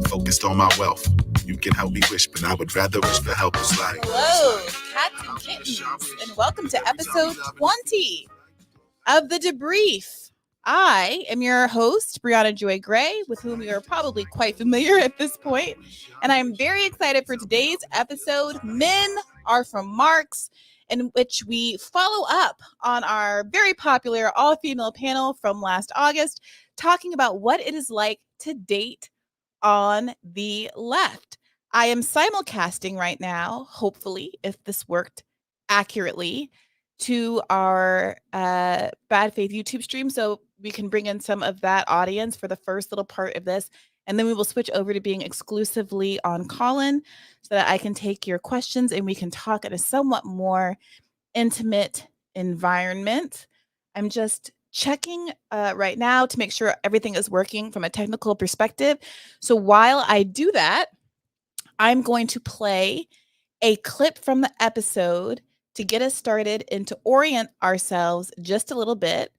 Focused on my wealth. You can help me wish, but I would rather wish for helpless life. Hello, cats and kittens, and welcome to episode 20 of the DeBRIEf. I am your host, Briahna Joy Gray, with whom you are probably quite familiar at this point, and I'm very excited for today's episode, Men Are From Marx, in which we follow up on our very popular all-female panel from last August, talking about what it is like to date on the left. I am simulcasting right now, hopefully, if this worked accurately, to our Bad Faith YouTube stream, so we can bring in some of that audience for the first little part of this, and then we will switch over to being exclusively on Callin so that I can take your questions and we can talk in a somewhat more intimate environment. I'm just checking right now to make sure everything is working from a technical perspective. So while I do that, I'm going to play a clip from the episode to get us started and to orient ourselves just a little bit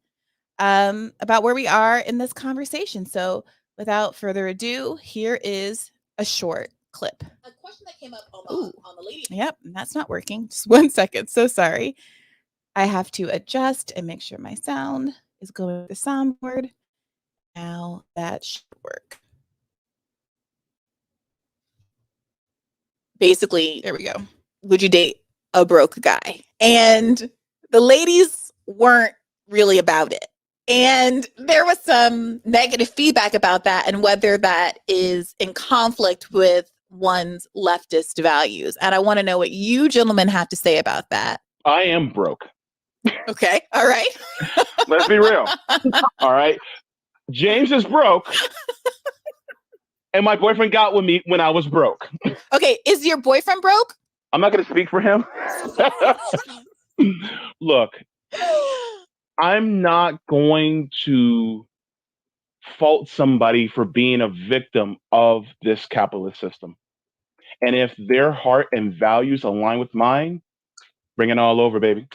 about where we are in this conversation. So without further ado, here is a short clip. A question that came up on the lady. Yep, that's not working. Just 1 second. So sorry. I have to adjust and make sure my sound is going to the soundboard. Now that should work. Basically, there we go. Would you date a broke guy? And the ladies weren't really about it. And there was some negative feedback about that and whether that is in conflict with one's leftist values. And I want to know what you gentlemen have to say about that. I am broke. Okay. All right. Let's be real. All right. James is broke. And my boyfriend got with me when I was broke. Okay. Is your boyfriend broke? I'm not going to speak for him. Look, I'm not going to fault somebody for being a victim of this capitalist system. And if their heart and values align with mine, bring it all over, baby.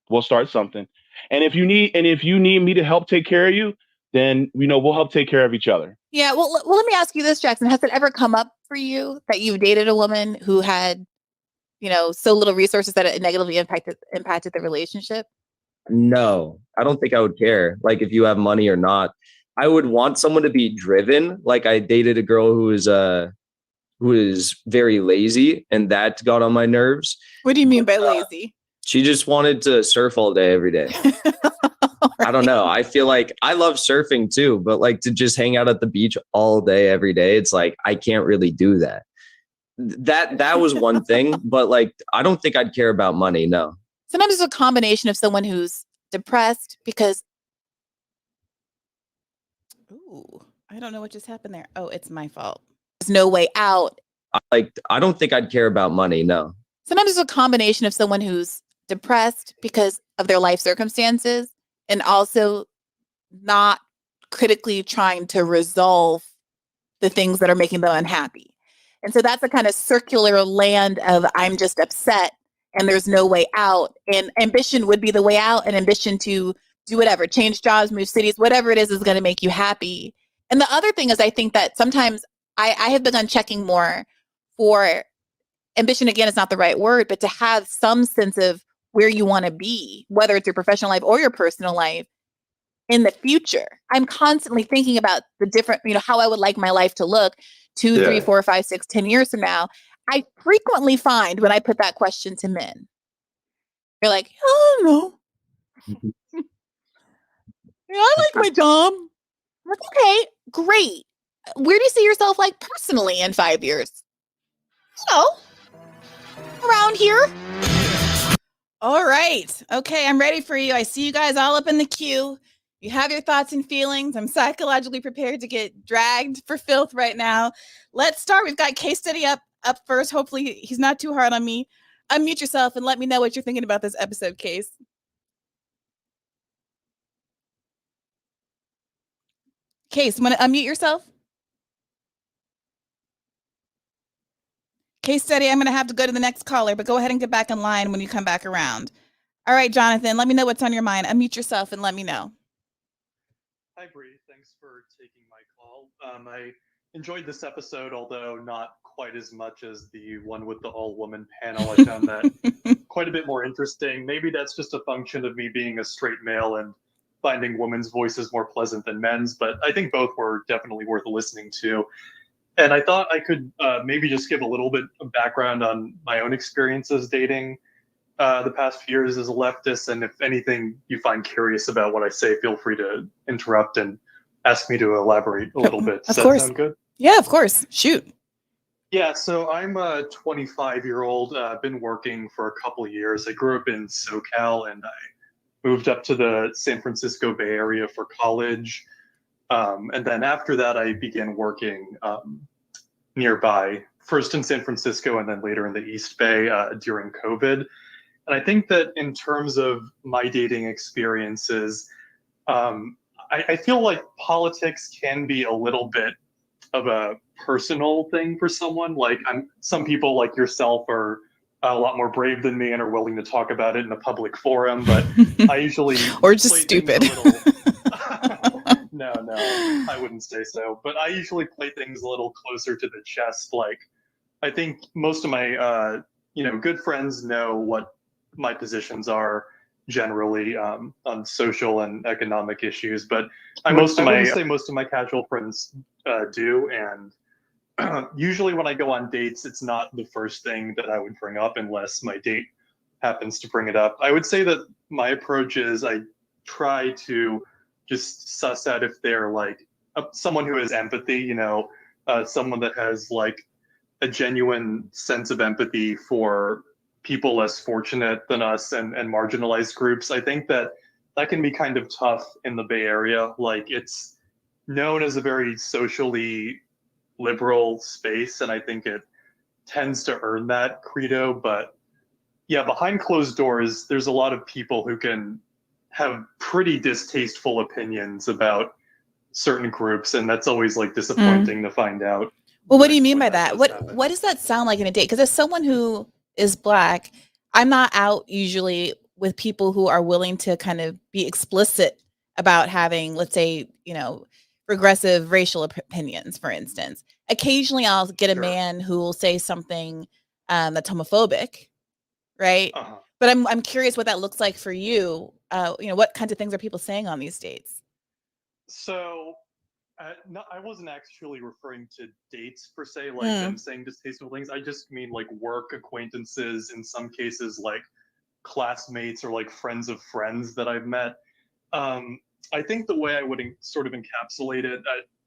We'll start something. And if you need me to help take care of you, then we'll help take care of each other. Yeah. Well, let me ask you this, Jackson. Has it ever come up for you that you dated a woman who had, so little resources that it negatively impacted the relationship? No, I don't think I would care. Like if you have money or not, I would want someone to be driven. Like I dated a girl who is very lazy, and that got on my nerves. What do you mean by lazy? She just wanted to surf all day, every day. I don't know. I feel like I love surfing too, but like to just hang out at the beach all day, every day, it's like, I can't really do that. That was one thing, but like, I don't think I'd care about money. No. Sometimes it's a combination of someone who's depressed because, I don't know what just happened there. Oh, it's my fault. There's no way out. I don't think I'd care about money. No. Sometimes it's a combination of someone who's depressed because of their life circumstances and also not critically trying to resolve the things that are making them unhappy. And so that's a kind of circular land of I'm just upset and there's no way out. And ambition would be the way out, and ambition to do whatever, change jobs, move cities, whatever it is going to make you happy. And the other thing is I think that sometimes I have begun checking more for ambition. Again, is not the right word, but to have some sense of where you want to be, whether it's your professional life or your personal life in the future. I'm constantly thinking about the different, how I would like my life to look 2, 3, 4, 5, 6, 10 years from now. I frequently find when I put that question to men, they're like, I don't know. I like my job. I'm like, okay, great. Where do you see yourself like personally in 5 years? Around here. All right. Okay, I'm ready for you. I see you guys all up in the queue. You have your thoughts and feelings. I'm psychologically prepared to get dragged for filth right now. Let's start. We've got case study up first. Hopefully he's not too hard on me. Unmute yourself and let me know what you're thinking about this episode, Case. Case, want to unmute yourself? Case study, I'm going to have to go to the next caller, but go ahead and get back in line when you come back around. All right, Jonathan, let me know what's on your mind. Unmute yourself and let me know. Hi, Bree. Thanks for taking my call. I enjoyed this episode, although not quite as much as the one with the all-woman panel. I found that quite a bit more interesting. Maybe that's just a function of me being a straight male and finding women's voices more pleasant than men's, but I think both were definitely worth listening to. And I thought I could maybe just give a little bit of background on my own experiences dating the past few years as a leftist. And if anything you find curious about what I say, feel free to interrupt and ask me to elaborate a little bit. Does that sound good? Yeah, of course. Shoot. Yeah, so I'm a 25-year-old. I've been working for a couple of years. I grew up in SoCal, and I moved up to the San Francisco Bay Area for college. And then after that, I began working nearby, first in San Francisco and then later in the East Bay during COVID. And I think that in terms of my dating experiences, I feel like politics can be a little bit of a personal thing for someone. Like some people like yourself are a lot more brave than me and are willing to talk about it in a public forum, but I usually or just stupid. No, I wouldn't say so. But I usually play things a little closer to the chest. Like I think most of my good friends know what my positions are generally on social and economic issues, but I wouldn't say most of my casual friends do. And usually when I go on dates, it's not the first thing that I would bring up unless my date happens to bring it up. I would say that my approach is I try to just suss out if they're like someone who has empathy, someone that has like a genuine sense of empathy for people less fortunate than us and marginalized groups. I think that can be kind of tough in the Bay Area. Like it's known as a very socially liberal space, and I think it tends to earn that credo. But yeah, behind closed doors, there's a lot of people who can have pretty distasteful opinions about certain groups, and that's always like disappointing to find out. Well, what do you mean by that? What does that sound like in a date? Because as someone who is Black, I'm not out usually with people who are willing to kind of be explicit about having, let's say, progressive racial opinions, for instance. Occasionally I'll get a man who will say something that's homophobic, right? But I'm curious what that looks like for you. What kinds of things are people saying on these dates? So no, I wasn't actually referring to dates per se, like them saying distasteful things. I just mean like work acquaintances, in some cases like classmates or like friends of friends that I've met. I think the way I would sort of encapsulate it,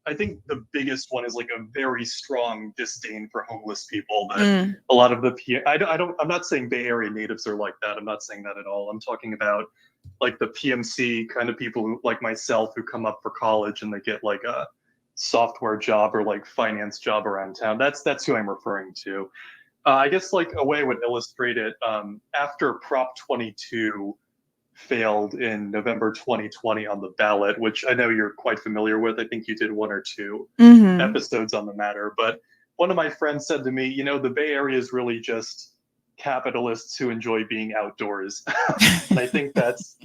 I think the biggest one is like a very strong disdain for homeless people. That a lot of I'm not saying Bay Area natives are like that. I'm not saying that at all. I'm talking about like the PMC kind of people who, like myself, who come up for college and they get like a software job or like finance job around town. That's who I'm referring to. I guess like a way I would illustrate it, after Prop 22 failed in November 2020 on the ballot, which I know you're quite familiar with. I think you did 1 or 2 episodes on the matter. But one of my friends said to me, the Bay Area is really just capitalists who enjoy being outdoors. And I think that's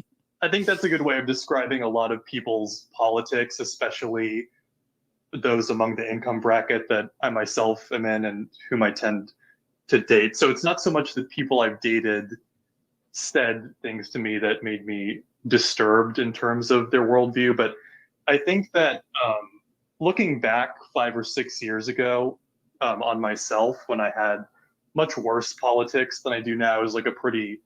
a good way of describing a lot of people's politics, especially those among the income bracket that I myself am in and whom I tend to date. So it's not so much that people I've dated said things to me that made me disturbed in terms of their worldview, but I think that looking back 5 or 6 years ago on myself, when I had much worse politics than I do now, as like a pretty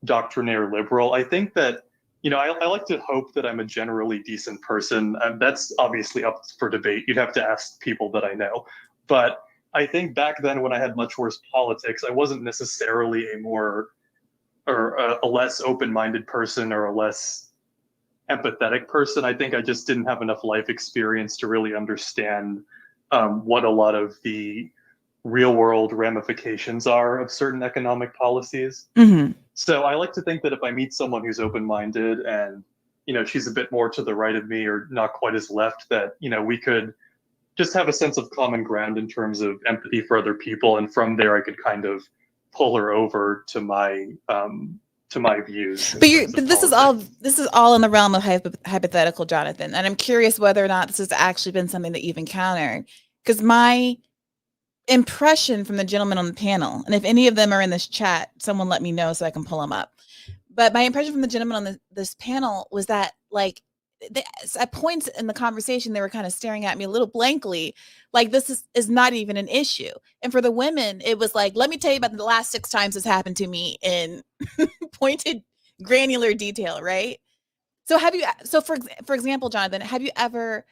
doctrinaire liberal, I think that I like to hope that I'm a generally decent person, and that's obviously up for debate. You'd have to ask people that I know, but I think back then when I had much worse politics, I wasn't necessarily a less open-minded person or a less empathetic person. I think I just didn't have enough life experience to really understand what a lot of the real-world ramifications are of certain economic policies. So I like to think that if I meet someone who's open-minded and she's a bit more to the right of me or not quite as left, that we could just have a sense of common ground in terms of empathy for other people, and from there I could kind of pull her over to my views. But this is all in the realm of hypothetical, Jonathan. And I'm curious whether or not this has actually been something that you've encountered. Because my impression from the gentlemen on the panel, and if any of them are in this chat, someone let me know so I can pull them up. But my impression from the gentlemen on this panel was that, like, at points in the conversation, they were kind of staring at me a little blankly, like this is not even an issue. And for the women, it was like, let me tell you about the last 6 times this happened to me in pointed, granular detail, right? So for example, Jonathan, have you ever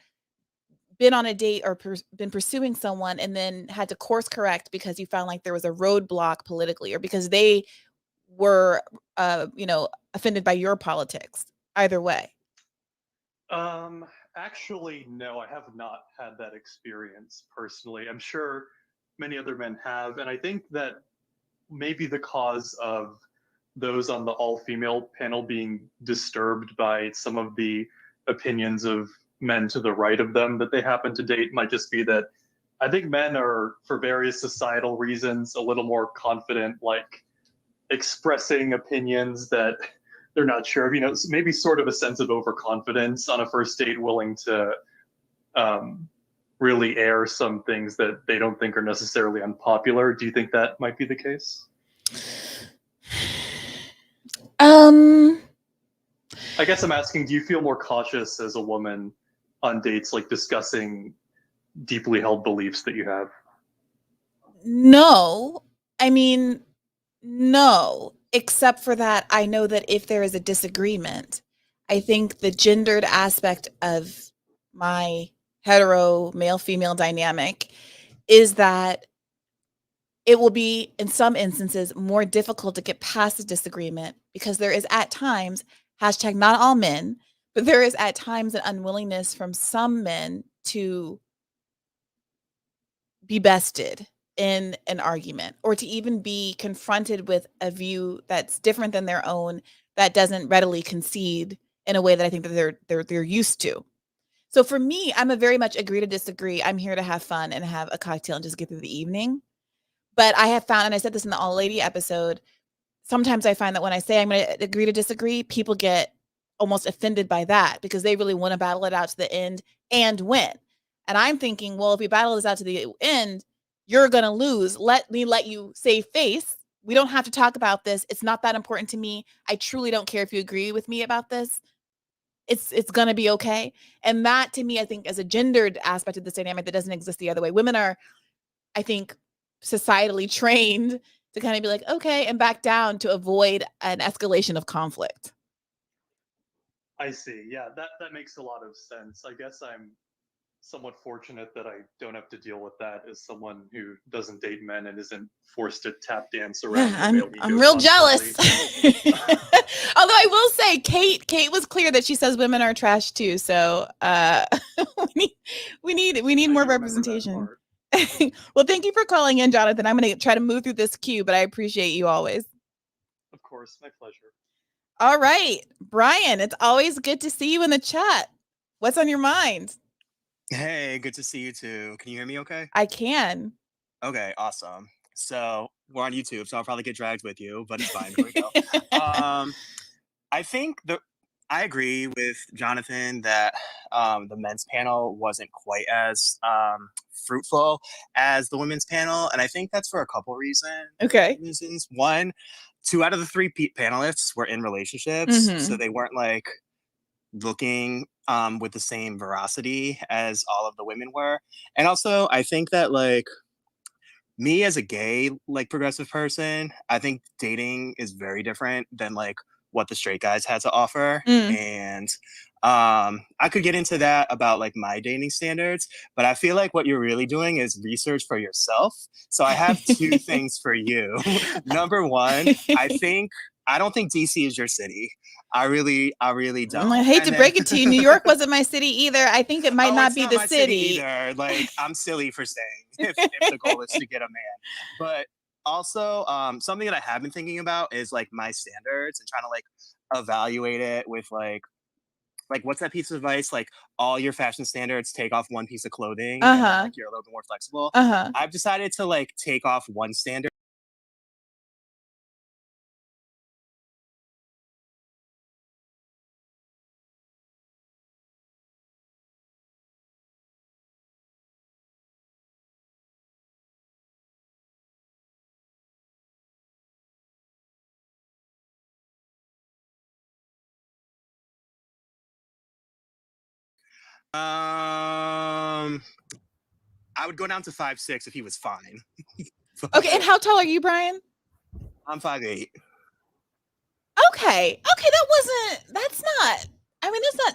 been on a date or been pursuing someone and then had to course correct because you found like there was a roadblock politically, or because they were, offended by your politics? Either way. Actually, no, I have not had that experience personally. I'm sure many other men have, and I think that maybe the cause of those on the all-female panel being disturbed by some of the opinions of men to the right of them that they happen to date might just be that I think men are, for various societal reasons, a little more confident, like expressing opinions that they're not sure of. Maybe sort of a sense of overconfidence on a first date, willing to really air some things that they don't think are necessarily unpopular. Do you think that might be the case? I guess I'm asking, do you feel more cautious as a woman on dates, like discussing deeply held beliefs that you have? No. I mean, no, except for that, I know that if there is a disagreement, I think the gendered aspect of my hetero male-female dynamic is that it will be, in some instances, more difficult to get past a disagreement, because there is at times, hashtag not all men, but there is at times an unwillingness from some men to be bested in an argument, or to even be confronted with a view that's different than their own, that doesn't readily concede in a way that I think that they're used to. So for me, I'm a very much agree to disagree. I'm here to have fun and have a cocktail and just get through the evening. But I have found, and I said this in the All Lady episode, sometimes I find that when I say I'm going to agree to disagree, people get almost offended by that because they really want to battle it out to the end and win. And I'm thinking, well, if we battle this out to the end, you're going to lose. Let me let you save face. We don't have to talk about this. It's not that important to me. I truly don't care if you agree with me about this. It's going to be okay. And that, to me, I think, is a gendered aspect of this dynamic that doesn't exist the other way. Women are, I think, societally trained to kind of be like, okay, and back down to avoid an escalation of conflict. I see. Yeah, that makes a lot of sense. I guess I'm somewhat fortunate that I don't have to deal with that as someone who doesn't date men and isn't forced to tap dance around the male ego I'm real jealous. constantly. Although I will say, Kate was clear that she says women are trash too. So we need more representation. Well, thank you for calling in, Jonathan. I'm going to try to move through this queue, but I appreciate you always. Of course, my pleasure. All right, Brian, it's always good to see you in the chat. What's on your mind? Hey, good to see you too. Can you hear me okay? I can. Okay, awesome. So we're on YouTube, so I'll probably get dragged with you, but it's fine. Here we go. I think I agree with Jonathan that the men's panel wasn't quite as fruitful as the women's panel, and I think that's for a couple reasons. Okay. One, 2 out of the 3 panelists were in relationships, so they weren't like looking with the same veracity as all of the women were. And also, I think that like me as a gay, like progressive person, I think dating is very different than like what the straight guys had to offer. And I could get into that about like my dating standards, but I feel like what you're really doing is research for yourself. So I have 2 things for you. Number one, I don't think DC is your city. I really don't. I hate to break it to you, New York wasn't my city either. I think it might not be the city either. Like, I'm silly for saying if the goal is to get a man. But also, something that I have been thinking about is like my standards and trying to like evaluate it with like what's that piece of advice? Like, all your fashion standards, take off 1 piece of clothing, and then, like, you're a little bit more flexible. I've decided to like take off 1 standard I would go down to 5'6" if he was fine. Okay, and how tall are you, Brian? I'm 5'8". Okay, that's not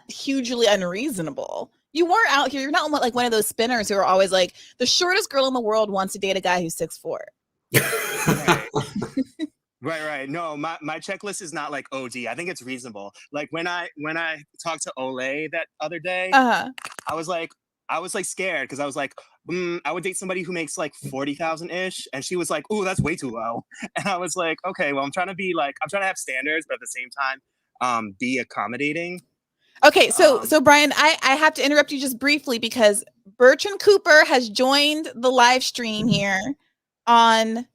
hugely unreasonable. You weren't out here. You're not like one of those spinners who are always like, the shortest girl in the world wants to date a guy who's 6'4". Right. No, my checklist is not like OD. I think it's reasonable. Like when I talked to Olay that other day, I was like scared because I was like, I would date somebody who makes like 40,000 ish, and she was like, "Ooh, that's way too low." And I was like, "Okay, well, I'm trying to have standards, but at the same time, be accommodating." Okay, so Brian, I have to interrupt you just briefly because Bertrand Cooper has joined the live stream here on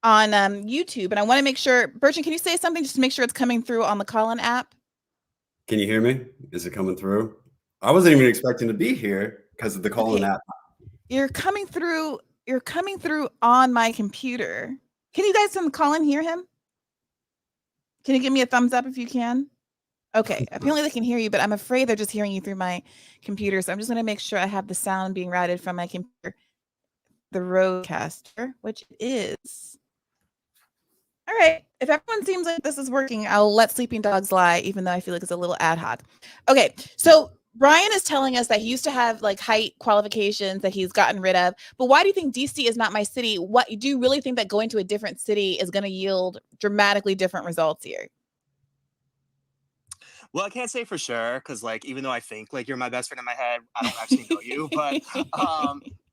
YouTube, and I want to make sure, Bertrand, can you say something just to make sure it's coming through on the Callin app? Can you hear me? Is it coming through? I wasn't even expecting to be here because of the Callin app. You're coming through on my computer. Can you guys on the Callin hear him? Can you give me a thumbs up if you can? Okay, apparently they can hear you, but I'm afraid they're just hearing you through my computer. So I'm just going to make sure I have the sound being routed from my computer, the Rodecaster, which it is. All right, if everyone seems like this is working, I'll let sleeping dogs lie, even though I feel like it's a little ad hoc. Okay, so Brian is telling us that he used to have like height qualifications that he's gotten rid of. But why do you think DC is not my city? What do you really think that going to a different city is going to yield dramatically different results here? Well, I can't say for sure because, like, even though I think like you're my best friend in my head, I don't actually know you. But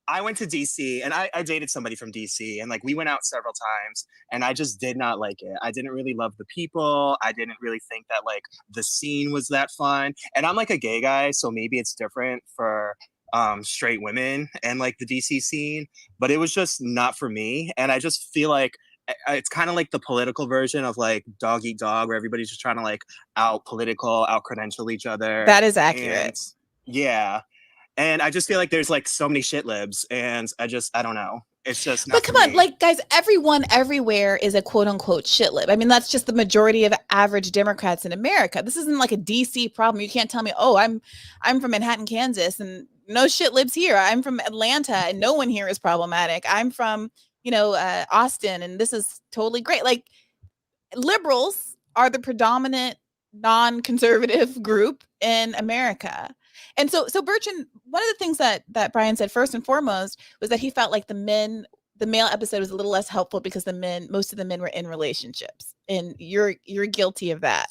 I went to DC and I dated somebody from DC, and like we went out several times, and I just did not like it. I didn't really love the people. I didn't really think that like the scene was that fun. And I'm like a gay guy, so maybe it's different for straight women and like the DC scene, but it was just not for me. And I just feel like it's kind of like the political version of like dog eat dog, where everybody's just trying to like out credential each other. That is accurate. And, yeah. And I just feel like there's like so many shit libs, and I don't know. It's just not. But come on, like guys, everyone everywhere is a quote unquote shit lib. I mean, that's just the majority of average Democrats in America. This isn't like a DC problem. You can't tell me, oh, I'm from Manhattan, Kansas, and no shit libs here. I'm from Atlanta, and no one here is problematic. I'm from Austin, and this is totally great. Like, liberals are the predominant non-conservative group in America. And so Bertrand, one of the things that Brian said first and foremost was that he felt like the male episode was a little less helpful because most of the men were in relationships, and you're guilty of that.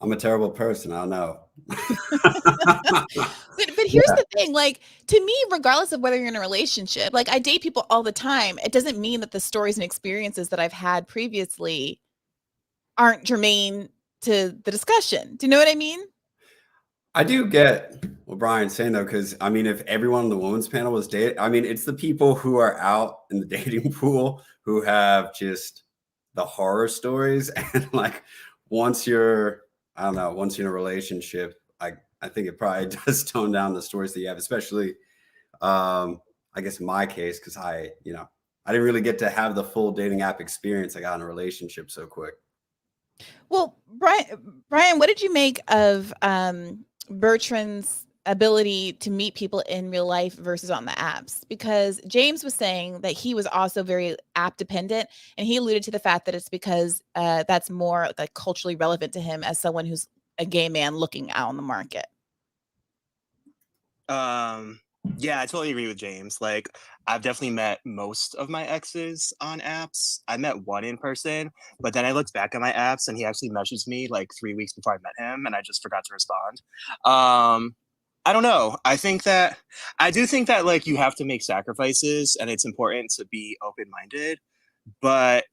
I'm a terrible person. I don't know. But here's the thing, like, to me, regardless of whether you're in a relationship, like I date people all the time. It doesn't mean that the stories and experiences that I've had previously aren't germane to the discussion. Do you know what I mean? I do get what Brian's saying though, because I mean, if everyone on the women's panel was dating, I mean, it's the people who are out in the dating pool who have just the horror stories, and like once you're in a relationship, I think it probably does tone down the stories that you have, especially, I guess in my case, because I didn't really get to have the full dating app experience. I got in a relationship so quick. Well, Brian, what did you make of Bertrand's ability to meet people in real life versus on the apps? Because James was saying that he was also very app dependent, and he alluded to the fact that it's because that's more like culturally relevant to him as someone who's a gay man looking out on the market. Yeah, I totally agree with James. Like, I've definitely met most of my exes on apps. I met one in person, but then I looked back at my apps and he actually messaged me like 3 weeks before I met him, and I just forgot to respond. I don't know. I do think that like you have to make sacrifices, and it's important to be open-minded, but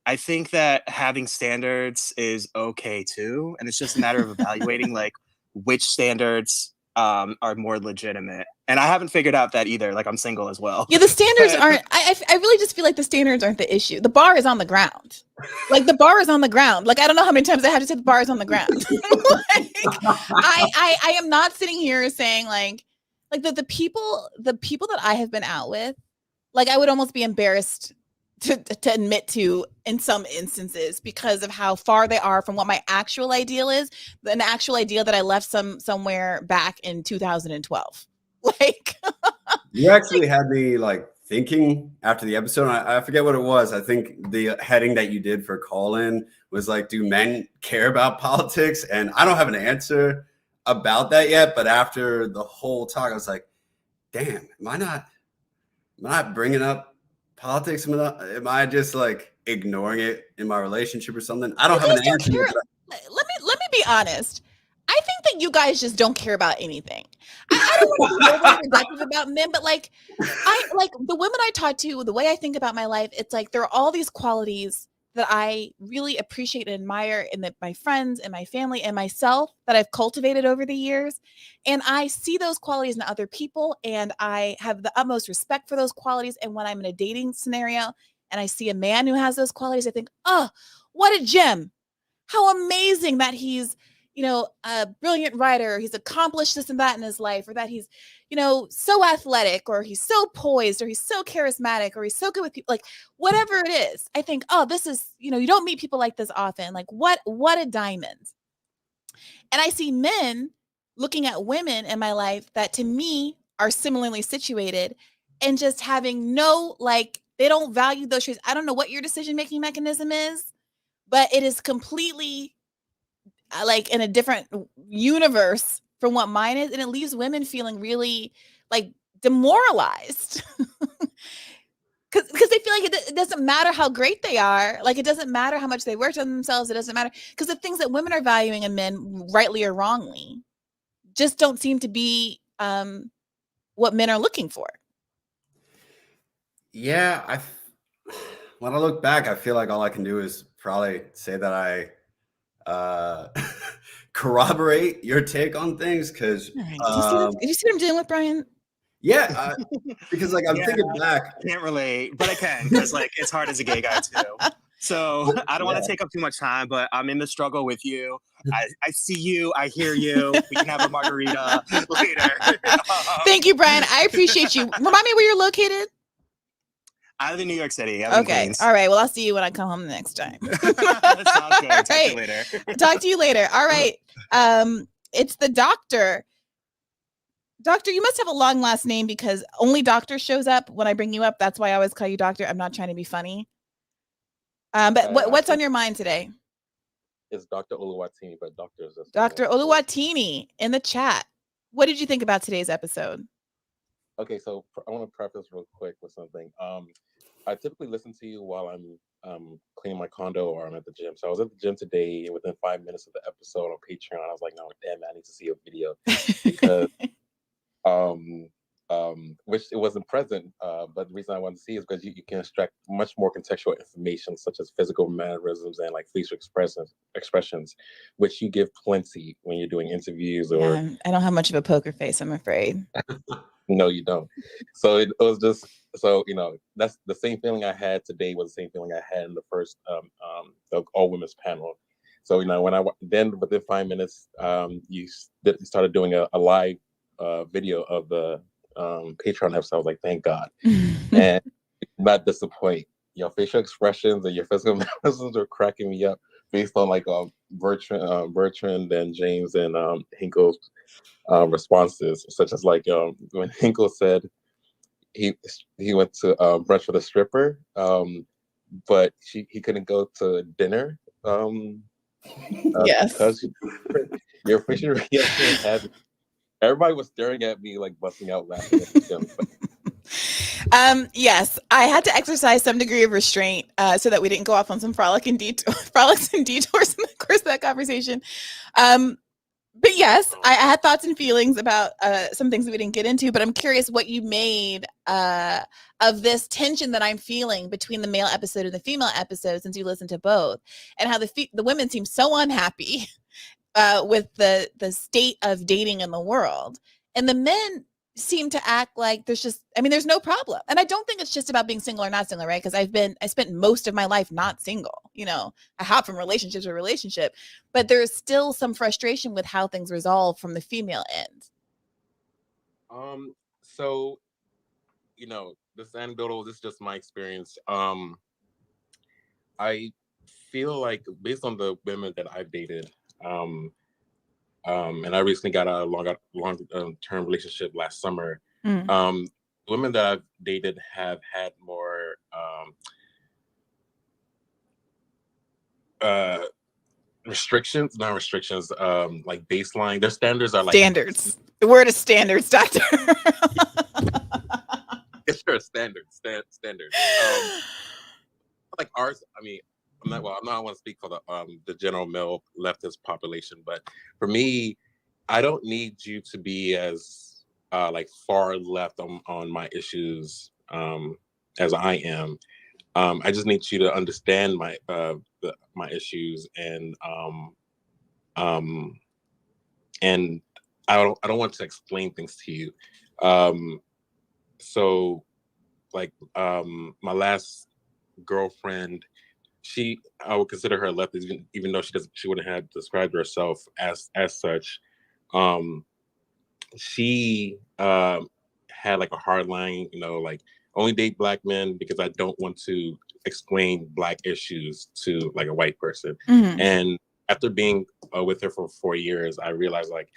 I think that having standards is okay too. And it's just a matter of evaluating like which standards are more legitimate. And I haven't figured out that either. Like, I'm single as well. Yeah, the standards aren't, I really just feel like the standards aren't the issue. The bar is on the ground. Like, the bar is on the ground. Like, I don't know how many times I have to say the bar is on the ground. Like, I am not sitting here saying like the people that I have been out with, like, I would almost be embarrassed to admit to in some instances because of how far they are from what my actual ideal is, an actual ideal that I left somewhere back in 2012. Like, you actually had me like thinking after the episode. I forget what it was. I think the heading that you did for Callin was like, do men care about politics? And I don't have an answer about that yet. But after the whole talk, I was like, damn, am I not bringing up politics? Am I just like ignoring it in my relationship or something? I don't have an answer. Let me be honest. I think that you guys just don't care about anything. I don't want to be overly reductive about men, but like the women I talk to, the way I think about my life, it's like there are all these qualities that I really appreciate and admire in my friends and my family and myself that I've cultivated over the years. And I see those qualities in other people, and I have the utmost respect for those qualities. And when I'm in a dating scenario and I see a man who has those qualities, I think, oh, what a gem. How amazing that he's, a brilliant writer, he's accomplished this and that in his life, or that he's, so athletic, or he's so poised, or he's so charismatic, or he's so good with people, like whatever it is. I think, oh, this is, you don't meet people like this often. Like what a diamond. And I see men looking at women in my life that to me are similarly situated and just having no, like, they don't value those traits. I don't know what your decision-making mechanism is, but it is completely like in a different universe from what mine is. And it leaves women feeling really like demoralized because they feel like it doesn't matter how great they are. Like, it doesn't matter how much they worked on themselves. It doesn't matter because the things that women are valuing in men, rightly or wrongly, just don't seem to be what men are looking for. Yeah. When I look back, I feel like all I can do is probably say that I corroborate your take on things because right. Do you see what I'm dealing with, Brian? Yeah, because like I'm thinking back. I can't relate, but I can because like it's hard as a gay guy too. So I don't want to take up too much time, but I'm in the struggle with you. I see you, I hear you. We can have a margarita later. Thank you, Brian. I appreciate you. Remind me where you're located. I live in New York City. Okay. All right. Well, I'll see you when I come home the next time. Sounds good. Talk to you later. Talk to you later. All right. It's the doctor. Doctor, you must have a long last name because only doctor shows up when I bring you up. That's why I always call you doctor. I'm not trying to be funny. But what's on your mind today? It's Dr. Oluwatini, but doctor is just Dr. Oluwatini in the chat. What did you think about today's episode? Okay, so I want to preface real quick with something. I typically listen to you while I'm cleaning my condo or I'm at the gym. So I was at the gym today, and within 5 minutes of the episode on Patreon, I was like, no, damn, I need to see a video because which it wasn't present. But the reason I wanted to see is because you can extract much more contextual information, such as physical mannerisms and like facial expressions, which you give plenty when you're doing interviews or. Yeah, I don't have much of a poker face, I'm afraid. No, you don't. So it was just that's the same feeling I had today was the same feeling I had in the first the all women's panel. So when then within 5 minutes you started doing a live video of the Patreon episode. I was like, thank God. And not disappoint. Your facial expressions and your physical mannerisms are cracking me up based on like Bertrand and James and Hinkle's responses, such as like when Hinkle said he went to brunch with a stripper, but he couldn't go to dinner. Yes. Because your facial reaction had everybody was staring at me like busting out laughing at the yes, I had to exercise some degree of restraint so that we didn't go off on some frolics and detours in the course of that conversation. But yes, I had thoughts and feelings about some things that we didn't get into, but I'm curious what you made of this tension that I'm feeling between the male episode and the female episode, since you listened to both, and how the women seem so unhappy with the state of dating in the world, and the men seem to act like there's no problem. And I don't think it's just about being single or not single, right? Because I spent most of my life not single. I hop from relationship to relationship, but there's still some frustration with how things resolve from the female end. So, this is anecdotal. This is just my experience. I feel like based on the women that I've dated, and I recently got a long-term relationship last summer. Women that I've dated have had more not restrictions, like baseline. Their standards are like standards. The word is standards, doctor. Sure, standards. Like ours. I mean, I'm not. Well, I'm not. I want to speak for the general male leftist population, but for me, I don't need you to be as like far left on my issues as I am. I just need you to understand my issues, and I don't want to explain things to you. So like my last girlfriend, I would consider her a leftist, even though she wouldn't have described herself as such. She had like a hard line, like only date Black men because I don't want to explain Black issues to like a white person. And after being with her for 4 years, I realized like,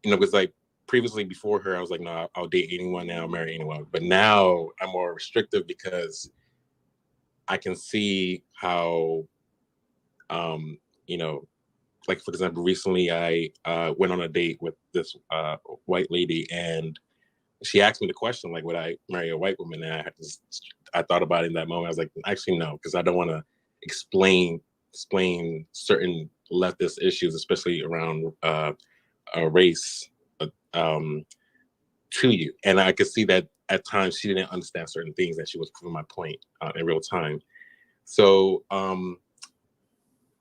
because like previously before her, I was like, no, I'll date anyone now, I'll marry anyone. But now I'm more restrictive because I can see how, like for example, recently I went on a date with this white lady, and she asked me the question, like, would I marry a white woman? And I thought about it in that moment. I was like, actually, no, because I don't want to explain certain leftist issues, especially around race, to you. And I could see that at times she didn't understand certain things, that she was proving my point in real time. So,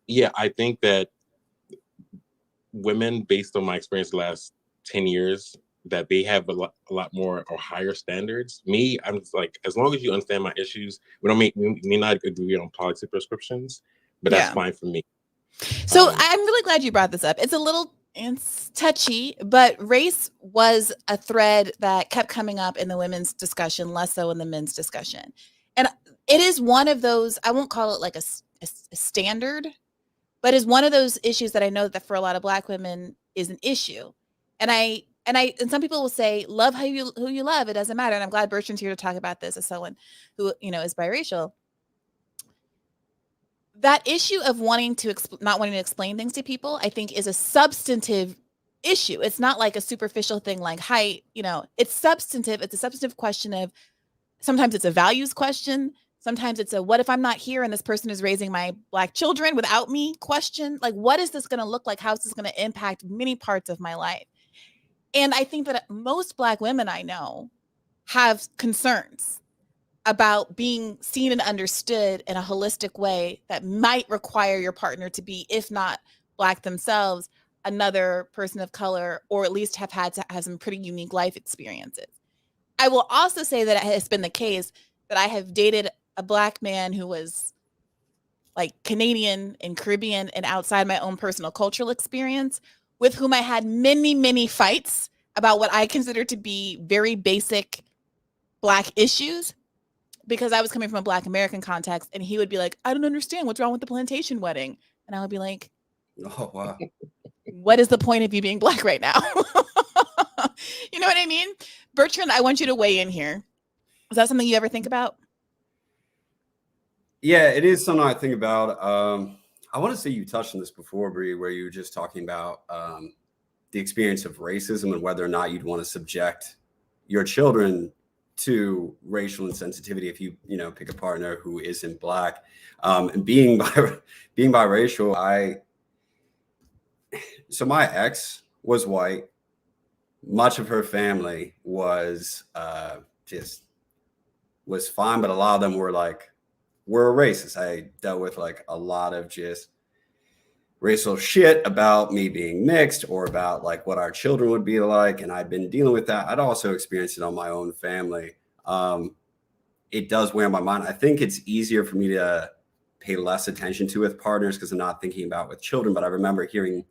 yeah, I think that women, based on my experience the last 10 years, that they have a lot more or higher standards. Me, I'm just like, as long as you understand my issues, we may not agree on policy prescriptions, but that's fine for me. So I'm really glad you brought this up. It's touchy, but race was a thread that kept coming up in the women's discussion, less so in the men's discussion. And it is one of those, I won't call it like a standard, but is one of those issues that I know that for a lot of Black women is an issue. And some people will say, love who you love. It doesn't matter. And I'm glad Bertrand's here to talk about this as someone who, is biracial. That issue of not wanting to explain things to people, I think, is a substantive issue. It's not like a superficial thing like height. It's substantive. It's a substantive question of, sometimes it's a values question. Sometimes it's a, what if I'm not here and this person is raising my Black children without me question? Like, what is this going to look like? How is this going to impact many parts of my life? And I think that most Black women I know have concerns about being seen and understood in a holistic way that might require your partner to be, if not Black themselves, another person of color, or at least have had to have some pretty unique life experiences. I will also say that it has been the case that I have dated a Black man who was like Canadian and Caribbean and outside my own personal cultural experience, with whom I had many, many fights about what I consider to be very basic Black issues, because I was coming from a Black American context, and he would be like, I don't understand what's wrong with the plantation wedding. And I would be like, oh, wow. What is the point of you being Black right now? You know what I mean? Bertrand, I want you to weigh in here. Is that something you ever think about? Yeah, it is something I think about. I want to say you touched on this before, Brie, where you were just talking about the experience of racism and whether or not you'd want to subject your children to racial insensitivity if you pick a partner who isn't Black. And being biracial, so my ex was white. Much of her family was was fine, but a lot of them were racist. I dealt with like a lot of just racial shit about me being mixed, or about like what our children would be like. And I'd been dealing with that. I'd also experienced it on my own family. It does wear on my mind. I think it's easier for me to pay less attention to with partners because I'm not thinking about with children. But I remember hearing,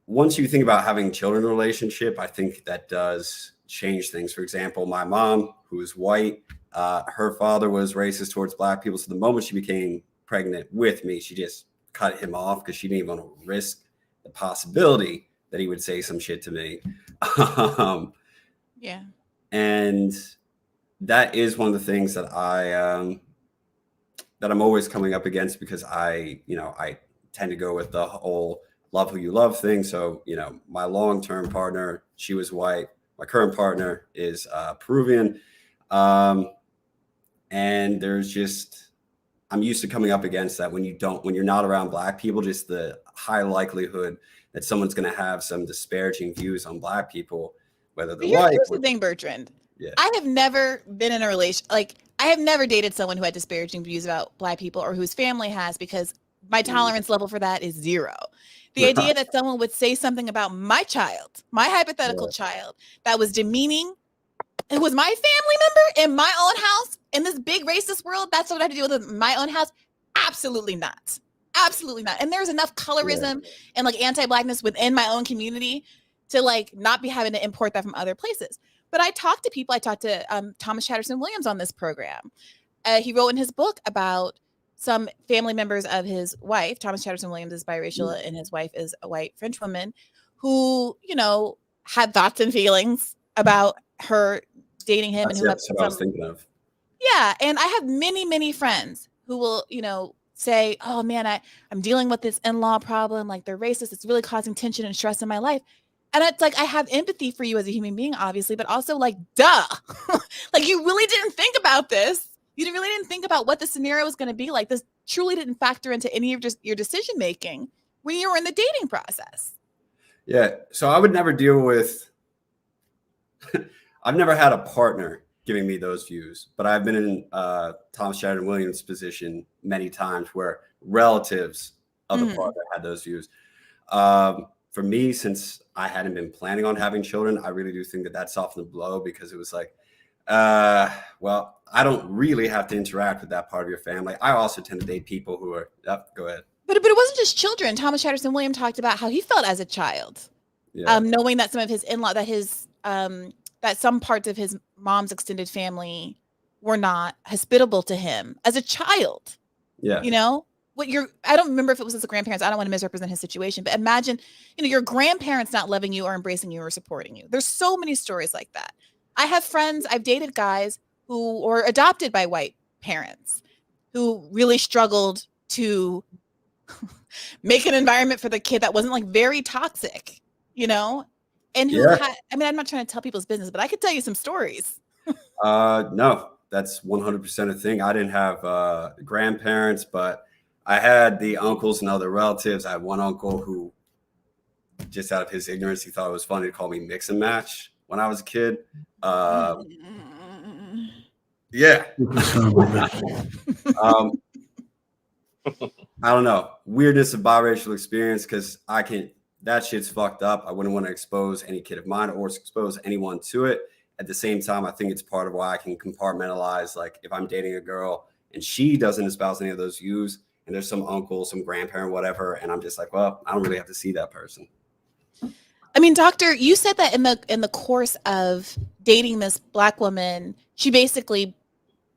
once you think about having children in a relationship, I think that does change things. For example, my mom, who is white, Her father was racist towards black people. So the moment she became pregnant with me, she just cut him off because she didn't even want to risk the possibility that he would say some shit to me. Yeah. And that is one of the things that that I'm always coming up against, because I tend to go with the whole love who you love thing. So, my long-term partner, she was white. My current partner is Peruvian. And there's just, I'm used to coming up against that when you're not around black people, just the high likelihood that someone's going to have some disparaging views on black people, whether they're white. Here's the thing, Bertrand. Yeah. I have never been in a relation, I have never dated someone who had disparaging views about black people or whose family has, because my tolerance level for that is 0. The idea that someone would say something about my child, my hypothetical child, that was demeaning, it was my family member in my own house in this big racist world, that's what I have to deal with in my own house? Absolutely not. Absolutely not. And there's enough colorism and anti-blackness within my own community to not be having to import that from other places. But I talked to Thomas Chatterton Williams on this program. He wrote in his book about some family members of his wife. Thomas Chatterton Williams is biracial and his wife is a white French woman who, had thoughts and feelings about her dating him. That's what I was thinking of. Yeah. And I have many, many friends who will, say, oh man, I'm dealing with this in-law problem. They're racist. It's really causing tension and stress in my life. And it's I have empathy for you as a human being, obviously, but also duh. You really didn't think about this. You really didn't think about what the scenario was going to be like. This truly didn't factor into any of your decision-making when you were in the dating process. Yeah. So I would never deal with, I've never had a partner giving me those views, but I've been in Thomas Chatterton Williams' position many times where relatives of the partner had those views. For me, since I hadn't been planning on having children, I really do think that softened the blow, because it was well, I don't really have to interact with that part of your family. I also tend to date people who are, go ahead. But it wasn't just children. Thomas Chatterton Williams talked about how he felt as a child, knowing that some of his in-law, that some parts of his mom's extended family were not hospitable to him as a child. Yeah. I don't remember if it was as a grandparents. I don't want to misrepresent his situation, but imagine, your grandparents not loving you or embracing you or supporting you. There's so many stories like that. I have friends, I've dated guys who were adopted by white parents who really struggled to make an environment for the kid that wasn't very toxic, and who had, I'm not trying to tell people's business, but I could tell you some stories. No, that's 100% a thing. I didn't have grandparents, but I had the uncles and other relatives. I had one uncle who, just out of his ignorance, he thought it was funny to call me mix and match when I was a kid. Yeah. I don't know. Weirdness of biracial experience, because that shit's fucked up. I wouldn't want to expose any kid of mine or expose anyone to it. At the same time, I think it's part of why I can compartmentalize, if I'm dating a girl and she doesn't espouse any of those views, and there's some uncle, some grandparent, whatever, and I'm just well, I don't really have to see that person. Doctor, you said that in the course of dating this Black woman, she basically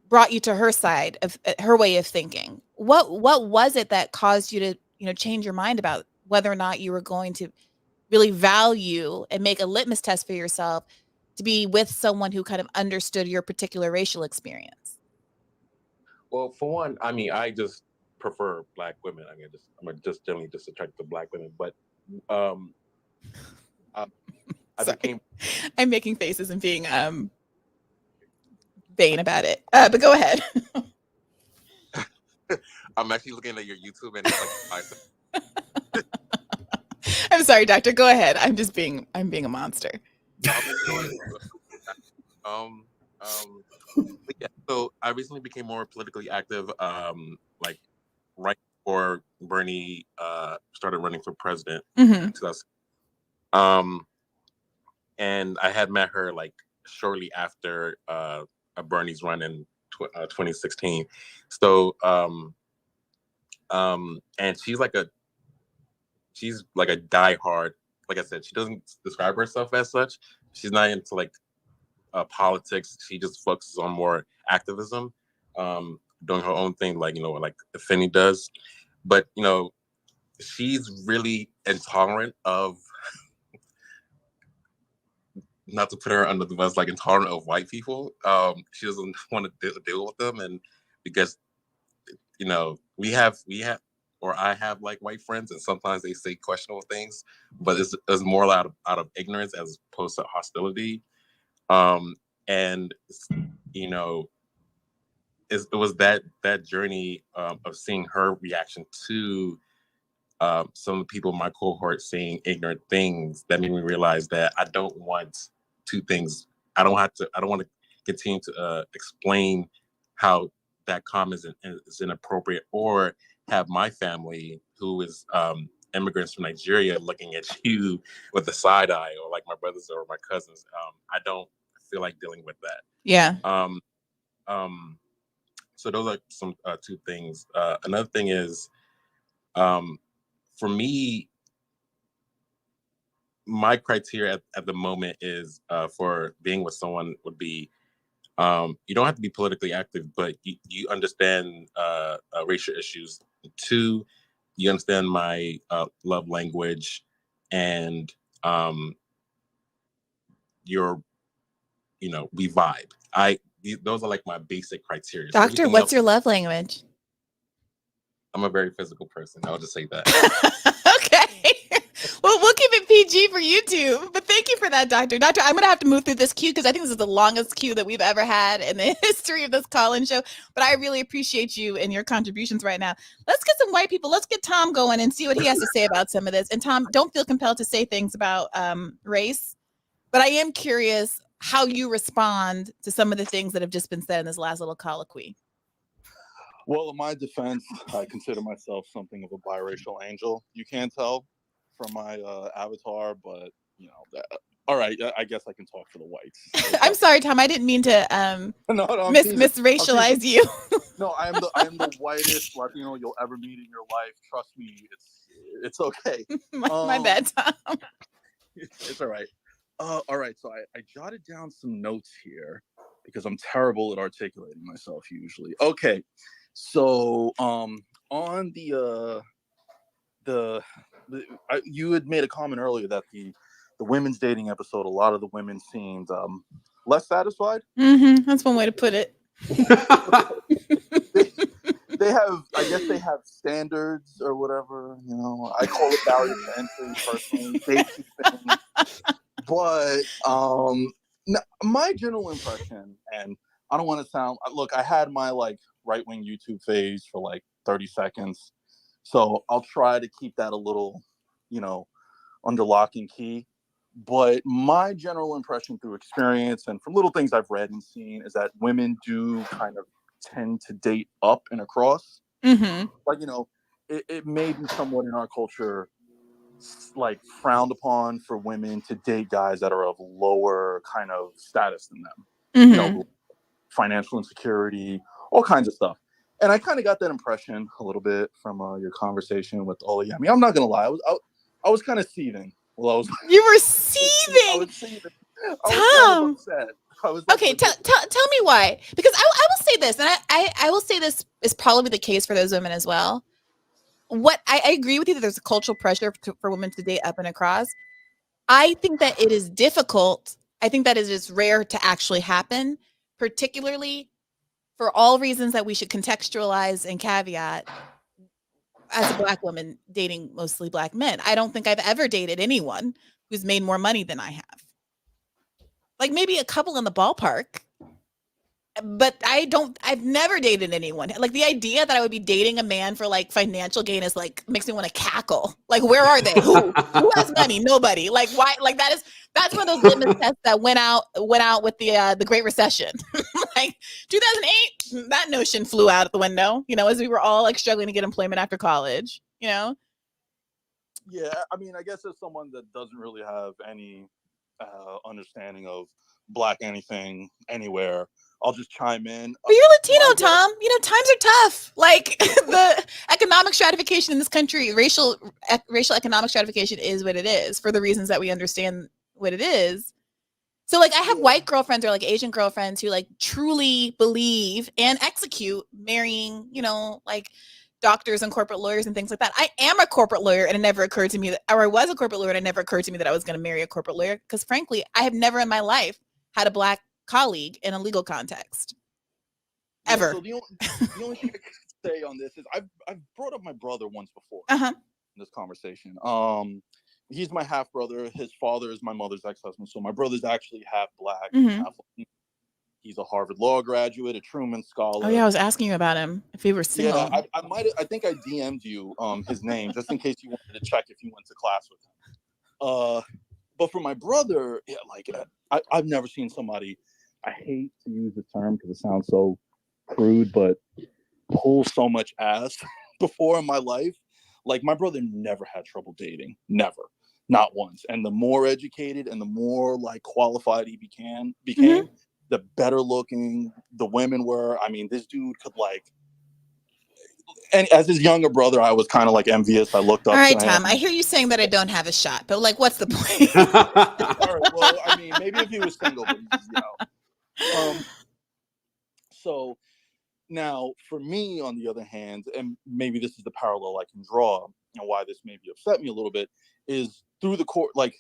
brought you to her side of her way of thinking. What was it that caused you to change your mind about whether or not you were going to really value and make a litmus test for yourself to be with someone who kind of understood your particular racial experience? Well, for one, I just prefer Black women. I'm just generally just attracted to Black women, but I'm making faces and being vain about it, but go ahead. I'm actually looking at your YouTube and it's I'm sorry, doctor, go ahead. I'm being a monster. Yeah, so I recently became more politically active, right before Bernie started running for president. And I had met her shortly after Bernie's run in 2016. So and she's like a diehard. Like I said, she doesn't describe herself as such. She's not into politics. She just focuses on more activism, doing her own thing, like like Finney does. But she's really intolerant of, not to put her under the bus, like intolerant of white people. She doesn't want to deal with them, and because we have or I have like white friends, and sometimes they say questionable things, but it's more out of ignorance as opposed to hostility. And it was that journey of seeing her reaction to some of the people in my cohort saying ignorant things that made me realize that I don't want two things. I don't want to continue to explain how that comment is inappropriate, or have my family, who is immigrants from Nigeria, looking at you with a side eye, or like my brothers or my cousins. I don't feel like dealing with that. Yeah. So those are some two things. Another thing is, for me, my criteria at the moment is for being with someone would be, you don't have to be politically active, but you understand racial issues. 2, you understand my love language, and we vibe. Those are like my basic criteria. Doctor, what's your love language? I'm a very physical person. I'll just say that. Okay. Well, we'll keep it PG for YouTube. But thank you for that, Doctor. Doctor, I'm going to have to move through this queue because I think this is the longest queue that we've ever had in the history of this Callin show. But I really appreciate you and your contributions right now. Let's get some white people. Let's get Tom going and see what he has to say about some of this. And Tom, don't feel compelled to say things about race. But I am curious how you respond to some of the things that have just been said in this last little colloquy. Well, in my defense, I consider myself something of a biracial angel. You can't tell from my avatar, but all right, I guess I can talk for the whites. I'm sorry, Tom. I didn't mean to misracialize you. No, I am the whitest Latino you'll ever meet in your life. Trust me, it's okay. my bad, Tom. It's all right. All right, so I jotted down some notes here because I'm terrible at articulating myself usually. Okay. So, on the you had made a comment earlier that the women's dating episode, a lot of the women seemed less satisfied. Mm-hmm. That's one way to put it. I guess they have standards or whatever. I call it barrier to entry personally. Gatekeeping. But my general impression, and I don't want to sound. Look, I had my right-wing YouTube phase for 30 seconds. So I'll try to keep that a little, under lock and key. But my general impression through experience and from little things I've read and seen is that women do kind of tend to date up and across. Mm-hmm. It may be somewhat in our culture, frowned upon for women to date guys that are of lower kind of status than them. Mm-hmm. Financial insecurity, all kinds of stuff. And I kind of got that impression a little bit from your conversation with Oli. I mean, I'm not gonna lie, I was kind of seething. You were seething. I was seething. Tom. I was okay. Tell me why. Because I will say this, and I will say this is probably the case for those women as well. What I agree with you that there's a cultural pressure for women to date up and across. I think that it is difficult. I think that it is rare to actually happen, particularly for all reasons that we should contextualize and caveat. As a Black woman dating mostly Black men, I don't think I've ever dated anyone who's made more money than I have. Maybe a couple in the ballpark, but I've never dated anyone. The idea that I would be dating a man for financial gain is makes me want to cackle. Where are they? Who has money? Nobody. Why? That's one of those litmus tests that went out with the Great Recession. 2008, that notion flew out the window, as we were all struggling to get employment after college, Yeah, I mean, I guess as someone that doesn't really have any understanding of Black anything anywhere, I'll just chime in. But you're Latino, Tom. Times are tough. The economic stratification in this country, racial economic stratification is what it is for the reasons that we understand what it is. So like I have white girlfriends or like Asian girlfriends who like truly believe and execute marrying, you know, like doctors and corporate lawyers and things like that. I am a corporate lawyer and it never occurred to me that, or I was a corporate lawyer and it never occurred to me that I was going to marry a corporate lawyer because frankly, I have never in my life had a Black colleague in a legal context. Ever. So the only thing I can say on this is I've brought up my brother once before in this conversation. He's my half brother. His father is my mother's ex-husband. So my brother's actually half Black, half Latin. He's a Harvard Law graduate, a Truman Scholar. Oh yeah, I was asking you about him if he were single. Yeah, I think I DM'd you his name just in case you wanted to check if you went to class with him. But for my brother, yeah, like I've never seen somebody. I hate to use the term because it sounds so crude, but pull so much ass before in my life. Like my brother never had trouble dating, never, not once. And the more educated and the more like qualified he became, the better looking the women were. I mean, this dude could like. And as his younger brother, I was kind of like envious. I looked up. All right, to Tom. him. I hear you saying that I don't have a shot, but like, what's the point? All right. Well, I mean, maybe if he was single, but he's, you know. So now, for me, on the other hand, and maybe this is the parallel I can draw, and why this maybe upset me a little bit, is through the court. Like,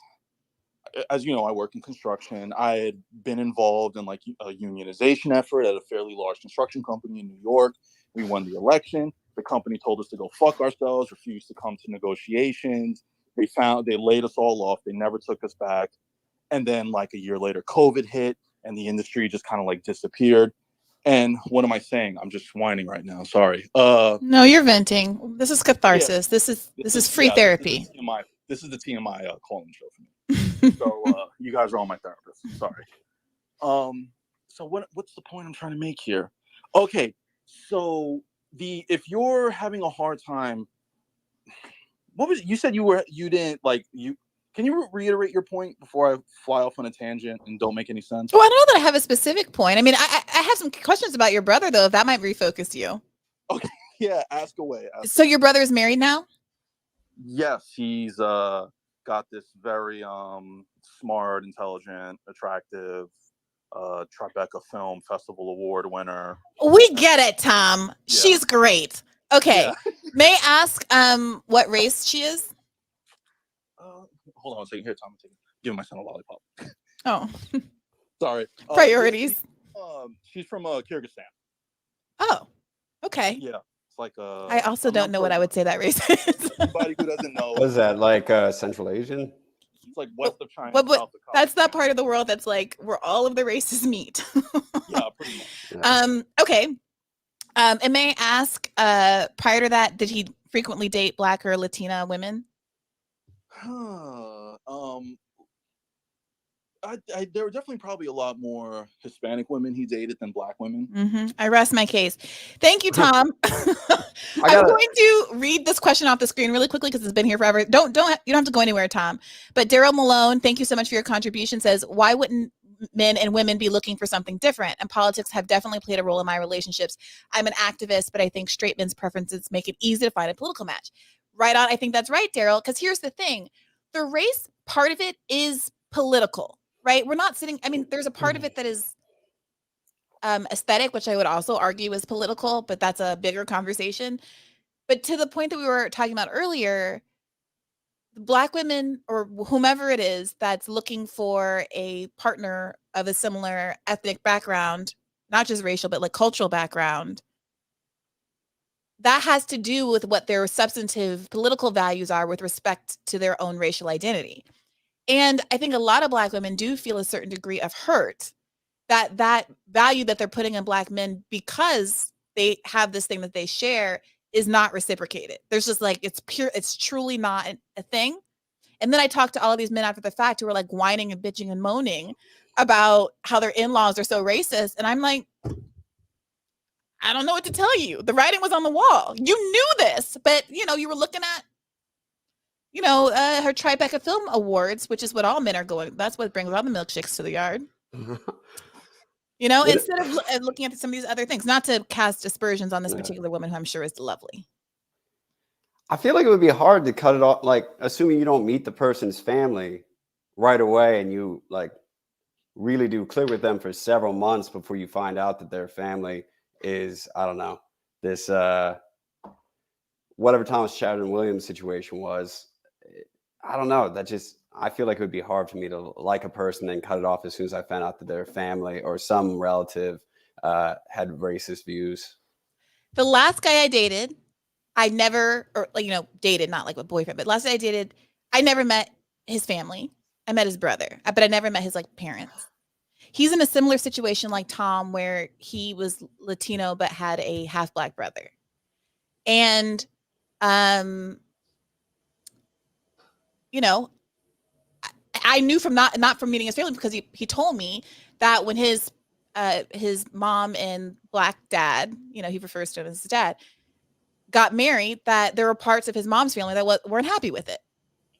as you know, I work in construction. I had been involved in like a unionization effort at a fairly large construction company in New York. We won the election. The company told us to go fuck ourselves, refused to come to negotiations. They laid us all off. They never took us back. And then like a year later, COVID hit and the industry just kind of like disappeared. And what am I saying? I'm just whining right now. Sorry. No, you're venting. This is catharsis. Yeah. This is free therapy. This is the TMI Callin show for me. So you guys are all my therapists. Sorry. So what's the point I'm trying to make here? Okay. So if you're having a hard time, what was it? You said can you reiterate your point before I fly off on a tangent and don't make any sense? Well, I don't know that I have a specific point. I mean, I have some questions about your brother though, if that might refocus you. Okay. Yeah. Ask away. So your brother is married now? Yes. He's got this very smart, intelligent, attractive Tribeca Film Festival Award winner. We get it, Tom. Yeah. She's great. Okay. Yeah. May I ask what race she is? Hold on a second. Here, Tom. Give my son a lollipop. Oh. Sorry. Priorities. She's from Kyrgyzstan. Oh. Okay. Yeah. It's like I also don't know what I would say that race is. Anybody who doesn't know. What is that, like Central Asian? It's like west of China. But that's that part of the world that's like where all of the races meet. Yeah, pretty much. Okay. And may I ask, prior to that, did he frequently date Black or Latina women? There were definitely probably a lot more Hispanic women he dated than Black women. Mm-hmm. I rest my case. Thank you, Tom. I'm going to read this question off the screen really quickly because it's been here forever. You don't have to go anywhere, Tom. But Daryl Malone, thank you so much for your contribution, says, why wouldn't men and women be looking for something different? And politics have definitely played a role in my relationships. I'm an activist, but I think straight men's preferences make it easy to find a political match. Right on. I think that's right, Daryl, because here's the thing. The race part of it is political, right? We're not sitting, I mean, there's a part of it that is aesthetic, which I would also argue is political, but that's a bigger conversation. But to the point that we were talking about earlier, Black women or whomever it is that's looking for a partner of a similar ethnic background, not just racial, but like cultural background, that has to do with what their substantive political values are with respect to their own racial identity. And I think a lot of Black women do feel a certain degree of hurt that value that they're putting in Black men because they have this thing that they share is not reciprocated. There's just like, it's truly not a thing. And then I talked to all of these men after the fact who were like whining and bitching and moaning about how their in-laws are so racist. And I'm like, I don't know what to tell you. The writing was on the wall. You knew this, but you were looking at, her Tribeca Film Awards, which is what all men are going. That's what brings all the milkshakes to the yard. Instead of looking at some of these other things, not to cast aspersions on this particular woman who I'm sure is lovely. I feel like it would be hard to cut it off, like assuming you don't meet the person's family right away and you like really do click with them for several months before you find out that their family is, I don't know, this whatever Thomas Chadwin Williams situation was. I don't know. I feel like it would be hard for me to like a person and cut it off as soon as I found out that their family or some relative had racist views. The last guy I dated, I never, or like, dated, not like a boyfriend, but last guy I dated, I never met his family. I met his brother, but I never met his like parents. He's in a similar situation like Tom, where he was Latino but had a half Black brother, and I knew from not from meeting his family, because he told me that when his mom and Black dad, he refers to him as his dad, got married, that there were parts of his mom's family that weren't happy with it.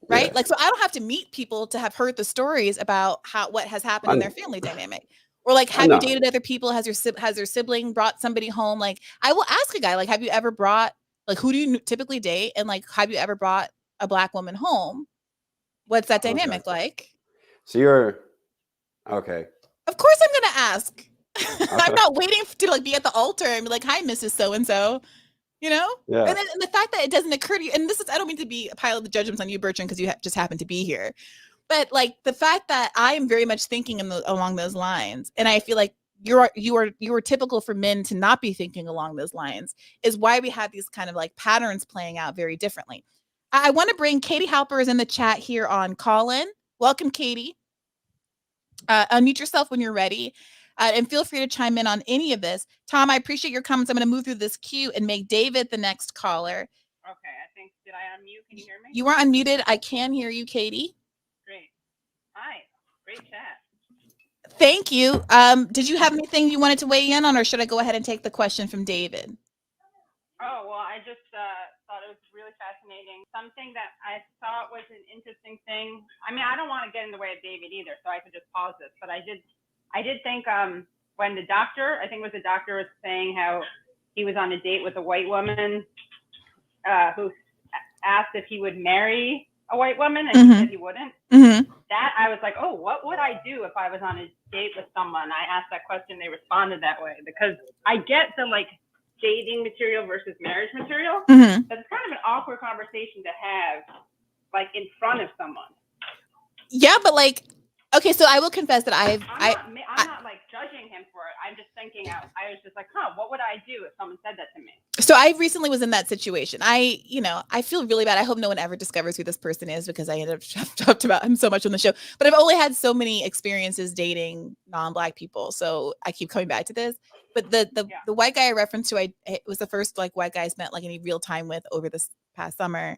Right. Yeah. Like, so I don't have to meet people to have heard the stories about what has happened in their family dynamic. Or like, have you dated other people? Has your sibling brought somebody home? Like, I will ask a guy, like, have you ever brought, like, who do you typically date? And like, have you ever brought a Black woman home? What's that dynamic like? So you're okay. Of course I'm going to ask. I'm not waiting to like be at the altar and be like, hi, Mrs. So-and-so. Yeah. And the fact that it doesn't occur to you, and I don't mean to be a pile of the judgments on you, Bertrand, because you just happen to be here, but like the fact that I am very much thinking along those lines, and I feel like you are typical for men to not be thinking along those lines, is why we have these kind of like patterns playing out very differently. I want to bring Katie Halper is in the chat here on Callin. Welcome, Katie. Unmute yourself when you're ready. And feel free to chime in on any of this. Tom, I appreciate your comments. I'm going to move through this queue and make David the next caller. Okay, I think, did I unmute? Can you hear me? You are unmuted. I can hear you, Katie. Great. Hi. Great chat. Thank you. Did you have anything you wanted to weigh in on, or should I go ahead and take the question from David? Oh, well, I just thought it was really fascinating. Something that I thought was an interesting thing. I mean, I don't want to get in the way of David either, so I could just pause this, but I did think when the doctor, I think it was the doctor, was saying how he was on a date with a white woman who asked if he would marry a white woman, and he said he wouldn't. That I was like, oh, what would I do if I was on a date with someone? I asked that question, they responded that way, because I get the like dating material versus marriage material, but it's kind of an awkward conversation to have like in front of someone. Yeah, but like, okay, so I will confess that I'm not like judging him for it. I'm just thinking I was just like, what would I do if someone said that to me? So I recently was in that situation. I feel really bad. I hope no one ever discovers who this person is, because I ended up talked about him so much on the show. But I've only had so many experiences dating non-Black people, so I keep coming back to this. But the white guy I referenced to, it was the first like white guy I spent like any real time with over this past summer.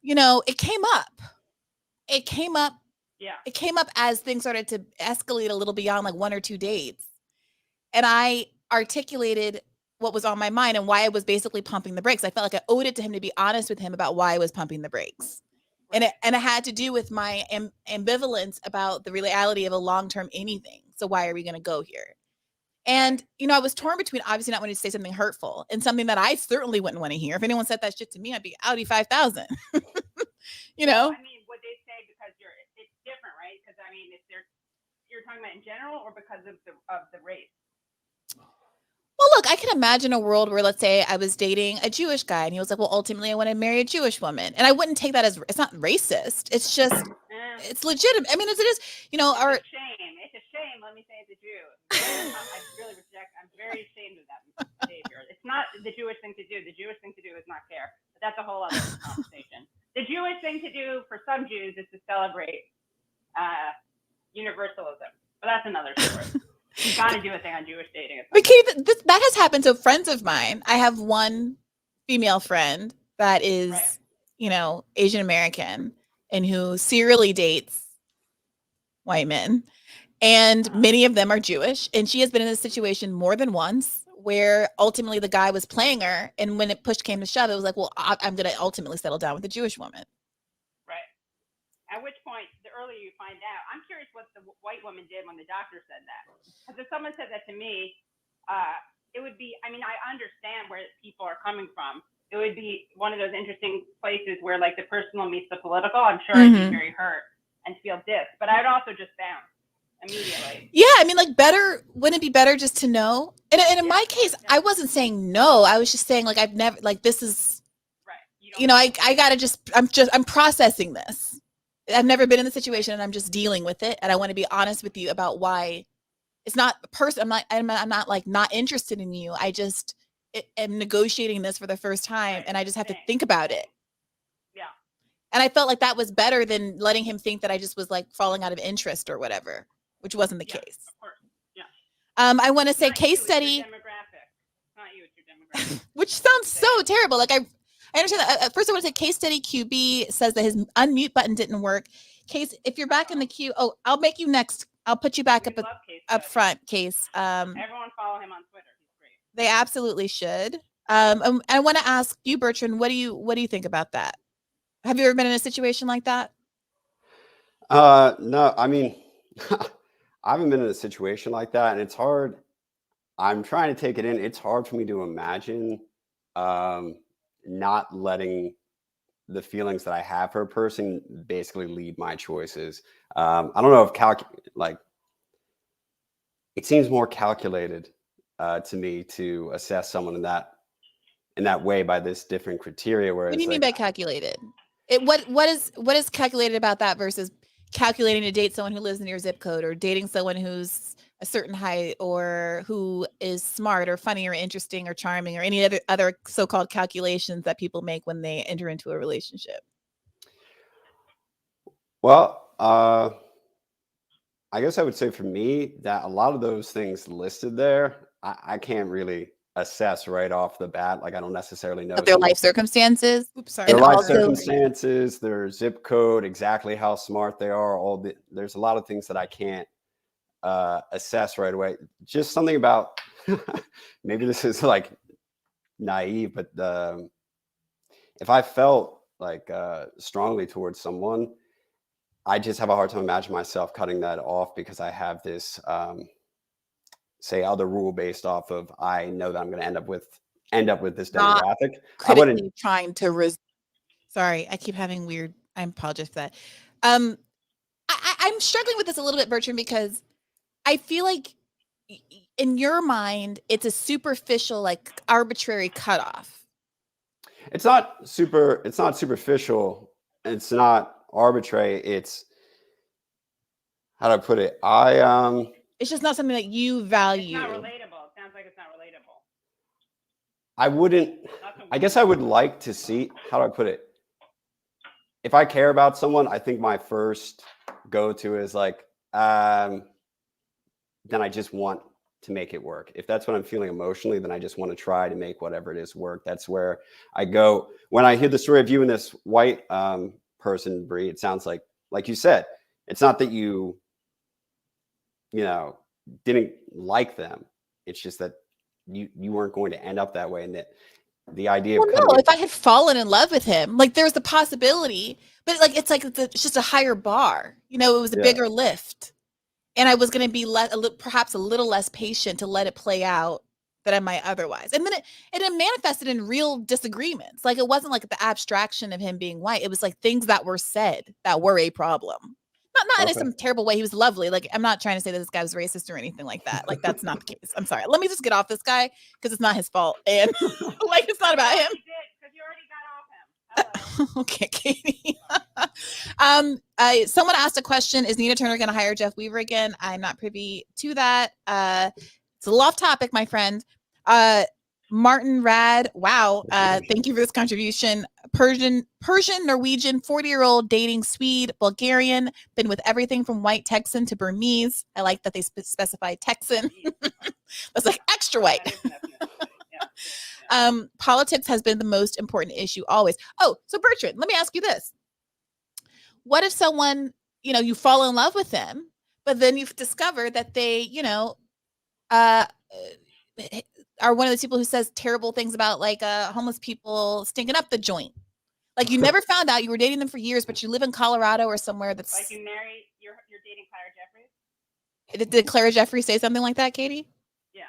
It came up. Yeah. It came up as things started to escalate a little beyond like one or two dates. And I articulated what was on my mind and why I was basically pumping the brakes. I felt like I owed it to him to be honest with him about why I was pumping the brakes. Right. And it had to do with my ambivalence about the reality of a long-term anything. So why are we going to go here? And, I was torn between obviously not wanting to say something hurtful and something that I certainly wouldn't want to hear. If anyone said that shit to me, I'd be Audi 5000. Well, I mean, would they say because it's different, right? Because I mean, if you're talking about in general or because of the race? Well, look, I can imagine a world where, let's say, I was dating a Jewish guy and he was like, well, ultimately I want to marry a Jewish woman. And I wouldn't take that as, it's not racist. It's just, it's legitimate. I mean, it is, It's a shame. It's a shame. Let me say it's a Jew. I'm very ashamed of that behavior. It's not the Jewish thing to do. The Jewish thing to do is not care. But that's a whole other conversation. The Jewish thing to do for some Jews is to celebrate universalism. But that's another story. You got to do a thing on Jewish dating. But Katie, that has happened to friends of mine. I have one female friend that is, Asian American and who serially dates white men. And many of them are Jewish. And she has been in this situation more than once where ultimately the guy was playing her. And when it push came to shove, it was like, well, I'm going to ultimately settle down with a Jewish woman. Right. At which point, the earlier you find out, I'm curious what the white woman did when the doctor said that. Because if someone said that to me, it would be, I mean, I understand where people are coming from. It would be one of those interesting places where like the personal meets the political. I'm sure I'd be very hurt and feel dissed, but I'd also just bounce. immediately. Yeah, I mean, like, better, wouldn't it be better just to know? And in my case, I wasn't saying no. I was just saying, like, I've never, like, this is, Right. I gotta just, I'm processing this. I've never been in the situation and I'm just dealing with it. And I want to be honest with you about why it's not a person. I'm not like not interested in you. I just am negotiating this for the first time Right. and I just have to Same. think about it. Yeah. And I felt like that was better than letting him think that I just was like falling out of interest or whatever, which wasn't the Yeah, case. of course. Yeah. I want to say Not case you, it's your study, demographic. Not you, it's your demographic. which sounds so terrible. Like I understand that. At first I want to say case study QB says that his unmute button didn't work. Case, if you're back in the queue, oh, I'll make you next. I'll put you back We love Case up Study. front, Case. Everyone follow him on Twitter. He's great. They absolutely should. I want to ask you, Bertrand, what do you think about that? Have you ever been in a situation like that? No, I mean, I haven't been in a situation like that, and it's hard. I'm trying to take it in. It's hard for me to imagine not letting the feelings that I have for a person basically lead my choices. I don't know if it seems more calculated to me to assess someone in that way by this different criteria. Whereas, What do you mean by calculated? What is calculated about that versus calculating to date someone who lives in your zip code or dating someone who's a certain height or who is smart or funny or interesting or charming or any other so-called calculations that people make when they enter into a relationship? Well, I guess I would say for me that a lot of those things listed there, I can't really assess right off the bat. Like I don't necessarily know Of their someone- life circumstances. Oops, sorry. their And life also, circumstances, their zip code, exactly how smart they are. There's a lot of things that I can't assess right away. Just something about maybe this is like naive, but if I felt like strongly towards someone, I just have a hard time imagining myself cutting that off because I have this say other rule based off of I know that I'm going to end up with this Not demographic. I wouldn't. critically trying to sorry, I keep having weird. I apologize for that. I'm struggling with this a little bit, Bertrand, because I feel like in your mind it's a superficial, like arbitrary cutoff. It's not superficial. It's not arbitrary. It's, how do I put it? It's just not something that you It's value. not relatable. It sounds like it's not relatable. I wouldn't. I guess I would like to see, how do I put it? If I care about someone, I think my first go-to is like, then I just want to make it work. If that's what I'm feeling emotionally, then I just want to try to make whatever it is work. That's where I go. When I hear the story of you and this white person, Brie, it sounds like you said, it's not that you didn't like them. It's just that you weren't going to end up that way. And that the idea of If I had fallen in love with him, like there's the possibility, but like it's just a higher bar. It was a bigger lift, and I was going to be perhaps a little less patient to let it play out than I might otherwise. And then it manifested in real disagreements. Like it wasn't like the abstraction of him being white. It was like things that were said that were a problem. Not in some terrible way. He was lovely. Like I'm not trying to say that this guy was racist or anything like that. Like that's not the case. I'm sorry. Let me just get off this guy because it's not his fault, and like it's not about him. You did, because you already got off him. Hello. Okay, Katie. Someone asked a question: is Nina Turner going to hire Jeff Weaver again? I'm not privy to that. It's a little off topic, my friend. Martin Rad, wow. Thank you for this contribution. Persian, Norwegian, 40-year-old dating Swede, Bulgarian, been with everything from white Texan to Burmese. I like that they specify Texan. That's like extra white. Politics has been the most important issue always. Oh, so Bertrand, let me ask you this. What if someone, you fall in love with them, but then you've discovered that they, are one of those people who says terrible things about like homeless people stinking up the joint. Like you never found out, you were dating them for years, but you live in Colorado or somewhere that's Like you marry, you're dating Clara Jeffries? Did Clara Jeffries say something like that, Katie? Yeah.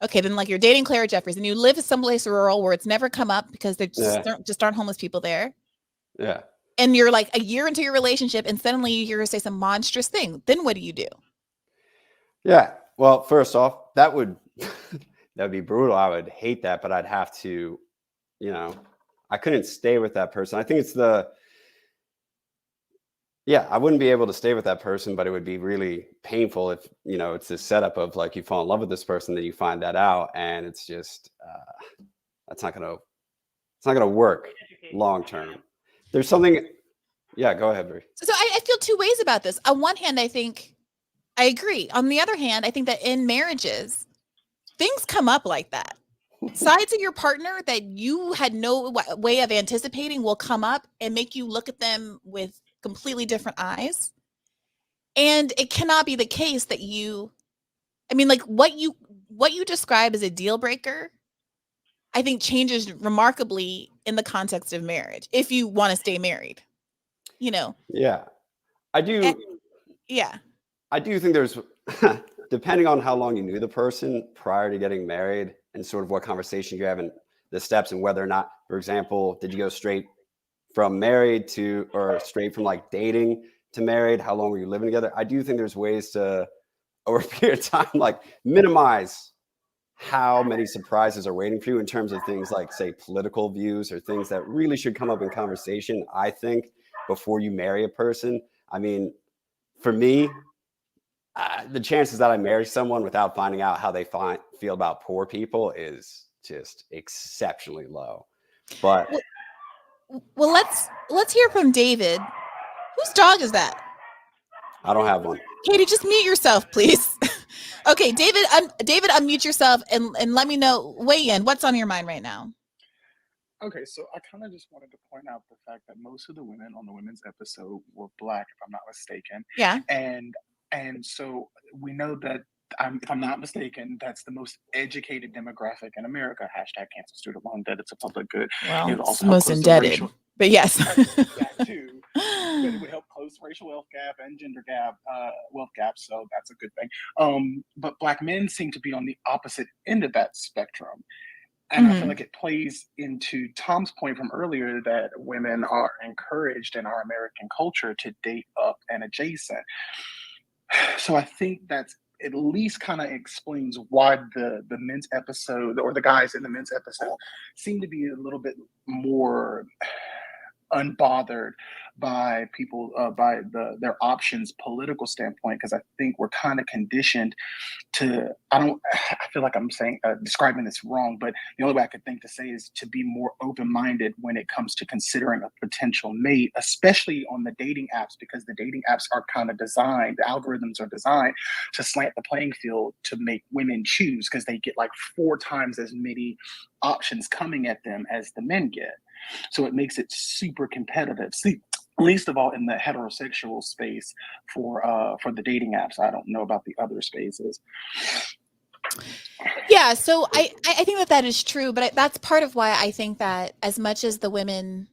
Okay, then like you're dating Clara Jeffries and you live someplace rural where it's never come up because there just aren't homeless people there. Yeah. And you're like a year into your relationship and suddenly you hear her say some monstrous thing. Then what do you do? Yeah. Well, first off, that would be brutal. I would hate that, but I'd have to, I couldn't stay with that person. I think it's I wouldn't be able to stay with that person, but it would be really painful if, it's this setup of like you fall in love with this person, then you find that out, and it's just it's not gonna work long term. There's something. Yeah, go ahead, Brie. So I feel two ways about this. On one hand, I think I agree. On the other hand, I think that in marriages, things come up like that. Sides of your partner that you had no way of anticipating will come up and make you look at them with completely different eyes. And it cannot be the case that like what you describe as a deal breaker, I think changes remarkably in the context of marriage if you want to stay married. Yeah, I do. And, yeah. I do think there's, depending on how long you knew the person prior to getting married and sort of what conversation you have and the steps and whether or not, for example, did you go straight from married to, or straight from like dating to married? How long were you living together? I do think there's ways to, over a period of time, like minimize how many surprises are waiting for you in terms of things like, say, political views or things that really should come up in conversation, I think, before you marry a person. I mean, for me, the chances that I marry someone without finding out how they feel about poor people is just exceptionally low. But well, let's hear from David. Whose dog is that? I don't have one. Katie, just mute yourself, please. Okay, David, unmute yourself and let me know, weigh in. What's on your mind right now? Okay, so I kind of just wanted to point out the fact that most of the women on the women's episode were Black, if I'm not mistaken. Yeah. And so we know that, if I'm not mistaken, that's the most educated demographic in America. Hashtag cancel student loan debt. It's a public good. Well, It would it's also help most close the indebted, racial- but yes. That too. But it would help close racial wealth gap and gender gap, wealth gap. So that's a good thing. But Black men seem to be on the opposite end of that spectrum. And I feel like it plays into Tom's point from earlier that women are encouraged in our American culture to date up and adjacent. So I think that's at least kind of explains why the men's episode, or the guys in the men's episode, seem to be a little bit more unbothered by people, by their options political standpoint, because I think we're kind of conditioned to, I feel like I'm saying, describing this wrong, but the only way I could think to say is to be more open-minded when it comes to considering a potential mate, especially on the dating apps, because the dating apps are kind of designed, the algorithms are designed to slant the playing field to make women choose, because they get like 4 times as many options coming at them as the men get. So it makes it super competitive. See, least of all in the heterosexual space for the dating apps. I don't know about the other spaces. Yeah, so I think that is true, but that's part of why I think that as much as the women,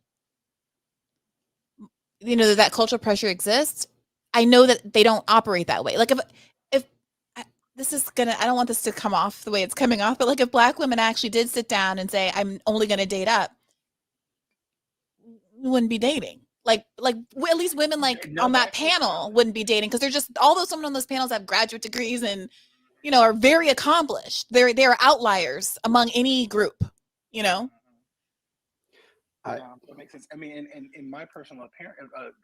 that cultural pressure exists, I know that they don't operate that way. Like if this is I don't want this to come off the way it's coming off, but like if Black women actually did sit down and say, I'm only going to date up, we wouldn't be dating. Like at least women on that panel wouldn't be dating, because they're just, all those women on those panels have graduate degrees and are very accomplished. They're outliers among any group. That makes sense. I mean, in my personal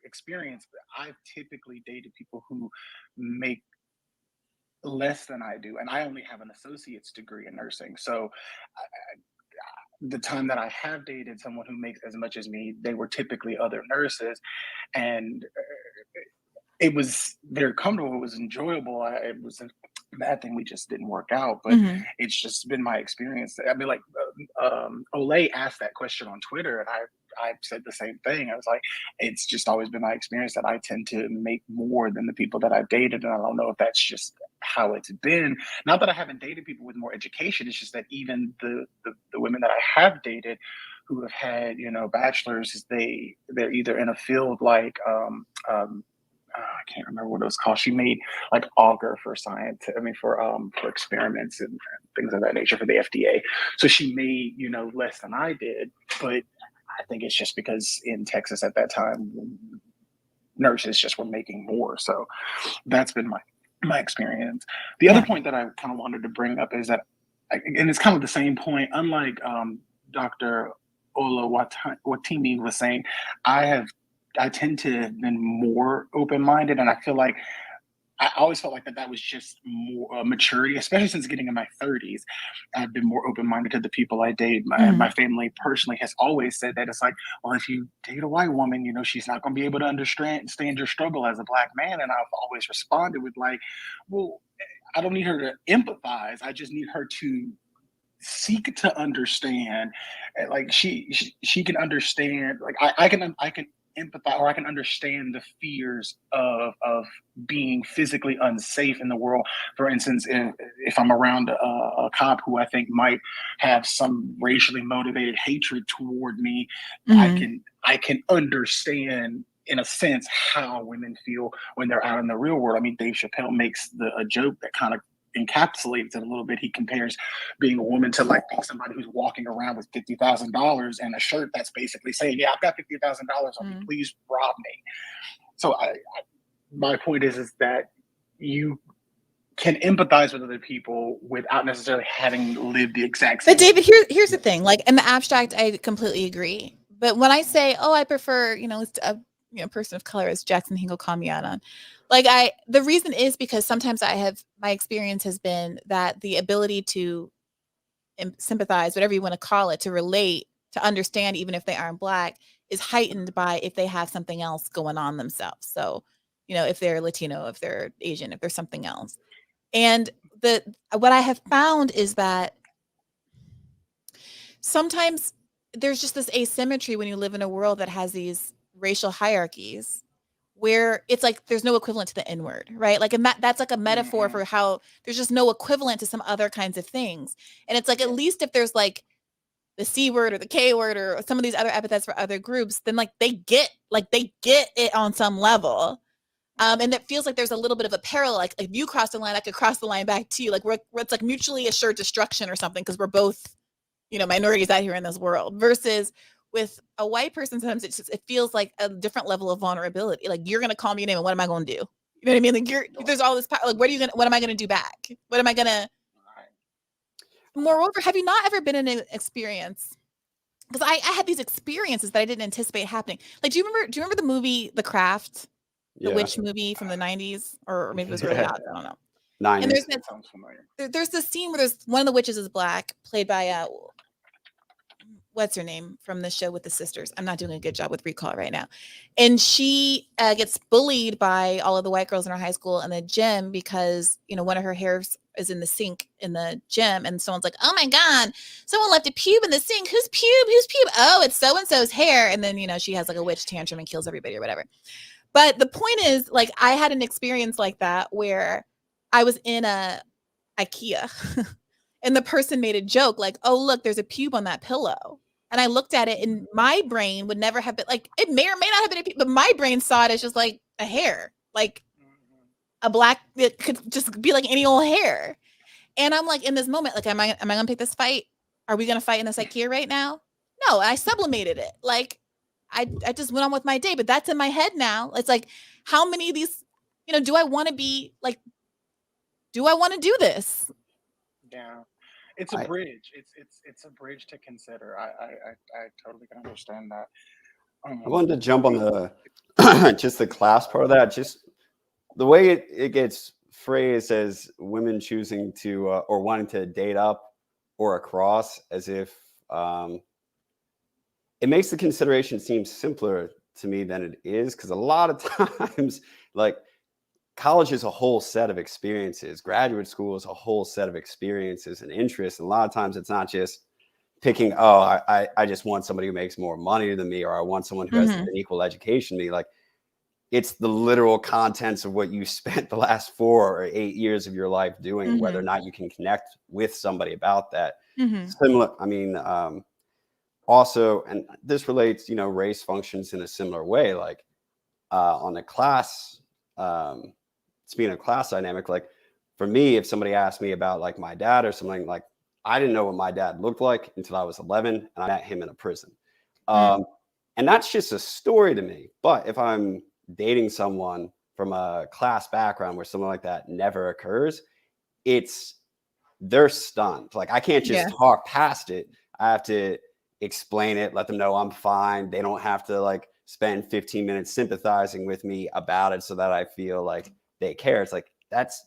experience, I've typically dated people who make less than I do, and I only have an associate's degree in nursing. So the time that I have dated someone who makes as much as me, they were typically other nurses, and it was very comfortable. It was enjoyable. It was a bad thing we just didn't work out, but it's just been my experience. I mean, like Olay asked that question on Twitter, and I said the same thing. I was like, it's just always been my experience that I tend to make more than the people that I've dated, and I don't know if that's just how it's been. Not that I haven't dated people with more education. It's just that even the women that I have dated who have had bachelors, they're either in a field like I can't remember what it was called. She made like auger for science. I mean, for experiments and things of that nature for the FDA. So she made less than I did, but I think it's just because in Texas at that time, nurses just were making more. So that's been my experience. The other point that I kind of wanted to bring up is that, and it's kind of the same point, unlike Dr. Ola Watimi was saying, I tend to have been more open-minded, and I feel like I always felt like that was just more maturity, especially since getting in my 30s. I've been more open-minded to the people I date. My family personally has always said that it's like, well, if you date a white woman, you know, she's not going to be able to understand your struggle as a Black man. And I've always responded with like, well, I don't need her to empathize. I just need her to seek to understand. Like she can understand. Like I can empathize, or I can understand the fears of being physically unsafe in the world. For instance, if I'm around a cop who I think might have some racially motivated hatred toward me, I can understand in a sense how women feel when they're out in the real world. I mean, Dave Chappelle makes a joke that kind of encapsulates it a little bit. He compares being a woman to like being somebody who's walking around with $50,000 and a shirt that's basically saying, "Yeah, I've got $50,000 on me. Please rob me." So my point is that you can empathize with other people without necessarily having lived the exact same. But David, here's the thing. Like in the abstract, I completely agree. But when I say, "Oh, I prefer," a person of color, as Jackson Hinkle called me out on, like the reason is because sometimes my experience has been that the ability to sympathize, whatever you want to call it, to relate, to understand, even if they aren't Black, is heightened by if they have something else going on themselves. So, if they're Latino, if they're Asian, if there's something else. And what I have found is that sometimes there's just this asymmetry when you live in a world that has these racial hierarchies, where it's like there's no equivalent to the N-word, right? Like, and that's like a metaphor for how there's just no equivalent to some other kinds of things. And it's like, at least if there's like the C word or the K word or some of these other epithets for other groups, then like they get it on some level. And it feels like there's a little bit of a parallel. Like if you cross the line, I could cross the line back to you. Like it's like mutually assured destruction or something, because we're both, minorities out here in this world. Versus with a white person, sometimes it feels like a different level of vulnerability. Like, you're gonna call me a name, and what am I gonna do? You know what I mean? Like there's all this power. Like, what am I gonna do back? What am I gonna? Moreover, have you not ever been in an experience? Because I had these experiences that I didn't anticipate happening. Like, do you remember the movie The Craft? The witch movie from the 90s, or maybe it was really out. I don't know. 90s. And there's this scene where one of the witches is Black, played by what's her name from the show with the sisters. I'm not doing a good job with recall right now. And she gets bullied by all of the white girls in her high school in the gym because, one of her hairs is in the sink in the gym, and someone's like, "Oh my God, someone left a pube in the sink. Whose pube? Oh, it's so-and-so's hair." And then, she has like a witch tantrum and kills everybody or whatever. But the point is, like, I had an experience like that where I was in a IKEA and the person made a joke like, "Oh, look, there's a pube on that pillow." And I looked at it, and my brain would never have been like, it may or may not have been a pube, but my brain saw it as just like a hair, like a Black, it could just be like any old hair. And I'm like, in this moment, like, am I gonna pick this fight? Are we gonna fight in this IKEA right now? No, I sublimated it. Like, I just went on with my day, but that's in my head now. It's like, how many of these, do I want to be like, do I want to do this? Yeah, it's a bridge. It's a bridge to consider. I totally can understand that. I wanted to jump on the just the class part of that. Just the way it gets phrased as women choosing to or wanting to date up or across, as if it makes the consideration seem simpler to me than it is, because a lot of times, like, college is a whole set of experiences. Graduate school is a whole set of experiences and interests. And a lot of times it's not just picking, oh, I just want somebody who makes more money than me, or I want someone who has an equal education to me. Like, it's the literal contents of what you spent the last 4 or 8 years of your life doing, whether or not you can connect with somebody about that. Similar, I mean, also, and this relates, race functions in a similar way. Like, on the class, speaking of class dynamic, like, for me, if somebody asked me about like my dad or something, like, I didn't know what my dad looked like until I was 11, and I met him in a prison. And that's just a story to me. But if I'm dating someone from a class background where something like that never occurs, they're stunned. Like, I can't just talk past it. I have to explain it, let them know I'm fine. They don't have to like spend 15 minutes sympathizing with me about it so that I feel like they care. It's like, that's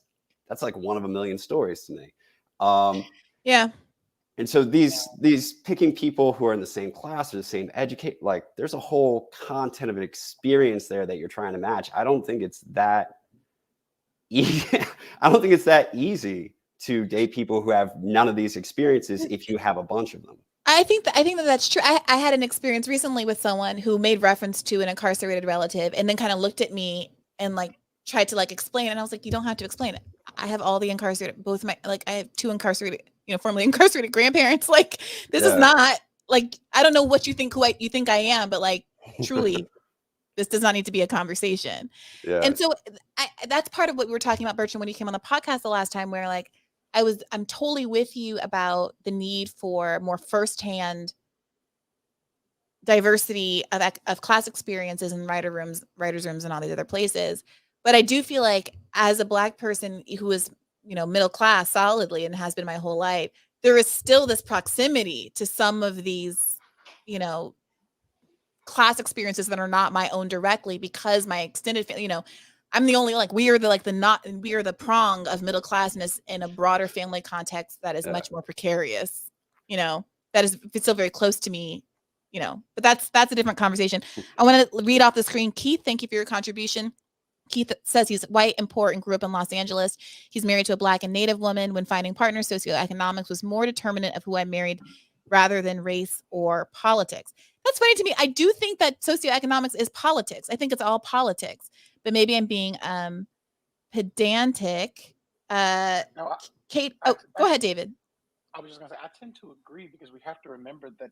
like one of a million stories to me. And so these picking people who are in the same class or the same like, there's a whole content of an experience there that you're trying to match. I don't think it's that easy. I don't think it's that easy to date people who have none of these experiences if you have a bunch of them. I think that that's true. I had an experience recently with someone who made reference to an incarcerated relative and then kind of looked at me and like tried to like explain it. And I was like, you don't have to explain it. I have all the incarcerated, both my, like I have 2 incarcerated, formerly incarcerated grandparents. Like, this is not like, I don't know what you think, you think I am, but like, truly, this does not need to be a conversation. And so that's part of what we were talking about, Bertrand, when you came on the podcast the last time, where like, I'm totally with you about the need for more firsthand diversity of class experiences in writers' rooms and all these other places. But I do feel like as a Black person who is, middle class solidly and has been my whole life, there is still this proximity to some of these, class experiences that are not my own directly, because my extended family, I'm the only, like, we are the prong of middle classness in a broader family context that is much more precarious, that is still very close to me, but that's a different conversation. I want to read off the screen. Keith, thank you for your contribution. Keith says he's white and poor and grew up in Los Angeles. He's married to a Black and Native woman. When finding partners, socioeconomics was more determinant of who I married rather than race or politics. That's funny to me. I do think that socioeconomics is politics. I think it's all politics, but maybe I'm being pedantic. Kate, go ahead, David. I was just going to say, I tend to agree, because we have to remember that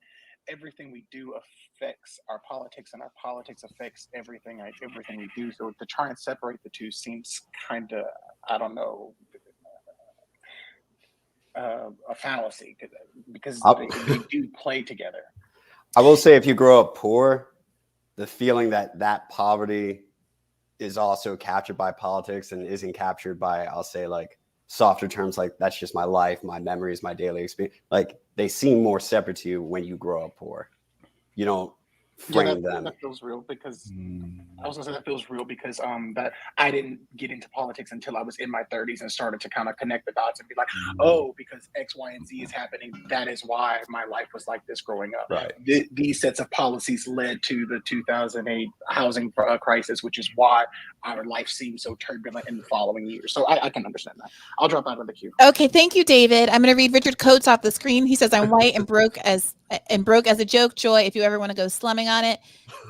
everything we do affects our politics, and our politics affects everything we do. So to try and separate the two seems kind of, I don't know, a fallacy, because they do play together. I will say, if you grow up poor, the feeling that poverty is also captured by politics and isn't captured by, I'll say, like, softer terms like that's just my life, my memories, my daily experience. Like, they seem more separate to you when you grow up poor. You don't frame them. That feels real, because I was gonna say that feels real because that I didn't get into politics until I was in my 30s and started to kind of connect the dots and be like, oh, because X, Y, and Z is happening, that is why my life was like this growing up. Right. These sets of policies led to the 2008 housing crisis, which is why our life seems so turbulent in the following years. So I can understand that. I'll drop out of the queue. Okay, thank you, David. I'm going to read Richard Coates off the screen. He says, I'm white and broke as a joke. Joy, if you ever want to go slumming on it.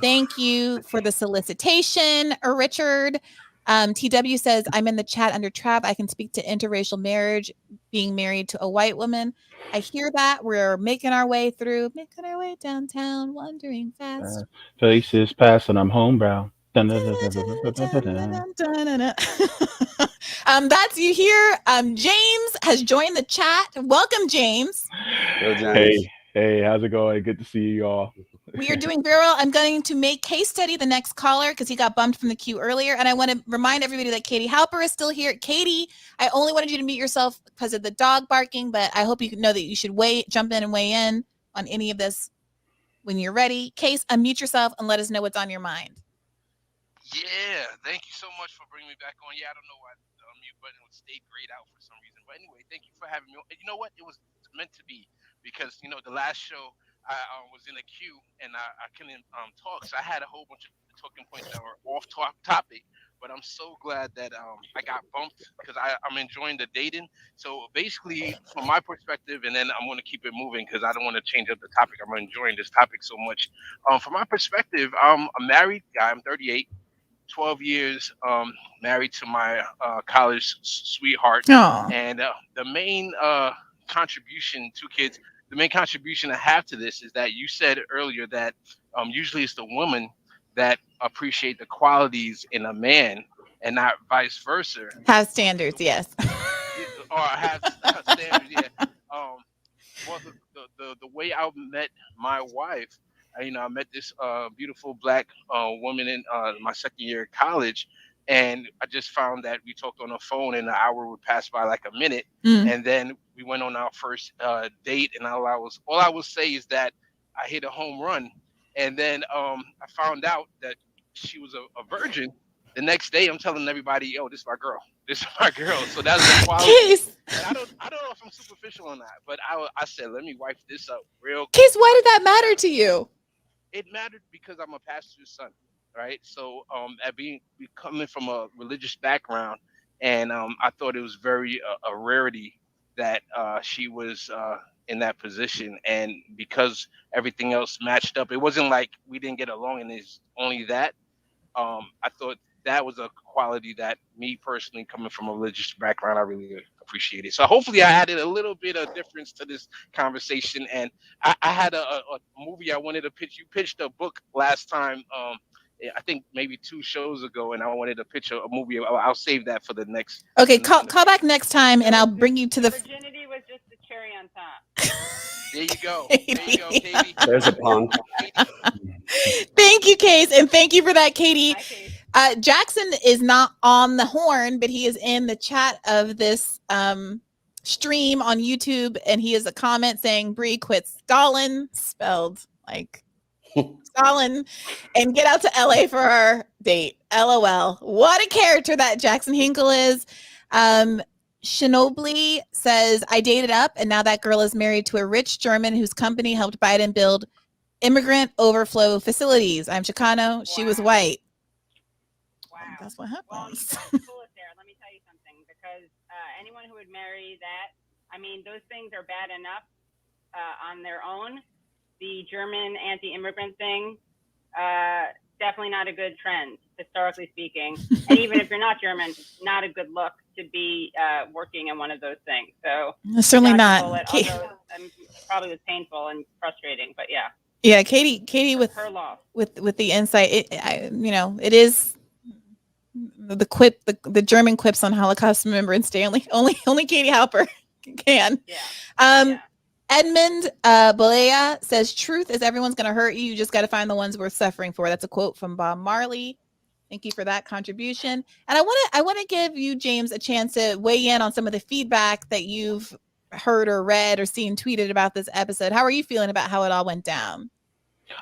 Thank you for the solicitation, Richard. TW says, I'm in the chat under Trav. I can speak to interracial marriage, being married to a white woman. I hear that. We're making our way downtown, wandering fast. Faces passing, I'm homebound. That's you here. James has joined the chat. Welcome, James. Hello, James. Hey, how's it going? Good to see you all. We are doing very well. I'm going to make Case Study the next caller because he got bumped from the queue earlier. And I want to remind everybody that Katie Halper is still here. Katie, I only wanted you to mute yourself because of the dog barking, but I hope you know that you should jump in and weigh in on any of this when you're ready. Case, unmute yourself and let us know what's on your mind. Yeah, thank you so much for bringing me back on. Yeah, I don't know why the unmute button would stay grayed out for some reason. But anyway, thank you for having me on. You know what? It was meant to be because, the last show I was in a queue and I couldn't talk. So I had a whole bunch of talking points that were off topic. But I'm so glad that I got bumped because I'm enjoying the dating. So basically, from my perspective, and then I'm going to keep it moving because I don't want to change up the topic. I'm enjoying this topic so much. From my perspective, I'm a married guy. I'm 38. 12 years married to my college sweetheart. Aww. And the main contribution, 2 kids, the main contribution I have to this is that you said earlier that usually it's the woman that appreciate the qualities in a man and not vice versa. Have standards, yes. Or have standards, yeah. Well, the way I met my wife, I met this beautiful black woman in my second year of college, And I just found that we talked on the phone and an hour would pass by like a minute. Mm. And then we went on our first date, and all I will say is that I hit a home run. And then I found out that she was a virgin. The next day, I'm telling everybody, "Yo, this is my girl. This is my girl." So that's the quality. Case, And I don't know if I'm superficial or not, but I said, let me wipe this up real quick. Case, why did that matter to you? It mattered because I'm a pastor's son, right? So coming from a religious background, and I thought it was very a rarity that she was in that position, and because everything else matched up, it wasn't like we didn't get along, and it's only that. I thought that was a quality that me personally, coming from a religious background, I really appreciated. So hopefully I added a little bit of difference to this conversation. And I had a movie I wanted to pitch. You pitched a book last time, I think maybe 2 shows ago, and I wanted to pitch a movie. I'll save that for the next. Okay, call back next time, and I'll bring you to the. Virginity was just the cherry on top. There you go. There you go, Katie. There's a pun. Thank you, Case, and thank you for that, Katie. Jackson is not on the horn, but he is in the chat of this stream on YouTube, and he has a comment saying Brie quits Stalin, spelled like Stalin, and get out to LA for our date. LOL. What a character that Jackson Hinkle is. Shinobly says, I dated up, and now that girl is married to a rich German whose company helped Biden build immigrant overflow facilities. I'm Chicano. She was white. Wow. That's what Well, happens. you pull it there. Let me tell you something, because anyone who would marry that, I mean, those things are bad enough on their own. The German anti-immigrant thing, definitely not a good trend, historically speaking. And even if you're not German, not a good look to be working in one of those things. So certainly not. Although probably was painful and frustrating, but yeah. Yeah, Katie with her loss. with the insight. It is the quip, the German quips on Holocaust Remembrance Day. Only Katie Halper can. Yeah. Edmund Balea says, "Truth is everyone's going to hurt you. You just got to find the ones worth suffering for." That's a quote from Bob Marley. Thank you for that contribution. And I want to give you, James, a chance to weigh in on some of the feedback that you've heard or read or seen tweeted about this episode. How are you feeling about how it all went down?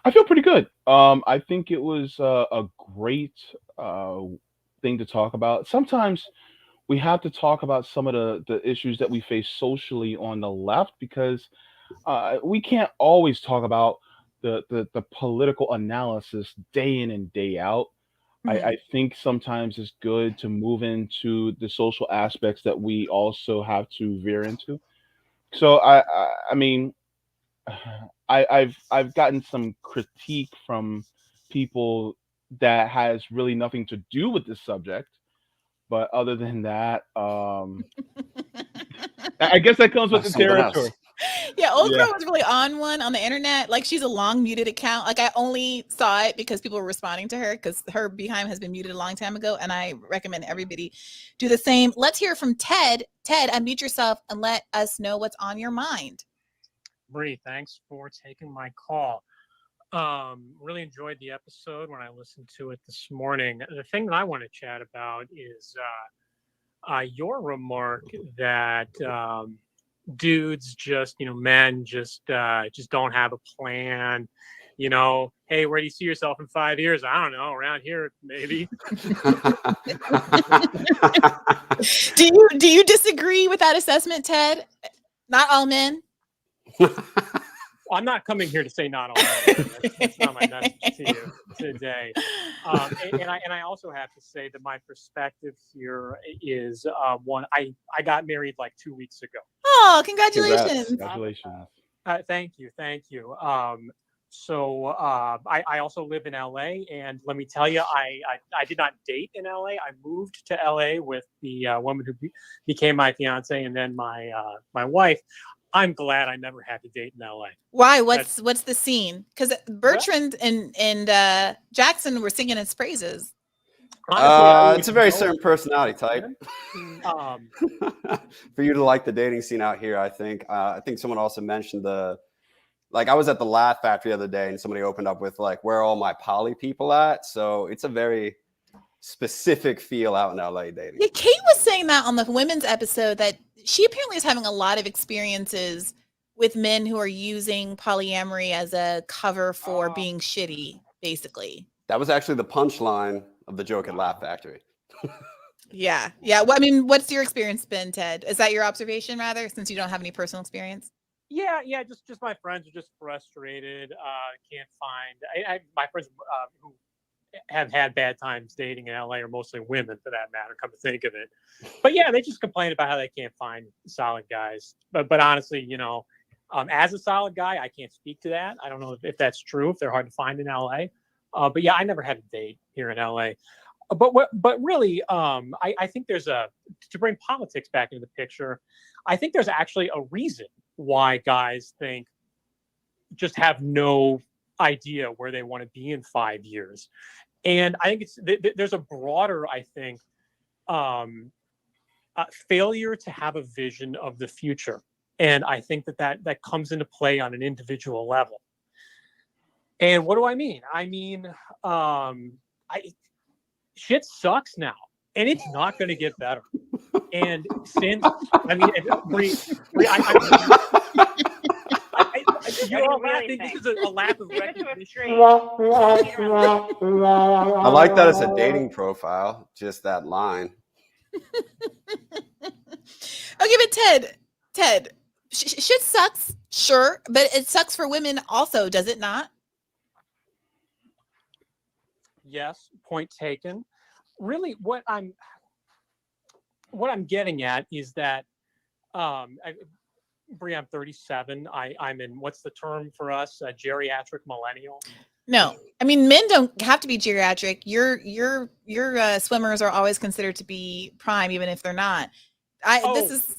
I feel pretty good. I think it was a great thing to talk about. Sometimes we have to talk about some of the issues that we face socially on the left, because we can't always talk about the political analysis day in and day out. I think sometimes it's good to move into the social aspects that we also have to veer into. So I mean, I've gotten some critique from people that has really nothing to do with this subject, but other than that, I guess that comes with the territory. Yeah, Old Girl was really on one on the internet. Like, she's a long muted account. Like, I only saw it because people were responding to her, because her behind has been muted a long time ago, and I recommend everybody do the same. Let's hear from Ted. Ted, unmute yourself and let us know what's on your mind. Brie, thanks for taking my call. Really enjoyed the episode when I listened to it this morning. The thing that I want to chat about is your remark that dudes men just don't have a plan. Hey, where do you see yourself in 5 years? I don't know, around here maybe. Do you disagree with that assessment, Ted? Not all men. I'm not coming here to say not all men. That's not my message to you today. And I also have to say that my perspective here is one. I got married like 2 weeks ago. Oh, congratulations! Congratulations. Thank you. So I also live in LA, and let me tell you, I did not date in LA. I moved to LA with the woman who became my fiance, and then my wife. I'm glad I never had to date in LA. Why? What's the scene? Because Bertrand and Jackson were singing its praises. Honestly, it's a very certain personality type. For you to like the dating scene out here, I think someone also mentioned I was at the Laugh Factory the other day, and somebody opened up with where are all my poly people at? So it's a very specific feel out in LA dating. Yeah, Kate was saying that on the women's episode that she apparently is having a lot of experiences with men who are using polyamory as a cover for being shitty, basically. That was actually the punchline of the joke at Laugh Factory. Yeah. Yeah. Well, I mean, what's your experience been, Ted? Is that your observation, rather, since you don't have any personal experience? Yeah, just my friends are just frustrated. Can't find my friends who have had bad times dating in LA are mostly women, for that matter. Come to think of it, but yeah, they just complain about how they can't find solid guys. But honestly, you know, as a solid guy, I can't speak to that. I don't know if that's true. If they're hard to find in LA, but yeah, I never had a date here in LA. But really, I think there's to bring politics back into the picture. I think there's actually a reason why guys just have no idea where they want to be in 5 years. And I think there's a broader, I think, failure to have a vision of the future. And I think that comes into play on an individual level. And what do I mean? I mean, shit sucks now, and it's not going to get better. And since, I mean, you're all laughing. This is a laugh of recognition. I like that as a dating profile, just that line. Okay, but Ted, shit sucks, sure, but it sucks for women also, does it not? Yes, point taken. Really, what I'm getting at is that, Brie, I'm 37. I'm in, what's the term for us? A geriatric millennial. No, I mean, men don't have to be geriatric. Your swimmers are always considered to be prime, even if they're not. This is,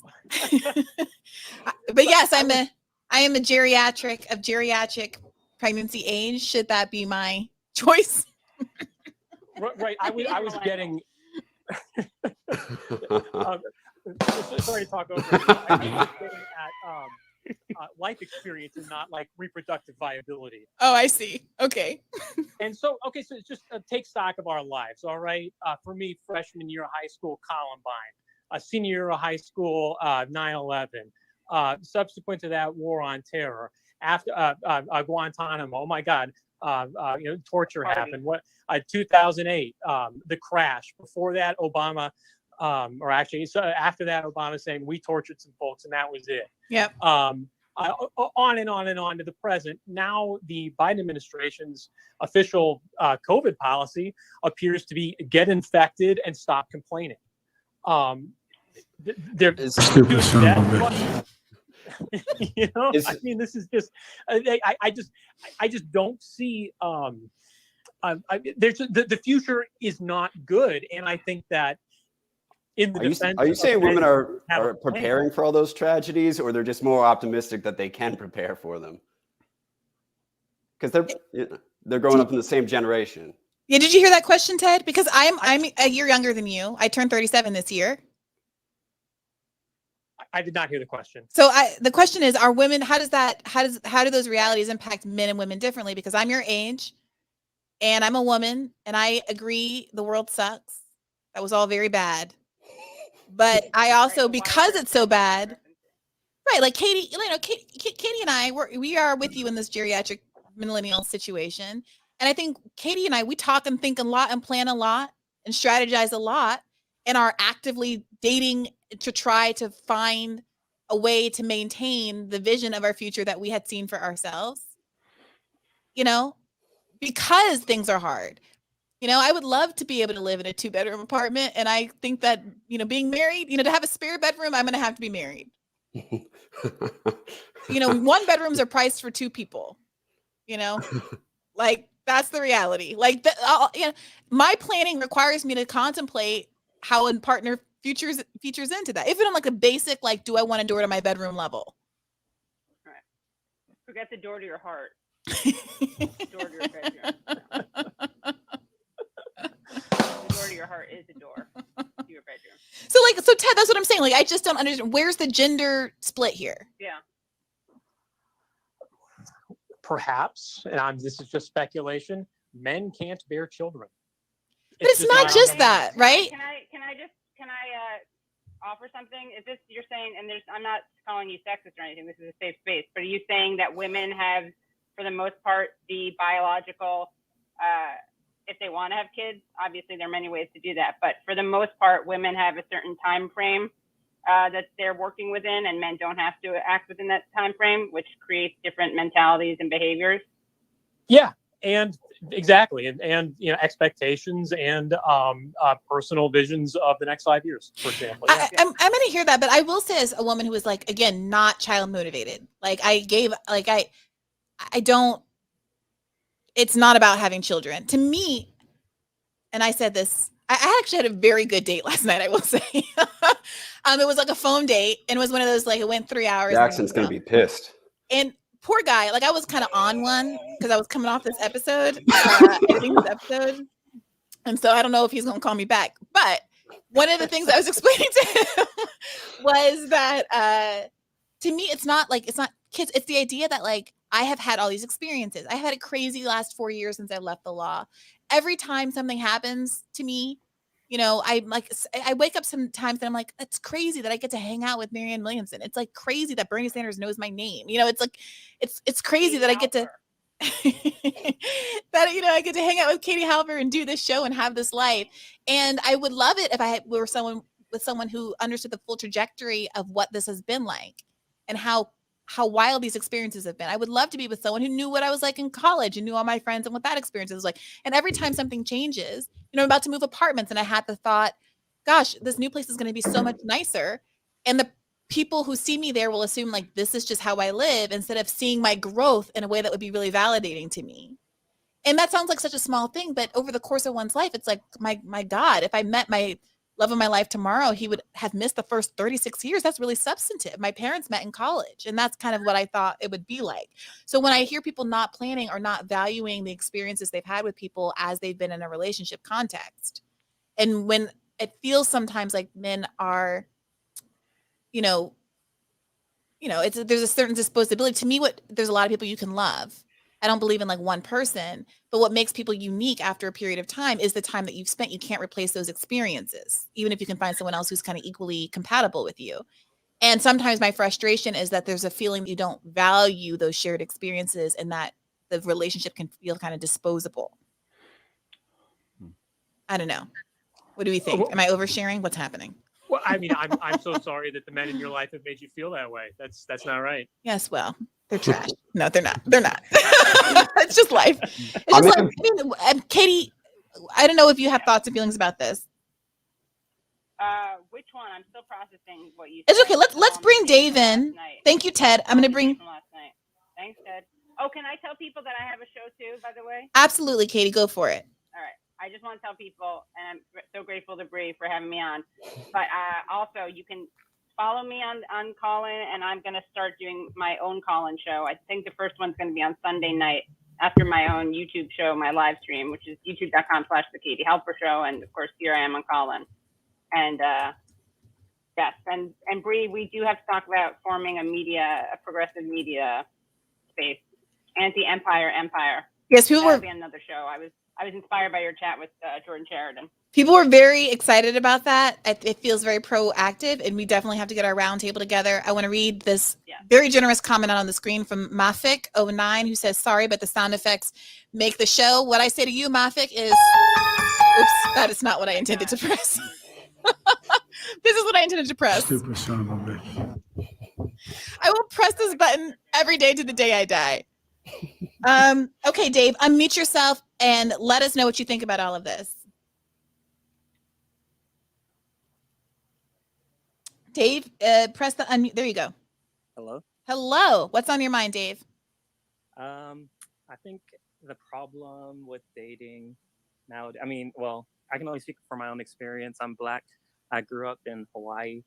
but yes, I am a geriatric of geriatric pregnancy age. Should that be my choice? Right. I was getting. Sorry to talk over. I was getting at life experience and not like reproductive viability. Oh, I see. Okay. And so it's just take stock of our lives. All right. For me, freshman year of high school, Columbine. Senior year of high school, 9/11. Subsequent to that, War on Terror. After Guantanamo. Oh my God. Torture happened. 2008, the crash. Before that, Obama, or actually, so after that, Obama saying we tortured some folks, and that was it. Yep. On and on and on to the present. Now, the Biden administration's official COVID policy appears to be get infected and stop complaining. They're stupid son of a bitch. I mean, this is just. I just don't see. The future is not good, and I think that in the defense. Are you saying women are preparing for all those tragedies, or they're just more optimistic that they can prepare for them? Because they're growing up in the same generation. Yeah, did you hear that question, Ted? Because I'm a year younger than you. I turned 37 this year. I did not hear the question. So the question is, are women, how do those realities impact men and women differently? Because I'm your age and I'm a woman and I agree the world sucks. That was all very bad. But I also, because it's so bad, right? Like Katie, Katie and I, we are with you in this geriatric millennial situation. And I think Katie and I, we talk and think a lot and plan a lot and strategize a lot and are actively dating to try to find a way to maintain the vision of our future that we had seen for ourselves, because things are hard. I would love to be able to live in a 2-bedroom apartment. And I think that, being married, to have a spare bedroom, I'm going to have to be married. 1 bedrooms are priced for 2 people, like that's the reality. Like my planning requires me to contemplate how a partner features into that. Even on like a basic, like, do I want a door to my bedroom level? All right. Forget the door to your heart. Door to your bedroom. The door to your heart is the door to your bedroom. So Ted, that's what I'm saying. Like, I just don't understand. Where's the gender split here? Yeah. Perhaps, and this is just speculation, men can't bear children. it's not just that, right? Can I offer something? Is this, you're saying, and I'm not calling you sexist or anything, this is a safe space, but are you saying that women have, for the most part, the biological, if they want to have kids, obviously there are many ways to do that, but for the most part, women have a certain time frame that they're working within, and men don't have to act within that time frame, which creates different mentalities and behaviors? Yeah, and exactly, and you know, expectations and personal visions of the next 5 years, for example. Yeah. I'm gonna hear that, but I will say, as a woman who is, like, again, not child motivated, like I don't. It's not about having children to me. And I said this. I actually had a very good date last night, I will say. It was like a phone date, and it was one of those, like, it went 3 hours. Jackson's gonna be pissed. And poor guy, like, I was kind of on one because I was coming off this episode, editing this episode. And so I don't know if he's going to call me back. But one of the things I was explaining to him was that to me, it's not kids. It's the idea that, like, I have had all these experiences. I had a crazy last 4 years since I left the law. Every time something happens to me, you know, I wake up sometimes and I'm like, it's crazy that I get to hang out with Marianne Williamson. It's like crazy that Bernie Sanders knows my name. You know, it's like, it's crazy that I get to, that, you know, I get to hang out with Katie Halper and do this show and have this life. And I would love it if I were someone who understood the full trajectory of what this has been like and how wild these experiences have been. I would love to be with someone who knew what I was like in college and knew all my friends and what that experience was like. And every time something changes, you know, I'm about to move apartments and I had the thought, gosh, this new place is going to be so much nicer. And the people who see me there will assume, like, this is just how I live, instead of seeing my growth in a way that would be really validating to me. And that sounds like such a small thing, but over the course of one's life, it's like, my God, if I met my love of my life tomorrow, he would have missed the first 36 years. That's really substantive. My parents met in college, and that's kind of what I thought it would be like. So when I hear people not planning or not valuing the experiences they've had with people as they've been in a relationship context, and when it feels sometimes like men are, there's a certain disposability. To me, there's a lot of people you can love. I don't believe in, like, one person, but what makes people unique after a period of time is the time that you've spent. You can't replace those experiences, even if you can find someone else who's kind of equally compatible with you. And sometimes my frustration is that there's a feeling you don't value those shared experiences and that the relationship can feel kind of disposable. I don't know. What do we think? Am I oversharing? What's happening? Well, I mean, I'm so sorry that the men in your life have made you feel that way. That's not right. Yes, well, they're trash. No, they're not. They're not. It's just life. It's just I mean, Katie, I don't know if you have thoughts and feelings about this. Which one? I'm still processing what you said. It's okay. Let's bring Dave in. Thank you, Ted. I'm going to bring. Last night. Thanks, Ted. Oh, can I tell people that I have a show too, by the way? Absolutely, Katie. Go for it. All right. I just want to tell people, and I'm so grateful to DeBRIEf for having me on. But also, you can follow me on Callin, and I'm going to start doing my own Callin show. I think the first one's going to be on Sunday night after my own YouTube show, my live stream, which is youtube.com/The Katie Halper Show. And of course, here I am on Callin. And yes, and Bree, we do have to talk about forming a progressive media space, anti-empire empire. Yes, people That'll be another show. I was inspired by your chat with Jordan Sheridan. People were very excited about that. It feels very proactive, and we definitely have to get our roundtable together. I want to read this very generous comment on the screen from Mafik09, who says, sorry, but the sound effects make the show. What I say to you, Mafik, is, oops, that is not what I intended to press. This is what I intended to press. Super son of a bitch. I will press this button every day to the day I die. Okay, Dave, unmute yourself and let us know what you think about all of this. Dave, press the unmute. There you go. Hello. Hello. What's on your mind, Dave? I think the problem with dating now, I mean, well, I can only speak from my own experience. I'm Black. I grew up in Hawaii,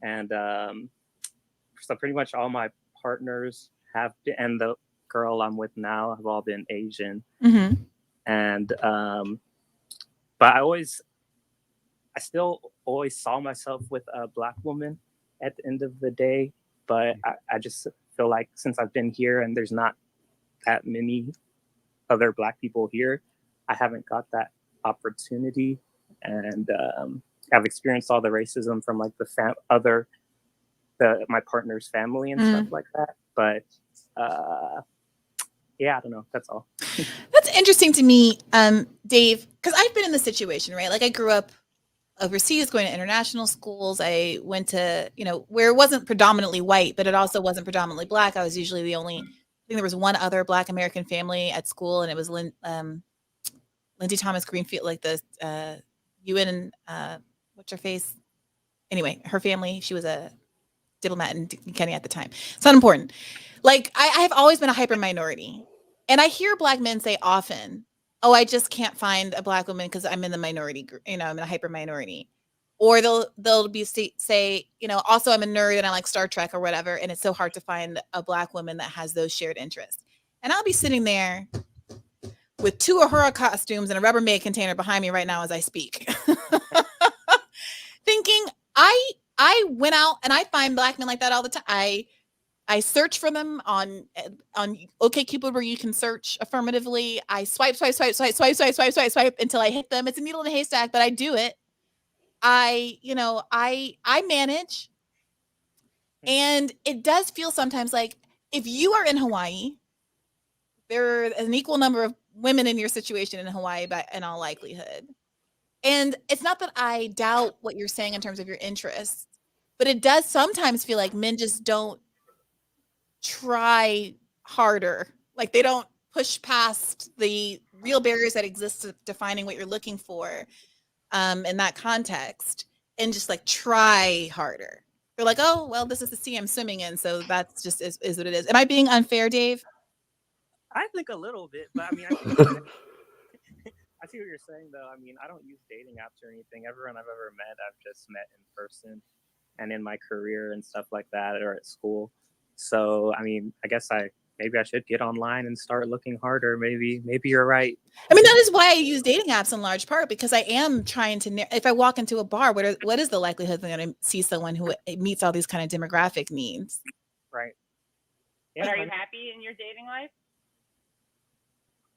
and so pretty much all my partners have been, and the girl I'm with now have all been Asian. Mm-hmm. And but I still always saw myself with a Black woman at the end of the day. But I just feel like since I've been here and there's not that many other Black people here, I haven't got that opportunity, and I've experienced all the racism from like my partner's family and stuff like that. But yeah, I don't know. That's all. That's interesting to me, Dave, because I've been in this situation, right? Like I grew up overseas going to international schools. I went to, where it wasn't predominantly white, but it also wasn't predominantly black. I was usually the only, I think there was one other black American family at school, and it was Lindsay Thomas Greenfield, like the UN, what's her face? Anyway, her family, she was a diplomat in Kenya at the time. It's not important. Like I have always been a hyper minority. And I hear black men say often, oh, I just can't find a black woman because I'm in the minority group, I'm in a hyper minority. Or they'll be say, also I'm a nerd and I like Star Trek or whatever. And it's so hard to find a black woman that has those shared interests. And I'll be sitting there with 2 Uhura costumes and a Rubbermaid container behind me right now as I speak. Thinking, I went out and I find black men like that all the time. I search for them on OkCupid, where you can search affirmatively. I swipe until I hit them. It's a needle in a haystack, but I do it. I manage. And it does feel sometimes like if you are in Hawaii, there are an equal number of women in your situation in Hawaii, in all likelihood. And it's not that I doubt what you're saying in terms of your interests, but it does sometimes feel like men just don't try harder. Like they don't push past the real barriers that exist to defining what you're looking for in that context, and just like try harder. They're like, oh, well, this is the sea I'm swimming in, so that's just is what it is. Am I being unfair, Dave? I think a little bit, but I mean, I see what you're saying, though. I mean, I don't use dating apps or anything. Everyone I've ever met, I've just met in person and in my career and stuff like that, or at school. So, I mean, I guess maybe I should get online and start looking harder. Maybe you're right. I mean, that is why I use dating apps in large part, because I am trying to, if I walk into a bar, what is the likelihood that I'm going to see someone who meets all these kind of demographic needs? Right. Yeah, but are you happy in your dating life?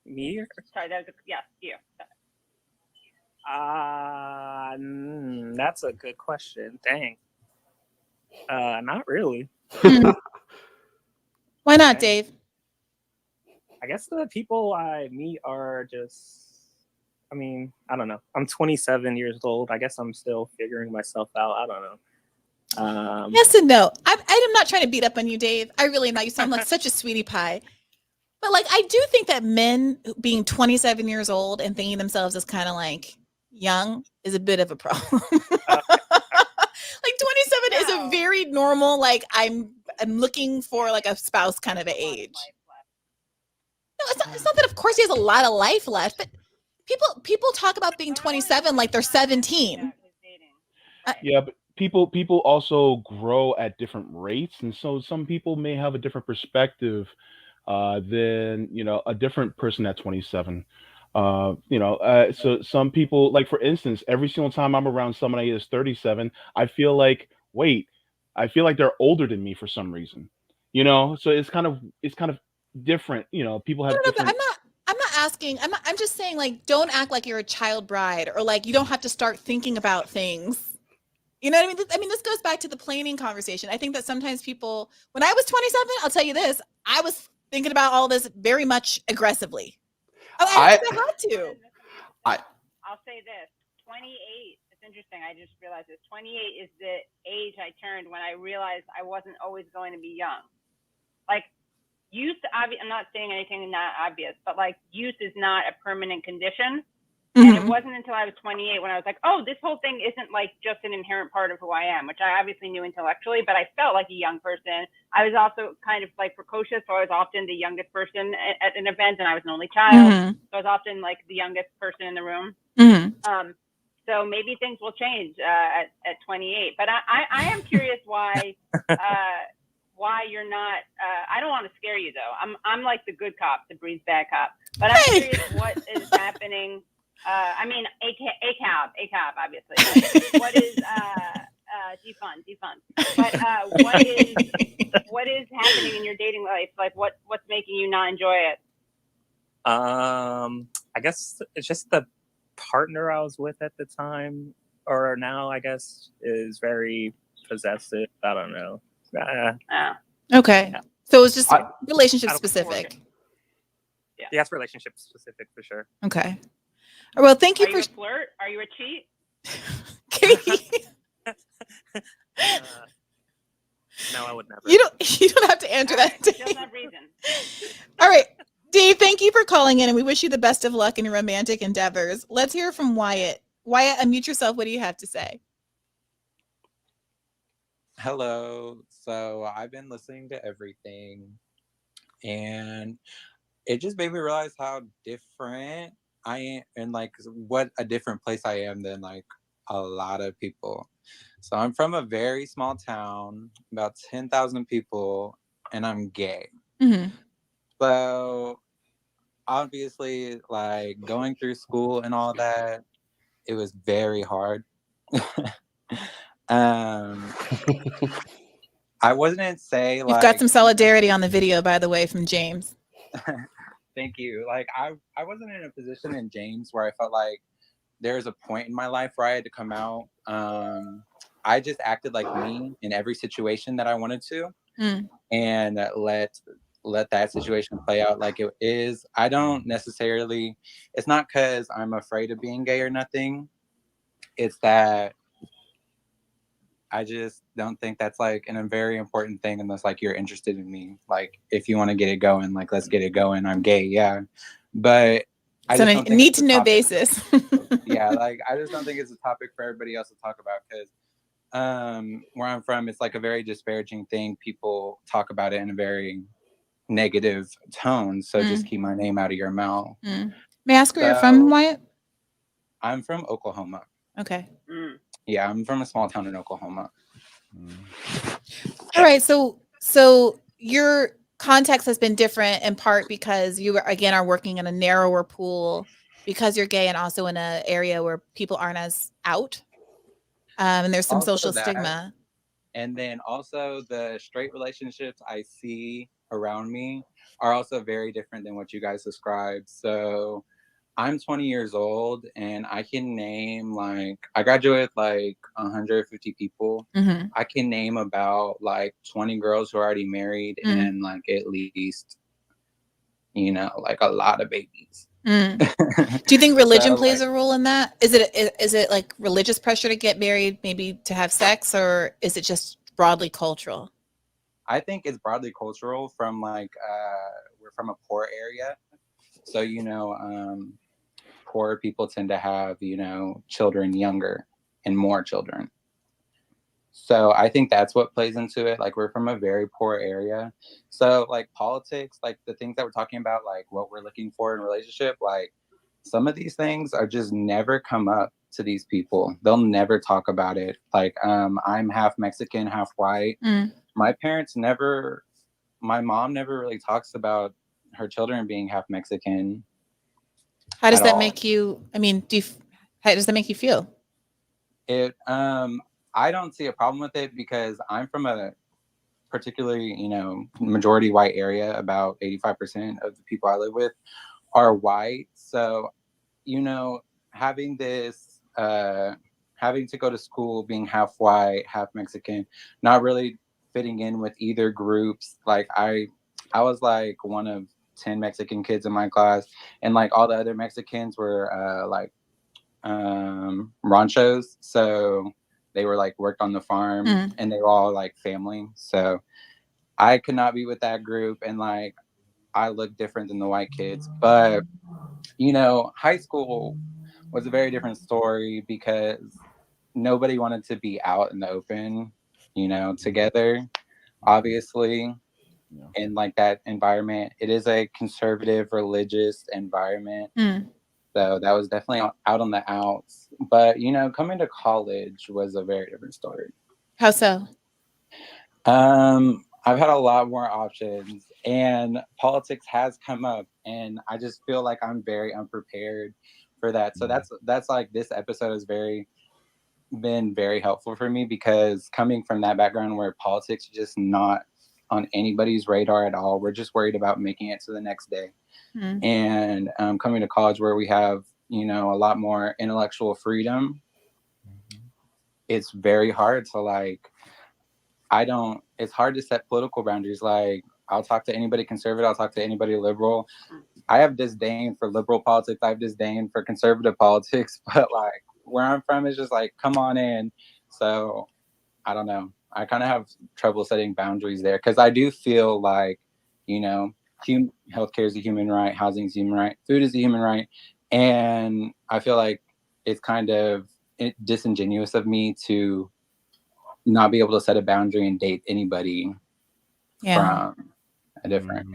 Me? Sorry, that was yes, you. That's a good question. Dang. Not really. Why not, Dave? I guess the people I meet are just, I mean, I don't know. I'm 27 years old. I guess I'm still figuring myself out. I don't know. Yes and no. I'm not trying to beat up on you, Dave. I really am not. You sound like such a sweetie pie. But like, I do think that men being 27 years old and thinking themselves as kind of like young is a bit of a problem. Like 27 is a very normal, like I'm looking for like a spouse kind of an age. No, it's not that of course he has a lot of life left, but people talk about being 27 like they're 17. Yeah, but people also grow at different rates, and so some people may have a different perspective than a different person at 27. So some people, like for instance, every single time I'm around somebody that's 37, I feel like they're older than me for some reason. So it's kind of different. People have different. I'm not asking. I'm just saying, like, don't act like you're a child bride, or like you don't have to start thinking about things. You know what I mean? This goes back to the planning conversation. I think that sometimes people, when I was 27, I'll tell you this, I was thinking about all this very much aggressively. I had to. I'll say this: 28. It's interesting. I just realized this. 28 is the age I turned when I realized I wasn't always going to be young. Like youth, I'm not saying anything not obvious, but like youth is not a permanent condition. Mm-hmm. And it wasn't until I was 28 when I was like, oh, this whole thing isn't like just an inherent part of who I am, which I obviously knew intellectually, but I felt like a young person. I was also kind of like precocious, so I was often the youngest person at an event, and I was an only child. Mm-hmm. So I was often like the youngest person in the room. Mm-hmm. So maybe things will change at 28. But I am curious why you're not. I don't want to scare you though. I'm like the good cop, the DeBRIEf bad cop. But I'm curious what is happening. I mean, ACAB, obviously. What is defund? But what is happening in your dating life? Like, what's making you not enjoy it? I guess it's just the partner I was with at the time, or now I guess, is very possessive. I don't know. Okay. Yeah. So it was just relationship I don't- specific. Yeah, it's relationship specific for sure. Okay. Well, thank you Are for. you a flirt? Are you a cheat? No, I would never. You don't have to answer that. She doesn't have reason. All right. Dave, thank you for calling in, and we wish you the best of luck in your romantic endeavors. Let's hear from Wyatt. Wyatt, unmute yourself. What do you have to say? Hello. So I've been listening to everything, and it just made me realize how different I am, and like what a different place I am than like a lot of people. So I'm from a very small town, about 10,000 people, and I'm gay. Mm-hmm. So obviously, like going through school and all that, it was very hard. I wouldn't say You've like got some solidarity on the video, by the way, from James. Thank you. Like I wasn't in a position in James where I felt like there was a point in my life where I had to come out. I just acted like me in every situation that I wanted to, and let that situation play out like it is. I don't necessarily. It's not because I'm afraid of being gay or nothing. It's that I just don't think that's like a very important thing unless like you're interested in me. Like if you want to get it going, like let's get it going. I'm gay, yeah. But I So just on don't a think need it's to a know topic. basis. Yeah, like I just don't think it's a topic for everybody else to talk about because where I'm from, it's like a very disparaging thing. People talk about it in a very negative tone. So just keep my name out of your mouth. May I ask where you're from, Wyatt? I'm from Oklahoma. Okay. Yeah, I'm from a small town in Oklahoma. All right. So your context has been different in part because you again are working in a narrower pool because you're gay and also in an area where people aren't as out. And there's some Also social that, stigma. And then also the straight relationships I see around me are also very different than what you guys described. So I'm 20 years old and I can name like, I graduated like 150 people. Mhm. I can name about like 20 girls who are already married and like at least, like a lot of babies. Do you think religion So, plays like, a role in that? Is it like religious pressure to get married, maybe to have sex, or is it just broadly cultural? I think it's broadly cultural from like, we're from a poor area. So, poor people tend to have, children younger and more children. So I think that's what plays into it. Like we're from a very poor area. So like politics, like the things that we're talking about, like what we're looking for in a relationship, like some of these things are just never come up to these people. They'll never talk about it. Like I'm half Mexican, half white. My mom never really talks about her children being half Mexican. How does that make you? I mean, how does that make you feel? I don't see a problem with it because I'm from a particularly, majority white area. About 85% of the people I live with are white. So, having this, having to go to school, being half white, half Mexican, not really fitting in with either groups. Like I was like one of 10 Mexican kids in my class, and like all the other Mexicans were ranchos. So they were like worked on the farm and they were all like family. So I could not be with that group, and like I look different than the white kids. But high school was a very different story because nobody wanted to be out in the open, together, obviously. In like that environment, it is a conservative religious environment. So that was definitely out on the outs. But, coming to college was a very different story. How so? I've had a lot more options and politics has come up and I just feel like I'm very unprepared for that. So that's like this episode has been very helpful for me because coming from that background where politics is just not on anybody's radar at all. We're just worried about making it to the next day. And coming to college where we have you know, a lot more intellectual freedom, it's very hard to like, it's hard to set political boundaries. Like, I'll talk to anybody conservative, I'll talk to anybody liberal. I have disdain for liberal politics, I have disdain for conservative politics, but like where I'm from is just like, come on in. So I don't know. I kind of have trouble setting boundaries there because I do feel like, you know, healthcare is a human right, housing is a human right, food is a human right. And I feel like it's kind of disingenuous of me to not be able to set a boundary and date anybody from a different,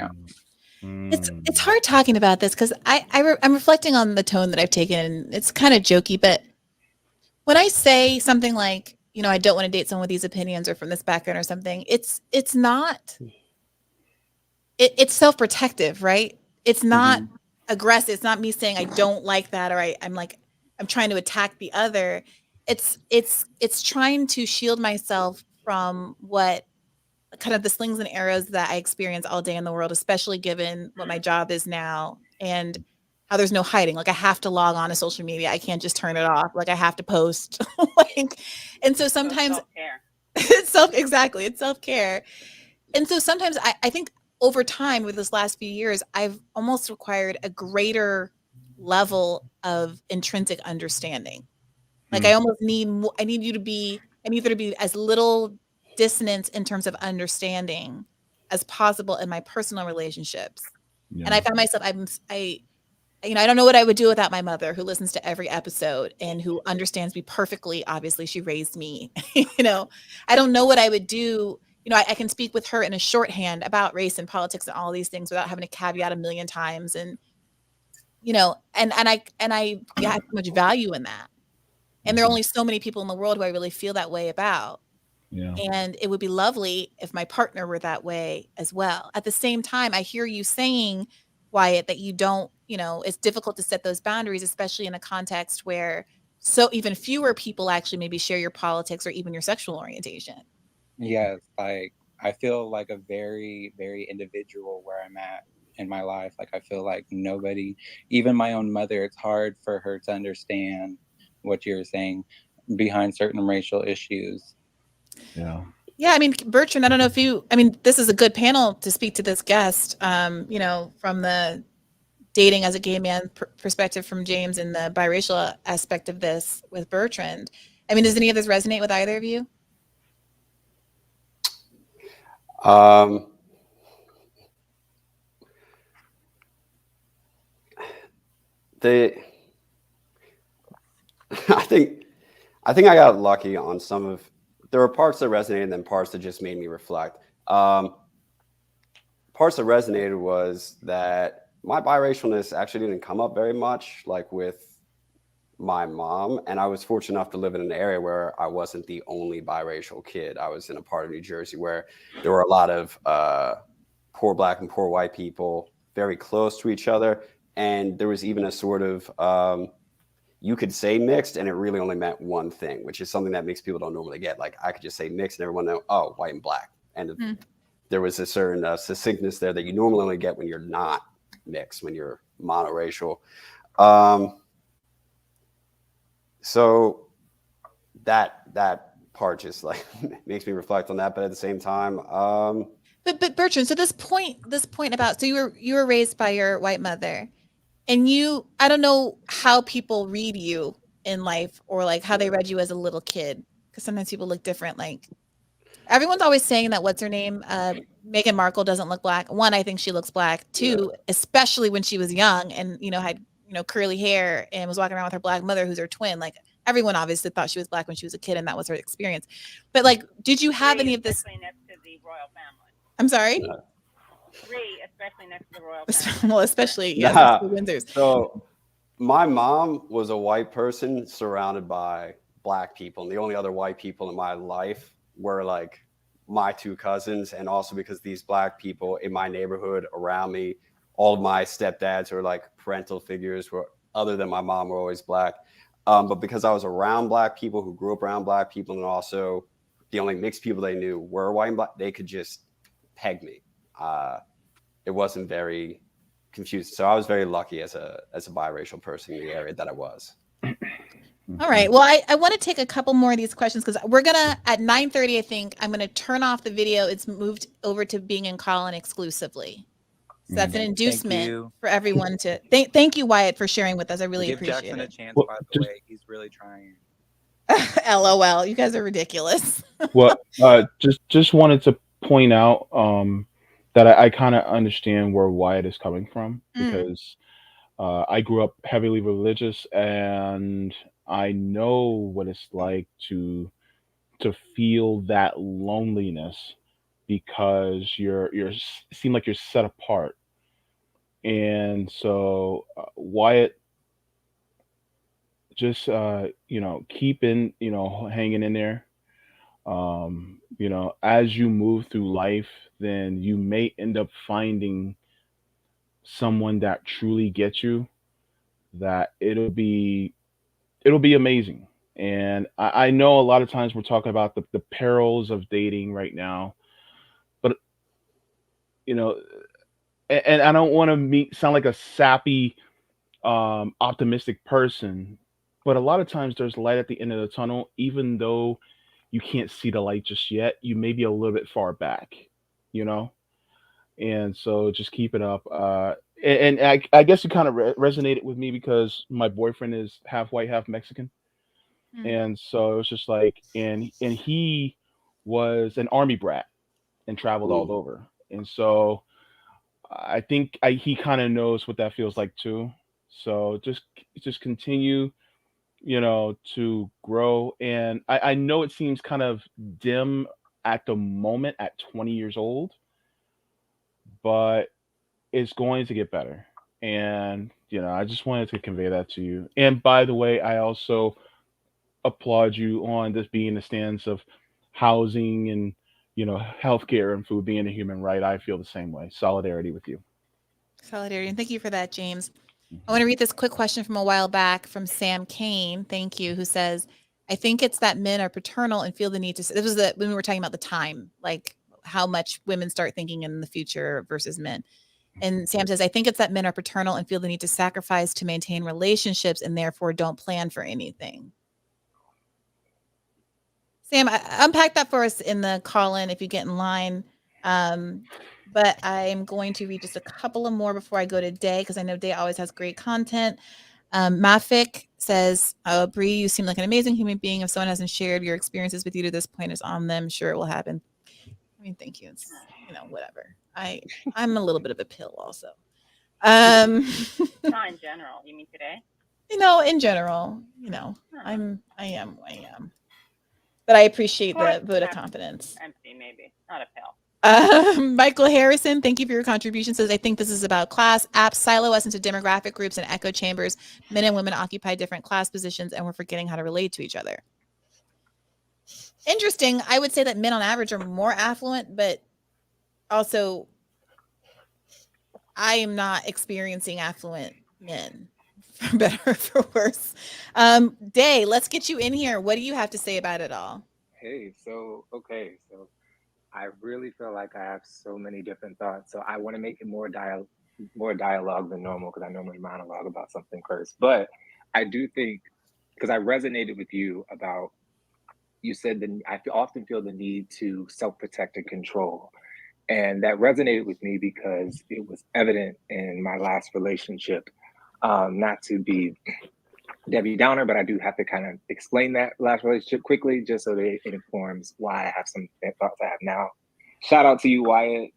It's hard talking about this because I'm reflecting on the tone that I've taken. It's kind of jokey, but when I say something like, you know, I don't want to date someone with these opinions or from this background or something, it's not, it's self-protective, right? It's not aggressive. It's not me saying I don't like that, or I'm trying to attack the other. It's trying to shield myself from what kind of the slings and arrows that I experience all day in the world, especially given what my job is now and how there's no hiding. Like I have to log on to social media. I can't just turn it off. Like I have to post. And so sometimes it's self-care. And so sometimes I think over time with this last few years, I've almost required a greater level of intrinsic understanding. Like I almost need there to be as little dissonance in terms of understanding as possible in my personal relationships. And I found myself, I don't know what I would do without my mother, who listens to every episode and who understands me perfectly. Obviously, she raised me. I don't know what I would do. I can speak with her in a shorthand about race and politics and all these things without having to caveat a million times. And I have so much value in that. And there are only so many people in the world who I really feel that way about. Yeah. And it would be lovely if my partner were that way as well. At the same time, I hear you saying, Wyatt, that you don't, it's difficult to set those boundaries, especially in a context where so even fewer people actually maybe share your politics or even your sexual orientation. Yes, like I feel like a very, very individual where I'm at in my life. Like I feel like nobody, even my own mother, it's hard for her to understand what you're saying behind certain racial issues. Yeah. Yeah, I mean, Bertrand, I don't know if this is a good panel to speak to this guest, from the dating as a gay man perspective from James and the biracial aspect of this with Bertrand. I mean, does any of this resonate with either of you? I think I got lucky on there were parts that resonated and then parts that just made me reflect. Parts that resonated was that my biracialness actually didn't come up very much, like with my mom. And I was fortunate enough to live in an area where I wasn't the only biracial kid. I was in a part of New Jersey where there were a lot of poor Black and poor white people very close to each other. And there was even a sort of, you could say mixed and it really only meant one thing, which is something that mixed people don't normally get. Like I could just say mixed and everyone know, oh, white and Black. And there was a certain succinctness there that you normally only get when you're not mixed, when you're monoracial. So that part just like makes me reflect on that. But at the same time, but Bertrand, so this point about, so you were raised by your white mother, and I don't know how people read you in life or like how they read you as a little kid, because sometimes people look different. Like everyone's always saying that what's her name, Meghan Markle doesn't look Black. One, I think she looks Black. Two, especially when she was young and had curly hair and was walking around with her Black mother, who's her twin. Like everyone obviously thought she was Black when she was a kid, and that was her experience. But like, did you have any of this? Especially next to the royal family. I'm sorry. Especially next to the royal family. Well, especially the Windsors. So my mom was a white person surrounded by Black people, and the only other white people in my life were like my two cousins, and also because these Black people in my neighborhood around me, all of my stepdads were like parental figures were other than my mom were always Black. But because I was around Black people who grew up around Black people, and also the only mixed people they knew were white and Black, they could just peg me. It wasn't very confused. So I was very lucky as a biracial person in the area that I was. All right. Well, I want to take a couple more of these questions because we're gonna at 9:30. I think I'm gonna turn off the video. It's moved over to being in Callin exclusively. So that's an inducement for everyone to thank you, Wyatt, for sharing with us. I really Give appreciate Jackson it. a chance, by the way. He's really trying. LOL. You guys are ridiculous. Well, just wanted to point out that I kind of understand where Wyatt is coming from because I grew up heavily religious, and I know what it's like to feel that loneliness because you're seem like you're set apart. And so Wyatt, just keep in, hanging in there. As you move through life, then you may end up finding someone that truly gets you, that it'll be amazing. And I know a lot of times we're talking about the perils of dating right now, but you know, and I don't want to sound like a sappy, optimistic person, but a lot of times there's light at the end of the tunnel, even though you can't see the light just yet. You may be a little bit far back, you know. And so just keep it up. And I guess it kind of resonated with me because my boyfriend is half white, half Mexican. And so it was just like, and he was an army brat and traveled all over. And so I think he kind of knows what that feels like too. So just continue, to grow. And I know it seems kind of dim at the moment at 20 years old, but it's going to get better. And I just wanted to convey that to you. And by the way, I also applaud you on this being the stance of housing and healthcare and food being a human right. I feel the same way. Solidarity with you. Solidarity. And thank you for that, James. I want to read this quick question from a while back from Sam Kane. Thank you. Who says, I think it's that men are paternal and feel the need to, this was when we were talking about the time, like how much women start thinking in the future versus men. And Sam says, I think it's that men are paternal and feel the need to sacrifice to maintain relationships and therefore don't plan for anything. Sam, unpack that for us in the call-in if you get in line. But I'm going to read just a couple of more before I go to Day, because I know Day always has great content. Mafik says, Bree, you seem like an amazing human being. If someone hasn't shared your experiences with you to this point, it's on them. Sure, it will happen. I mean, thank you. It's, whatever. I'm a little bit of a pill also. Not in general. You mean today? In general, I am. But I appreciate the vote of confidence. Empty, maybe. Not a pill. Michael Harrison, thank you for your contribution. Says, I think this is about class. Apps silo us into demographic groups and echo chambers. Men and women occupy different class positions, and we're forgetting how to relate to each other. Interesting. I would say that men on average are more affluent, but also I am not experiencing affluent men, for better or for worse. Day, let's get you in here. What do you have to say about it all? Hey, so I really feel like I have so many different thoughts. So I want to make it more dialogue than normal, because I normally monologue about something first. But I do think, because I resonated with you about, you said that I often feel the need to self-protect and control. And that resonated with me because it was evident in my last relationship. Not to be Debbie Downer, but I do have to kind of explain that last relationship quickly, just so that it informs why I have some thoughts I have now. Shout out to you, Wyatt.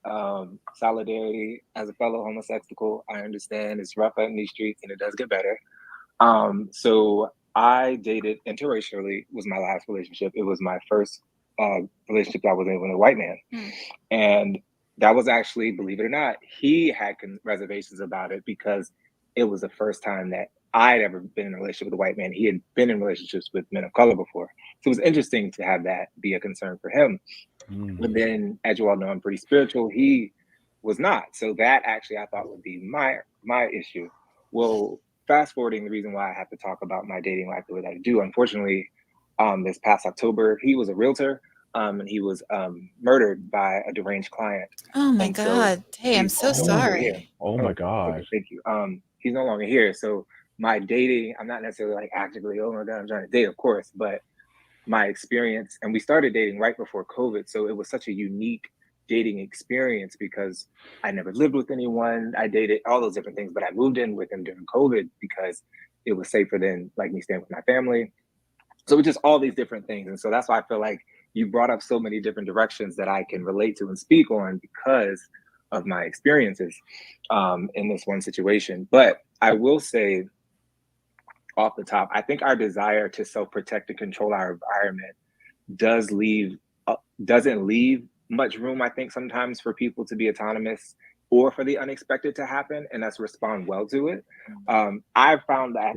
Solidarity as a fellow homosexual. I understand it's rough out in these streets, and it does get better. So I dated interracially, was my last relationship. It was my first relationship I was in with a white man. And that was actually, believe it or not, he had reservations about it because it was the first time that I'd ever been in a relationship with a white man. He had been in relationships with men of color before. So it was interesting to have that be a concern for him. But then, as you all know, I'm pretty spiritual. He was not. So that actually I thought would be my issue. Well, fast forwarding, the reason why I have to talk about my dating life the way that I do, unfortunately, this past October, he was a realtor. and he was murdered by a deranged client. Oh my And so God. Hey, I'm he's so no longer here. sorry. Oh my Okay, gosh. thank you. He's no longer here. So my dating, I'm not necessarily like actively, oh my God, I'm trying to date, of course, but my experience, and we started dating right before COVID. So it was such a unique dating experience because I never lived with anyone. I dated all those different things, but I moved in with him during COVID because it was safer than like me staying with my family. So it's just all these different things. And so that's why I feel like you brought up so many different directions that I can relate to and speak on because of my experiences in this one situation. But I will say off the top, I think our desire to self-protect and control our environment doesn't leave much room, I think, sometimes for people to be autonomous or for the unexpected to happen and us respond well to it. I found that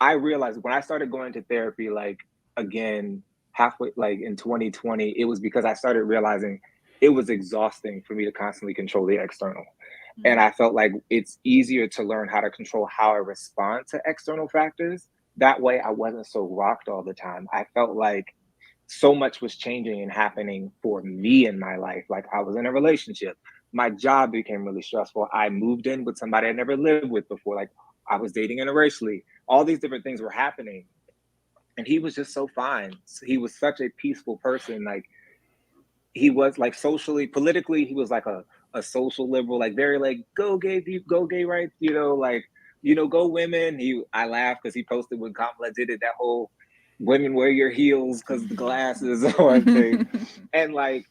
I realized when I started going to therapy, like again, halfway, like in 2020, it was because I started realizing it was exhausting for me to constantly control the external. And I felt like it's easier to learn how to control how I respond to external factors. That way I wasn't so rocked all the time. I felt like so much was changing and happening for me in my life. Like I was in a relationship. My job became really stressful. I moved in with somebody I never lived with before. Like I was dating interracially. All these different things were happening. And he was just so fine. He was such a peaceful person. Like he was like socially, politically, he was like a social liberal, like very like go gay rights, go women. I laughed because he posted when Kamala did it, that whole women wear your heels because the glasses or thing. And like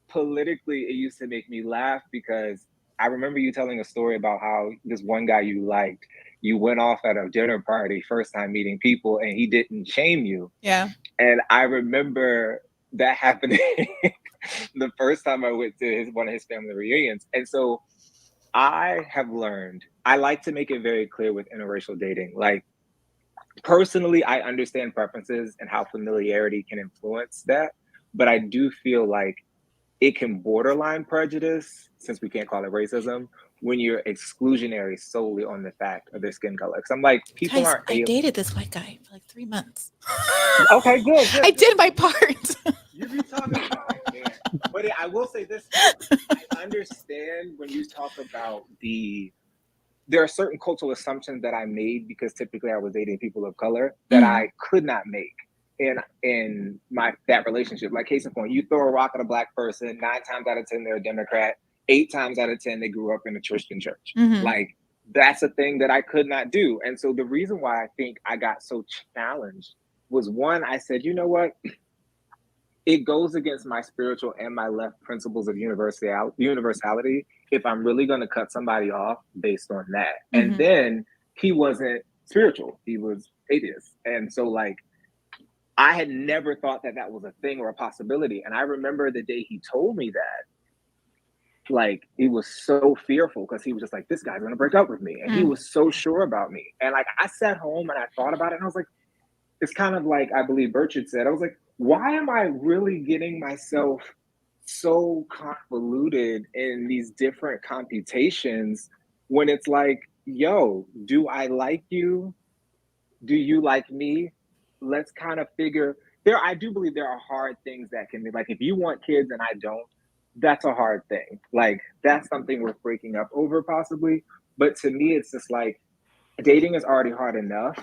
politically, it used to make me laugh because I remember you telling a story about how this one guy you liked, you went off at a dinner party, first time meeting people, and he didn't shame you. Yeah. And I remember that happening the first time I went to one of his family reunions. And so I have learned, I like to make it very clear with interracial dating. Like personally, I understand preferences and how familiarity can influence that. But I do feel like it can borderline prejudice, since we can't call it racism, when you're exclusionary solely on the fact of their skin color. Because I'm like, people Guys, aren't. I dated this white guy for like 3 months. Okay, good. I did my part. You be talking about it, man. But I will say this: I understand when you talk about there are certain cultural assumptions that I made because typically I was dating people of color that I could not make in that relationship. Like case in point, you throw a rock at a black person, 9 times out of 10 they're a Democrat, 8 times out of 10 they grew up in a Christian church. Like that's a thing that I could not do. And so the reason why I think I got so challenged was, one, I said, you know what? It goes against my spiritual and my left principles of universality if I'm really going to cut somebody off based on that. And then he wasn't spiritual. He was atheist. And so like, I had never thought that was a thing or a possibility. And I remember the day he told me that, like, he was so fearful because he was just like, this guy's going to break up with me. And he was so sure about me. And like, I sat home and I thought about it and I was like, it's kind of like, I believe Bertrand said, I was like, why am I really getting myself so convoluted in these different computations when it's like, yo, do I like you? Do you like me? Let's kind of figure I do believe there are hard things that can be like, if you want kids and I don't, that's a hard thing. Like that's something worth breaking up over possibly. But to me, it's just like dating is already hard enough.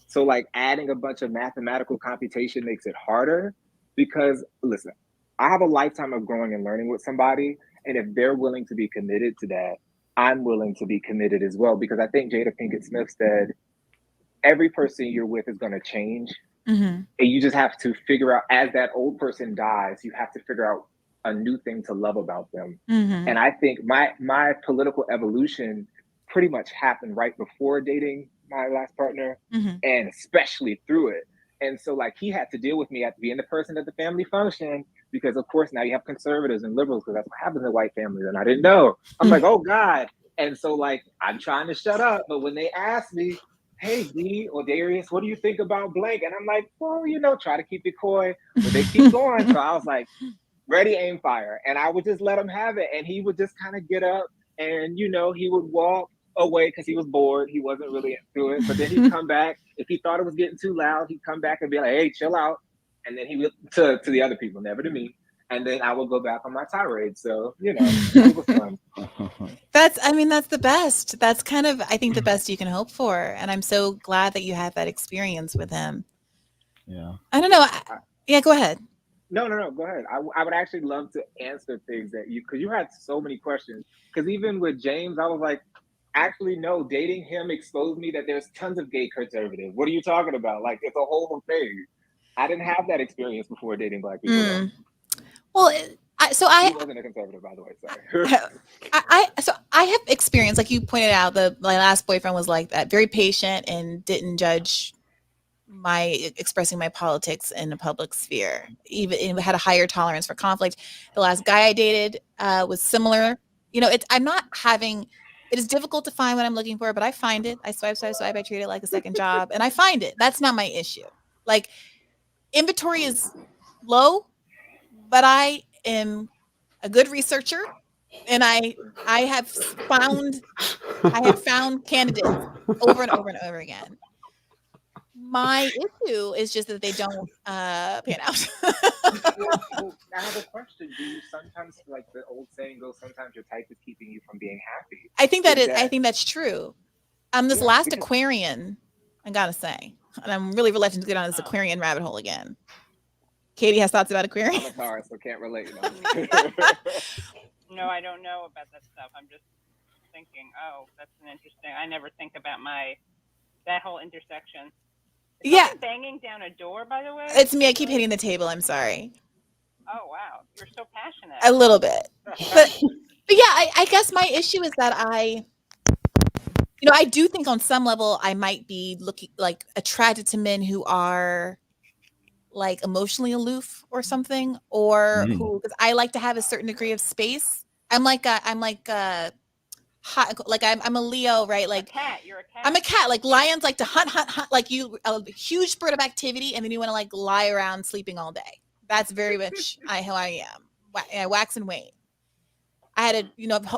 So like adding a bunch of mathematical computation makes it harder because listen, I have a lifetime of growing and learning with somebody. And if they're willing to be committed to that, I'm willing to be committed as well. Because I think Jada Pinkett Smith said, every person you're with is going to change. And you just have to figure out, as that old person dies, you have to figure out a new thing to love about them. And I think my political evolution pretty much happened right before dating my last partner, and especially through it. And so like he had to deal with me at being the person at the family function, because of course now you have conservatives and liberals, because that's what happens in white families. And I didn't know. I'm like, oh God. And so like, I'm trying to shut up. But when they ask me, hey, D or Darius, what do you think about blank? And I'm like, well, try to keep it coy. But they keep going. So I was like, ready, aim, fire. And I would just let him have it. And he would just kind of get up and, he would walk away because he was bored. He wasn't really into it. But then he'd come back. If he thought it was getting too loud, he'd come back and be like, hey, chill out. and then he would to the other people, never to me. And then I would go back on my tirade. So, it was fun. That's the best. That's kind of, I think, the best you can hope for. And I'm so glad that you had that experience with him. Yeah. I don't know. Yeah, go ahead. No, go ahead. I would actually love to answer things that because you had so many questions. Because even with James, I was like, actually, no, dating him exposed me that there's tons of gay conservatives. What are you talking about? Like, it's a whole thing. I didn't have that experience before dating Black people. Though. Well, He wasn't a conservative, by the way. Sorry. I have experience, like you pointed out, my last boyfriend was like that, very patient and didn't judge my expressing my politics in the public sphere. Even had a higher tolerance for conflict. The last guy I dated was similar. It is difficult to find what I'm looking for, but I find it. I swipe. I treat it like a second job, and I find it. That's not my issue. Like, inventory is low, but I am a good researcher, and I have found candidates over and over and over again. My issue is just that they don't pan out. Well, I have a question. Do you sometimes, like the old saying goes, sometimes your type is keeping you from being happy? I think that's true. This last Aquarian, I gotta say, and I'm really reluctant to get on this Aquarian rabbit hole again. Katie has thoughts about Aquarian. I'm a Taurus, so can't relate. No, I don't know about that stuff. I'm just thinking, oh, that's an interesting. I never think about that whole intersection. Is someone banging down a door, by the way? It's me. I keep hitting the table. I'm sorry. Oh wow, you're so passionate. A little bit, but yeah, I guess my issue is that I do think on some level I might be attracted to men who are like emotionally aloof or something, or who, because I like to have a certain degree of space. I'm a Leo, right? Like you're a cat. I'm a cat. Like lions like to hunt, like a huge spurt of activity, and then you want to like lie around sleeping all day. That's very much how I am. I wax and wane. I had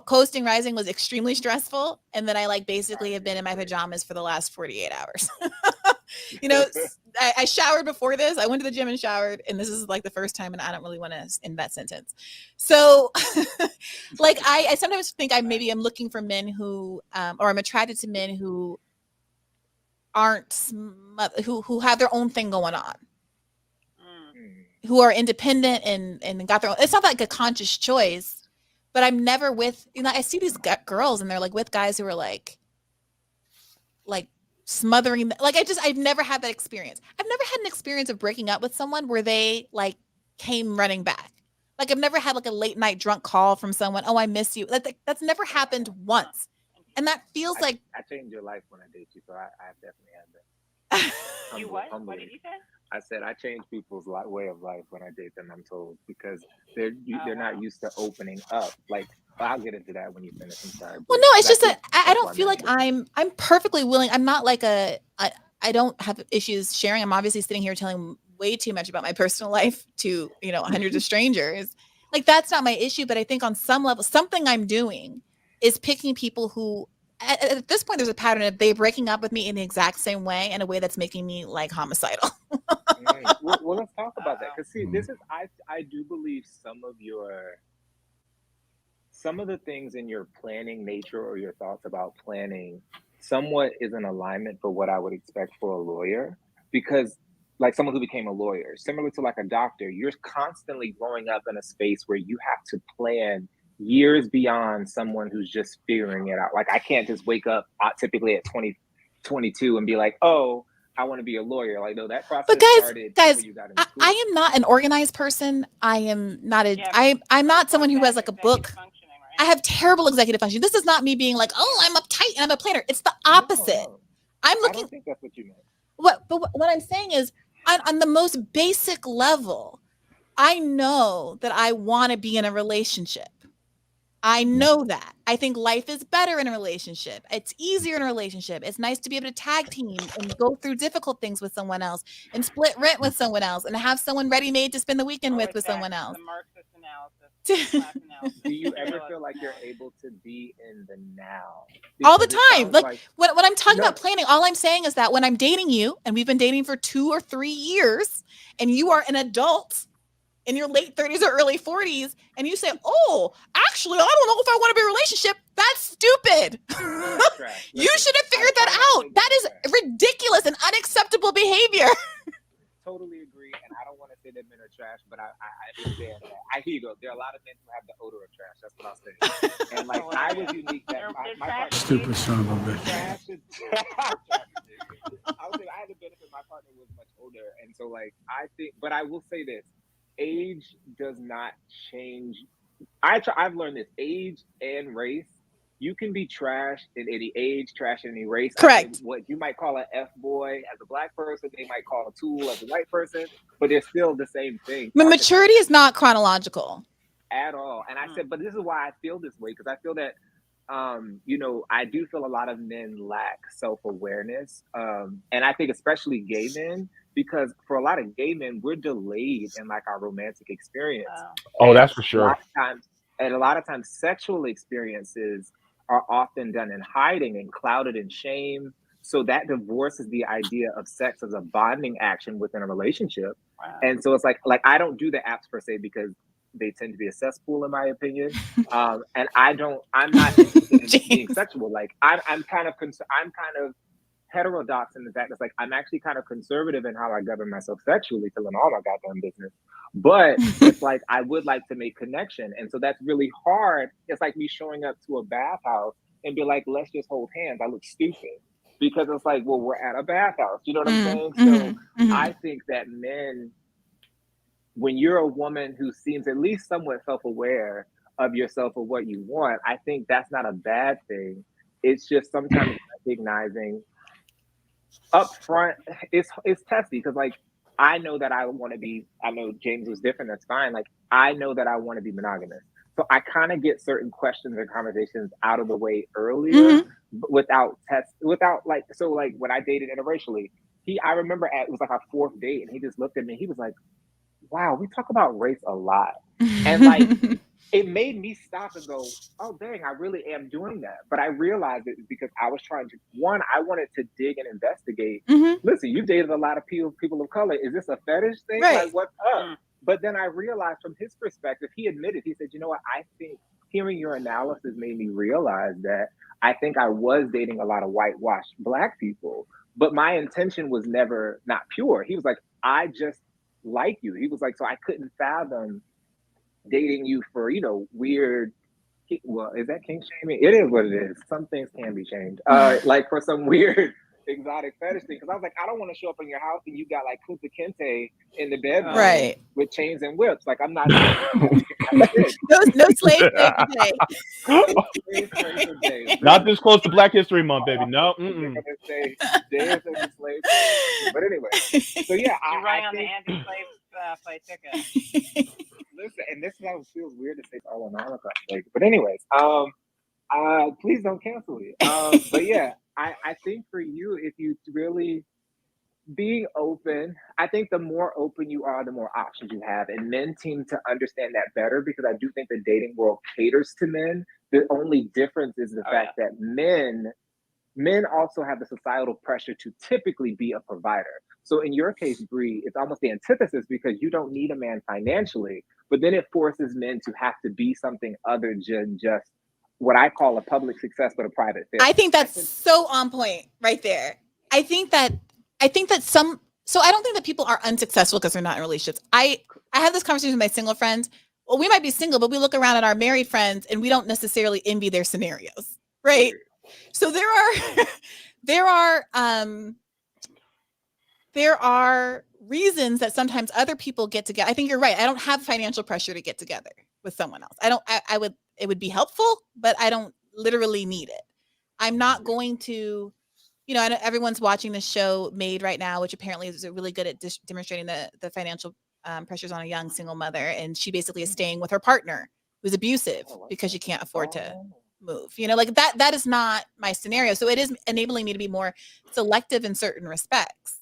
coasting rising was extremely stressful, and then I basically have been in my pajamas for the last 48 hours. I showered before this. I went to the gym and showered, and this is like the first time, and I don't really want to end that sentence. So I sometimes think I'm looking for men who, or I'm attracted to men who aren't, who have their own thing going on, who are independent and got their own. It's not like a conscious choice, but I'm never with, I see these girls and they're like with guys who are like smothering, I've never had that experience. I've never had an experience of breaking up with someone where they came running back. Like I've never had a late night drunk call from someone. Oh, I miss you. That's never happened once. And that feels like I changed your life when I dated you, so I definitely had that. You what? What did you say? I said I change people's way of life when I date them. I'm told, because they're not used to opening up. I'll get into that when you finish. I'm sorry. Well, no, it's just that I don't feel like I'm perfectly willing. I'm not like I don't have issues sharing. I'm obviously sitting here telling way too much about my personal life to hundreds of strangers. That's not my issue. But I think on some level, something I'm doing is picking people who. At this point, there's a pattern of they breaking up with me in the exact same way, in a way that's making me homicidal. Well, let's talk about that, because this is I do believe some of the things in your planning nature or your thoughts about planning somewhat is an alignment for what I would expect for a lawyer, because someone who became a lawyer, similar to a doctor, you're constantly growing up in a space where you have to plan years beyond someone who's just figuring it out. I can't just wake up typically at 22 and be like, oh, I want to be a lawyer. No, that process started before you got into school. I am not an organized person. I am not I'm not someone who has a book. I have terrible executive function. This is not me being oh, I'm uptight and I'm a planner. It's the opposite. No. I'm looking. I don't think that's what you meant. What I'm saying is, on the most basic level, I know that I want to be in a relationship. I know that. I think life is better in a relationship. It's easier in a relationship. It's nice to be able to tag team and go through difficult things with someone else and split rent with someone else and have someone ready-made to spend the weekend with someone else. The Marxist analysis. Do you ever feel like you're able to be in the now? All the time. When I'm talking about planning, all I'm saying is that when I'm dating you, and we've been dating for 2 or 3 years, and you are an adult in your late 30s or early 40s, and you say, oh, actually, I don't know if I want to be in a relationship, that's stupid. You should have figured that out. That is ridiculous and unacceptable behavior. Totally agree, and I don't want to say that men are trash, but I understand that. Here you go. There are a lot of men who have the odor of trash. That's what I'll say. And like I was unique. That my partner, Stupid son of a bitch. trash is- I would say I had the benefit. My partner was much older, and so like I think. But I will say this: age does not change. I've learned this: age and race. You can be trash in any age, trash in any race. Correct. What you might call an F-boy as a black person, they might call a tool as a white person, but they're still the same thing. But maturity is not chronological. At all. And I said, but this is why I feel this way, because I feel that, I do feel a lot of men lack self-awareness. And I think especially gay men, because for a lot of gay men, we're delayed in like our romantic experience. Oh, that's for sure. A lot of times sexual experiences are often done in hiding and clouded in shame. So that divorces the idea of sex as a bonding action within a relationship. Wow. And so it's like I don't do the apps per se because they tend to be a cesspool in my opinion. And I'm not interested in being sexual. Like I'm kind of heterodox in the fact that like I'm actually kind of conservative in how I govern myself sexually, telling all my goddamn business. But it's like I would like to make connection, and so that's really hard. It's like me showing up to a bathhouse and be like, "Let's just hold hands." I look stupid because it's like, well, we're at a bathhouse. You know what I'm saying? So I think that men, when you're a woman who seems at least somewhat self-aware of yourself or what you want, I think that's not a bad thing. It's just sometimes recognizing up front, it's testy because like I know that I want to be, I know James was different, that's fine. Like I know that I want to be monogamous. So I kind of get certain questions and conversations out of the way earlier without when I dated interracially, I remember it was like our fourth date and he just looked at me, he was like, wow, we talk about race a lot. And like, it made me stop and go, oh, dang, I really am doing that. But I realized it because I was trying to, I wanted to dig and investigate. Listen, you dated a lot of people of color. Is this a fetish thing? Right. Like, what's up? But then I realized from his perspective, he admitted, he said, you know what? I think hearing your analysis made me realize that I think I was dating a lot of whitewashed Black people. But my intention was never not pure. He was like, I just like you. He was like, so I couldn't fathom dating you for, weird, well, is that kink shaming? It is what it is. Some things can be shamed. Like for some weird exotic fetish thing. Because I was like, I don't want to show up in your house and you got like Kunta Kinte in the bedroom right. with chains and whips. Like I'm not. no slave day today. Not this close to Black History Month, baby. No. But anyway, so yeah, you're running on the anti-slave play ticket. Listen, and this is how it feels weird to say all on Holocaust. But anyways, please don't cancel me. But yeah, I think for you, if you really being open, I think the more open you are, the more options you have. And men seem to understand that better because I do think the dating world caters to men. The only difference is the fact that men also have the societal pressure to typically be a provider. So in your case, Bree, it's almost the antithesis because you don't need a man financially, but then it forces men to have to be something other than just what I call a public success, but a private failure. I think that's so on point right there. I think that so I don't think that people are unsuccessful because they're not in relationships. I have this conversation with my single friends. Well, we might be single, but we look around at our married friends and we don't necessarily envy their scenarios, right? So there are reasons that sometimes other people get together. I think you're right. I don't have financial pressure to get together with someone else. It would be helpful, but I don't literally need it. I'm not going to, I know everyone's watching this show Made right now, which apparently is really good at demonstrating the financial pressures on a young single mother. And she basically is staying with her partner who's abusive because she can't afford to move. Like that is not my scenario. So it is enabling me to be more selective in certain respects.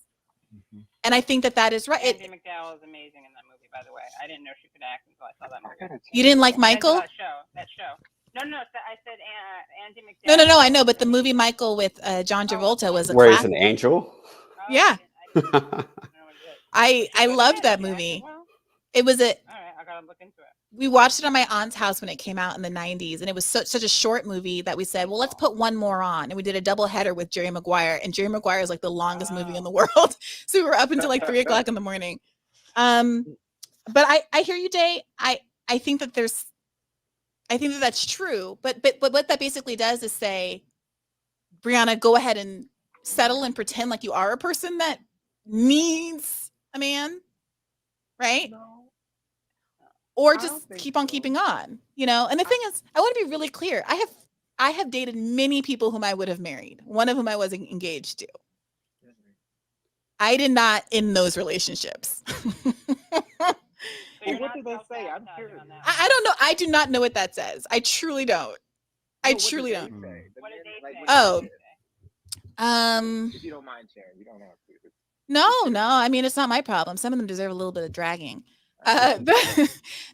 And I think that is right. Andie MacDowell is amazing in that movie, by the way. I didn't know she could act until I saw that movie. You didn't like Michael? That show. No, I said Andie MacDowell. No, I know, but the movie Michael with John Travolta was a where classic. he's an angel. Yeah. I loved that movie. It was All right, I gotta look into it. We watched it on my aunt's house when it came out in the 90s, and it was such a short movie that we said, well, let's put one more on. And we did a double header with Jerry Maguire, and Jerry Maguire is like the longest movie in the world. So we were up until like 3 o'clock in the morning. But I hear you, Jay. I think that that's true. But what that basically does is say, Briahna, go ahead and settle and pretend like you are a person that needs a man, right? No. Or just keep on keeping on, you know? And the thing is, I want to be really clear. I have dated many people whom I would have married, one of whom I was engaged to. I did not end those relationships. Well, what did they say? I'm curious. I don't know. I do not know what that says. I truly don't. I truly don't. What did they say? Oh. If you don't mind sharing, you don't have to. No. I mean, it's not my problem. Some of them deserve a little bit of dragging.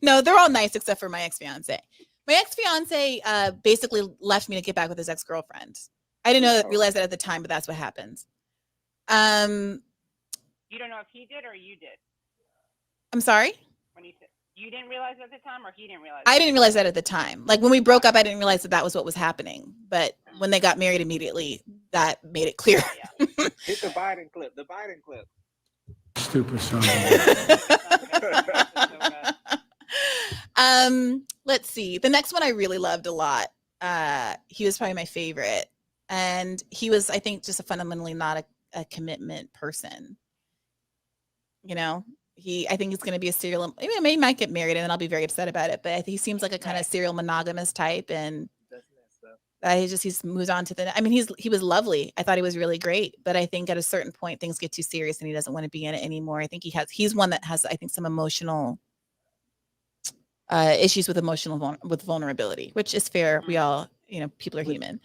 No, they're all nice except for my ex-fiance. My ex-fiance basically left me to get back with his ex-girlfriend. I didn't realize that at the time, but that's what happens. You don't know if he did or you did. I'm sorry? When you said you didn't realize at the time, or he didn't realize? I didn't realize that at the time. Like when we broke up, I didn't realize that was what was happening. But when they got married immediately, that made it clear. Hit the Biden clip. The Biden clip. Stupid son. Let's see. The next one I really loved a lot. He was probably my favorite. And he was, I think, just a fundamentally not a commitment person. You know, I think he's going to be a serial, maybe he might get married and then I'll be very upset about it. But he seems like a kind of serial monogamous type. And he's moved on to the, I mean, he was lovely. I thought he was really great. But I think at a certain point, things get too serious and he doesn't want to be in it anymore. I think he's one that has, I think, some emotional issues with vulnerability, which is fair. We all, people are human.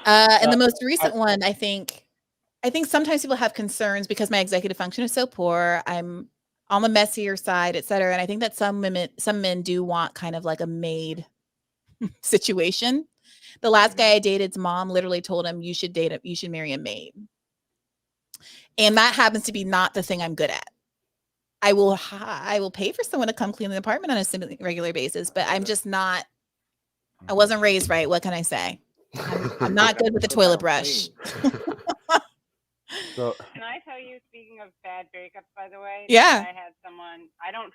And the most recent one, I think sometimes people have concerns because my executive function is so poor. I'm on the messier side, et cetera. And I think that some men do want kind of like a maid situation. The last guy I dated's mom literally told him, you should marry a maid. And that happens to be not the thing I'm good at. I will pay for someone to come clean the apartment on a regular basis, but I'm just not, I wasn't raised right. What can I say? I'm not good with the toilet brush. So, can I tell you, speaking of bad breakups, by the way? Yeah. I had someone, I don't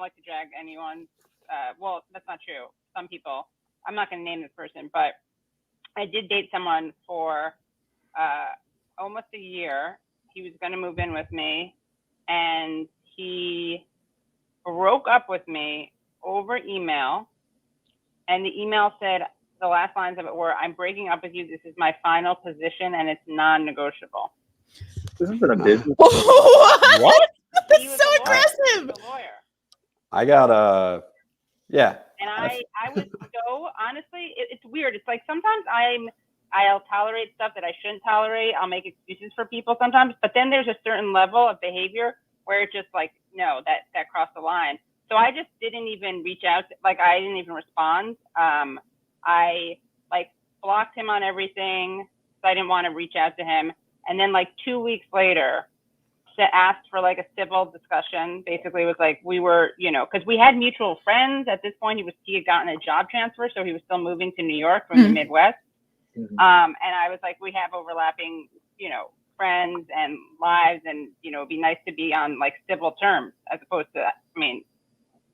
like to drag anyone. Well, that's not true. Some people, I'm not going to name this person, but I did date someone for almost a year. He was going to move in with me, and he broke up with me over email. And the email said, the last lines of it were, I'm breaking up with you. This is my final position, and it's non-negotiable. This isn't a business. What? That's so aggressive. I got yeah. And I was so, honestly, it's weird. It's like sometimes I'll tolerate stuff that I shouldn't tolerate. I'll make excuses for people sometimes, but then there's a certain level of behavior where it's just like, no, that crossed the line. So I just didn't even reach out. I didn't even respond. I blocked him on everything. So I didn't want to reach out to him. And then 2 weeks later, asked for a civil discussion. Basically, it was we were, because we had mutual friends at this point. He had gotten a job transfer, so he was still moving to New York from the Midwest. And I was we have overlapping, friends and lives, and it'd be nice to be on civil terms as opposed to,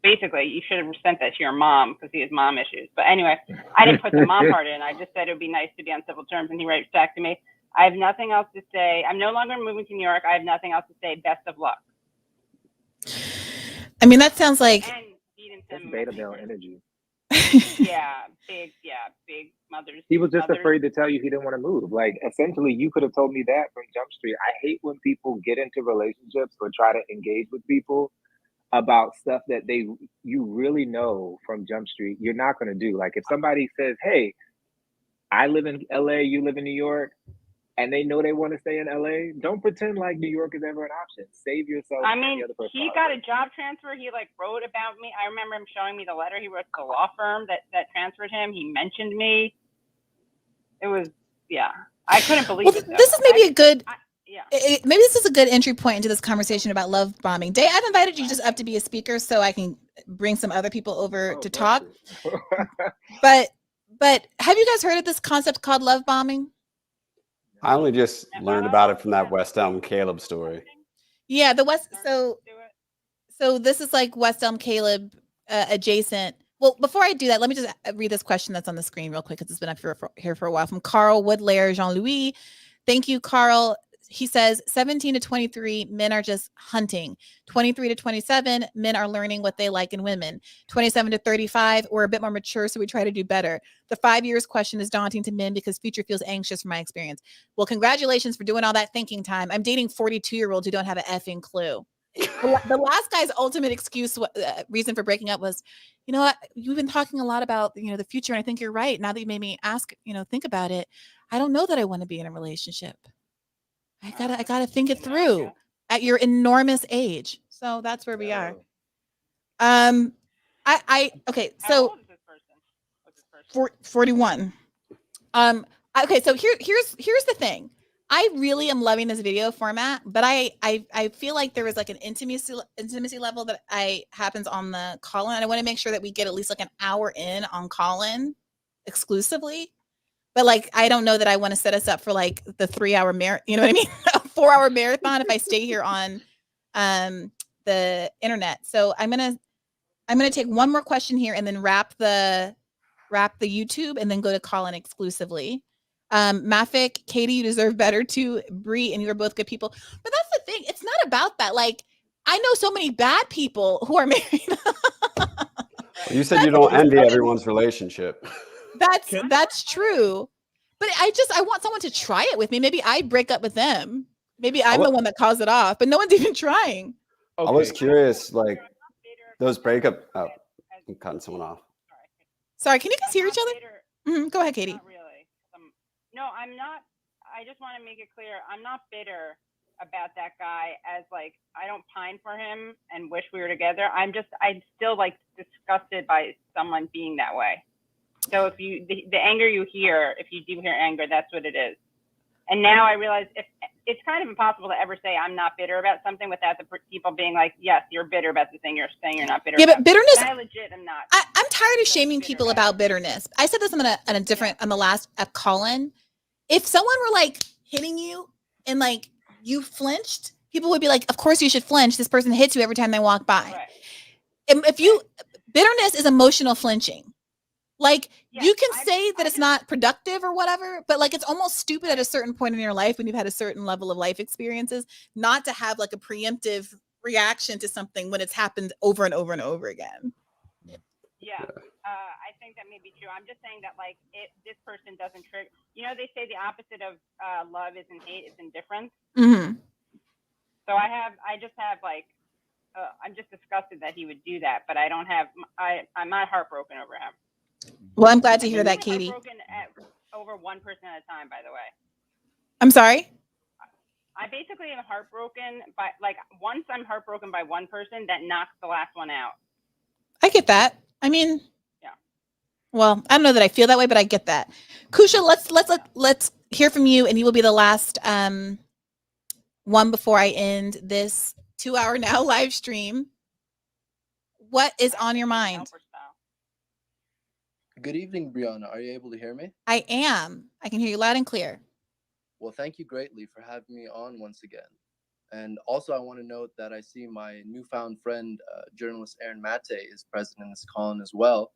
basically, you should have sent that to your mom because he has mom issues. But anyway, I didn't put the mom part in. I just said it would be nice to be on civil terms, and he writes back to me, I have nothing else to say. I'm no longer moving to New York. I have nothing else to say. Best of luck. I mean, that sounds like beta male energy. Big mothers. He was just afraid to tell you he didn't want to move. Essentially, you could have told me that from Jump Street. I hate when people get into relationships or try to engage with people about stuff that you really know from Jump Street you're not going to do. If somebody says, hey, I live in LA, you live in New York, and they know they want to stay in LA, don't pretend like New York is ever an option. Save yourself. He got a job transfer. He wrote about me. I remember him showing me the letter he wrote to the law firm that transferred him. He mentioned me. It was, I couldn't believe it. This is maybe a good, maybe this is a good entry point into this conversation about love bombing. Day, I've invited you just up to be a speaker so I can bring some other people over to talk. But have you guys heard of this concept called love bombing? I only just learned about it from that West Elm Caleb story. Yeah, the West. So this is like West Elm Caleb adjacent. Well, before I do that, let me just read this question that's on the screen real quick because it's been up here for a while from Carl Woodlair Jean-Louis. Thank you, Carl. He says 17 to 23, men are just hunting. 23 to 27, men are learning what they like in women. 27 to 35, we're a bit more mature, so we try to do better. The 5 years question is daunting to men because future feels anxious from my experience. Well, congratulations for doing all that thinking time. I'm dating 42-year-olds who don't have an effing clue. The last guy's ultimate excuse, reason for breaking up was, you know what, you've been talking a lot about, the future, and I think you're right. Now that you made me ask, think about it, I don't know that I want to be in a relationship. I gotta think it through at your enormous age. So that's where we are. Okay, so 41. Okay, so here's the thing. I really am loving this video format, but I feel like there is like an intimacy level that happens on the Callin, and I want to make sure that we get at least like an hour in on Callin exclusively. But like, I don't know that I want to set us up for like the 3-hour marathon, you know what I mean? A 4-hour marathon if I stay here on the internet. So I'm gonna take one more question here and then wrap the YouTube and then go to Callin exclusively. Mafik, Katie, you deserve better too. Bree, and you are both good people. But that's the thing. It's not about that. Like, I know so many bad people who are married. You said you don't envy everyone's relationship. That's true. But I want someone to try it with me. Maybe I break up with them. Maybe I'm the one that caused it off, but no one's even trying. Okay. I was curious, like those breakup. Oh, I'm cutting someone off. Sorry, can you guys hear each other? Go ahead, Katie. Not really. No, I'm not. I just want to make it clear. I'm not bitter about that guy, as like I don't pine for him and wish we were together. I'm still like disgusted by someone being that way. So if the anger you hear, if you do hear anger, that's what it is. And now I realize it's kind of impossible to ever say I'm not bitter about something without the people being like, yes, you're bitter about the thing you're saying you're not bitter about. But bitterness. I legit am not. I'm tired of shaming people about bitterness. I said this on the last Callin. If someone were like hitting you and like you flinched, people would be like, of course you should flinch. This person hits you every time they walk by. Right. Bitterness is emotional flinching. Like, you can say that it's not productive or whatever, but like, it's almost stupid at a certain point in your life when you've had a certain level of life experiences, not to have like a preemptive reaction to something when it's happened over and over and over again. Yeah, I think that may be true. I'm just saying that like, if this person doesn't trigger, they say the opposite of love isn't hate, it's indifference. Mm-hmm. So I just have like, I'm just disgusted that he would do that, but I'm not heartbroken over him. Well, I'm glad to hear that, Katie. Heartbroken at over one person at a time, by the way. I'm sorry? I basically am heartbroken by, like, once I'm heartbroken by one person, that knocks the last one out. I get that. I mean, yeah. Well, I don't know that I feel that way, but I get that. Kusha, let's hear from you, and you will be the last one before I end this 2-hour now live stream. What is on your mind? Good evening, Briahna. Are you able to hear me? I am. I can hear you loud and clear. Well, thank you greatly for having me on once again. And also, I want to note that I see my newfound friend, journalist Aaron Mate, is present in this Callin as well,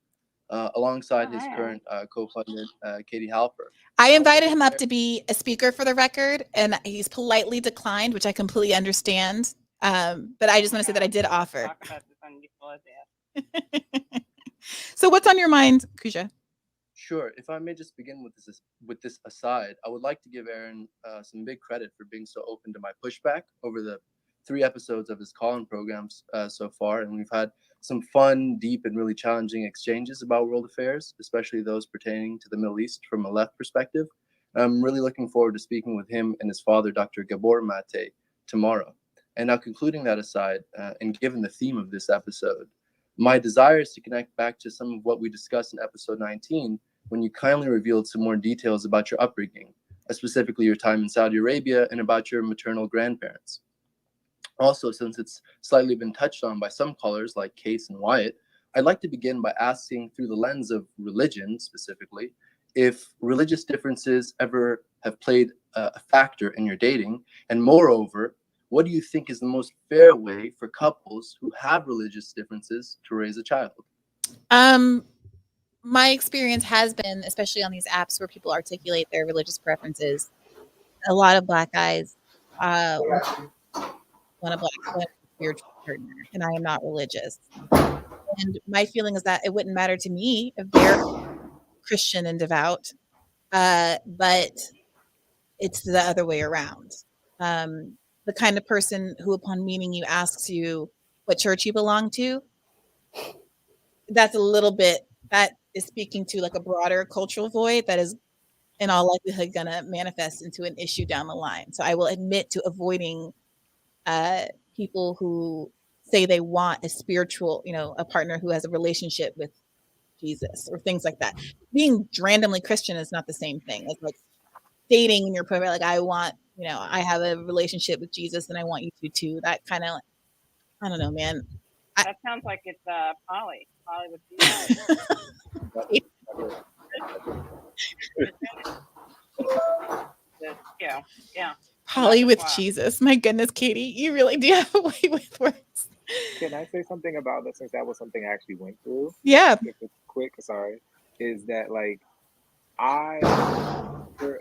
alongside his current co-funded, Katie Halper. I invited him up to be a speaker for the record, and he's politely declined, which I completely understand. But I just want to say that I did offer. So what's on your mind, Kusha? Sure. If I may just begin with this aside, I would like to give Aaron some big credit for being so open to my pushback over the 3 episodes of his Callin programs so far. And we've had some fun, deep, and really challenging exchanges about world affairs, especially those pertaining to the Middle East from a left perspective. I'm really looking forward to speaking with him and his father, Dr. Gabor Mate, tomorrow. And now, concluding that aside, and given the theme of this episode, my desire is to connect back to some of what we discussed in episode 19, when you kindly revealed some more details about your upbringing, specifically your time in Saudi Arabia, and about your maternal grandparents. Also, since it's slightly been touched on by some callers like Case and Wyatt, I'd like to begin by asking, through the lens of religion specifically, if religious differences ever have played a factor in your dating, and moreover, what do you think is the most fair way for couples who have religious differences to raise a child? My experience has been, especially on these apps where people articulate their religious preferences, a lot of Black guys want a spiritual partner, and I am not religious. And my feeling is that it wouldn't matter to me if they're Christian and devout, but it's the other way around. The kind of person who, upon meeting you, asks you what church you belong to, that's a little bit, that is speaking to like a broader cultural void that is in all likelihood going to manifest into an issue down the line. So I will admit to avoiding people who say they want a spiritual, a partner who has a relationship with Jesus or things like that. Being randomly Christian is not the same thing as like dating in your profile. Like I want, I have a relationship with Jesus and I want you to too. That kind of, I don't know, man. That sounds like it's Polly with Jesus. Yeah. Polly with Jesus. My goodness, Katie, you really do have a way with words. Can I say something about that, since that was something I actually went through? Yeah. If it's quick, sorry. Is that like I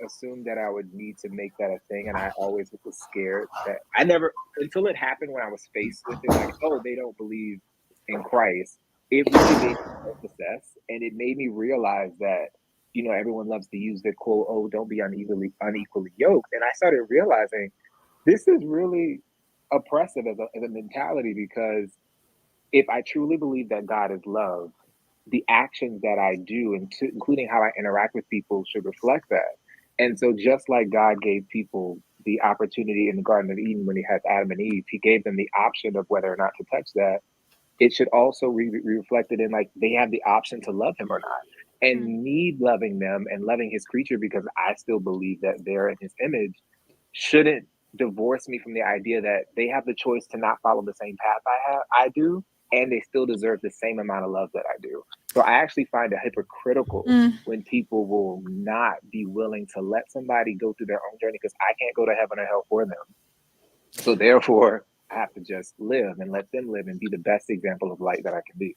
assumed that I would need to make that a thing, and I always was scared that I never, until it happened when I was faced with it, like, oh, they don't believe in Christ. It really made me self-assess, and it made me realize that, everyone loves to use the quote, oh, don't be unequally yoked. And I started realizing this is really oppressive as a mentality, because if I truly believe that God is love, the actions that I do, including how I interact with people, should reflect that. And so just like God gave people the opportunity in the Garden of Eden when he had Adam and Eve, he gave them the option of whether or not to touch that. It should also be reflected in like they have the option to love him or not. And me loving them and loving his creature because I still believe that they're in his image shouldn't divorce me from the idea that they have the choice to not follow the same path I do, and they still deserve the same amount of love that I do. So I actually find it hypocritical when people will not be willing to let somebody go through their own journey, because I can't go to heaven or hell for them. So therefore, I have to just live and let them live and be the best example of light that I can be.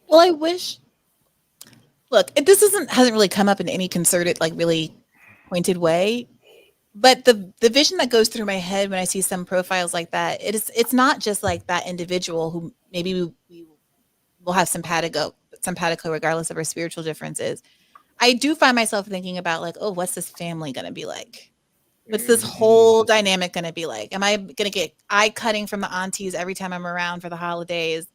Well, I wish. Look, this hasn't really come up in any concerted, like really pointed way. But the vision that goes through my head when I see some profiles like that, it's not just like that individual who maybe we will have simpatico regardless of our spiritual differences. I do find myself thinking about like, oh, what's this family going to be like? What's this whole dynamic going to be like? Am I going to get eye cutting from the aunties every time I'm around for the holidays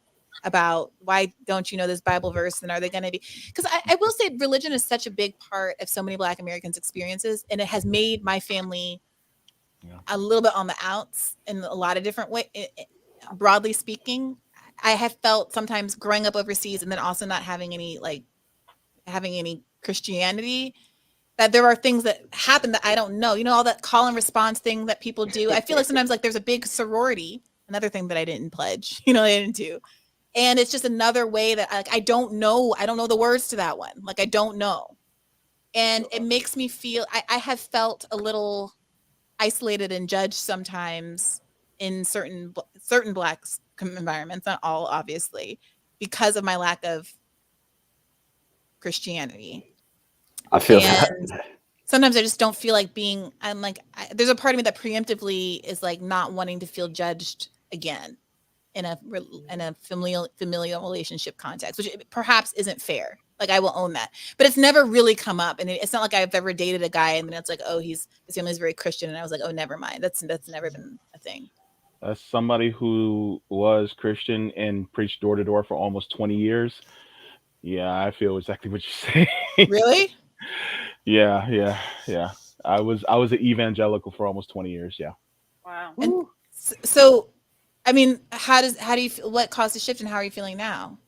about why don't you know this Bible verse? And are they going to be? Because I will say religion is such a big part of so many Black Americans' experiences, and it has made my family a little bit on the outs in a lot of different ways. Broadly speaking, I have felt sometimes growing up overseas and then also not having any Christianity, that there are things that happen that I don't know. All that call and response thing that people do. I feel like sometimes like there's a big sorority, another thing that I didn't pledge, I didn't do. And it's just another way that I don't know the words to that one. Like, I don't know. And it makes me feel, I have felt a little isolated and judged sometimes in certain Black environments, not all, obviously, because of my lack of Christianity. I feel and that. Sometimes I just don't feel like there's a part of me that preemptively is like not wanting to feel judged again in a familial relationship context, which perhaps isn't fair. Like, I will own that, but it's never really come up. And it's not like I've ever dated a guy and then it's like, oh, his family's very Christian. And I was like, oh, never mind. That's never been a thing. As somebody who was Christian and preached door to door for almost 20 years. Yeah, I feel exactly what you're saying. Really? Yeah. I was an evangelical for almost 20 years. Yeah. Wow. And so, I mean, how do you feel? What caused the shift, and how are you feeling now?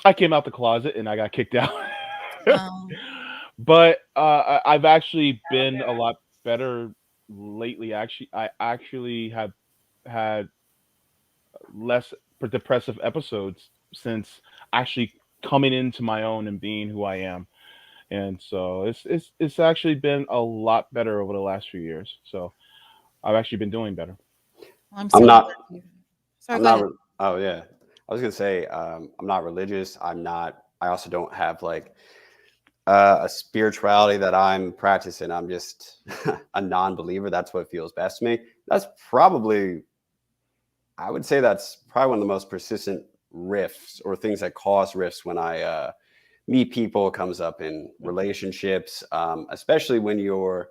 I came out the closet and I got kicked out. But I've actually been a lot better lately. Actually, I actually have had less depressive episodes since actually coming into my own and being who I am. And so it's actually been a lot better over the last few years. So I've actually been doing better. I'm I'm so not. sorry. I'm Go not. ahead. Oh yeah, I was gonna say I'm not religious. I'm not. I also don't have like a spirituality that I'm practicing. I'm just a non-believer. That's what feels best to me. That's probably. I would say that's probably one of the most persistent rifts or things that cause rifts when I meet people. Comes up in relationships, especially when you're,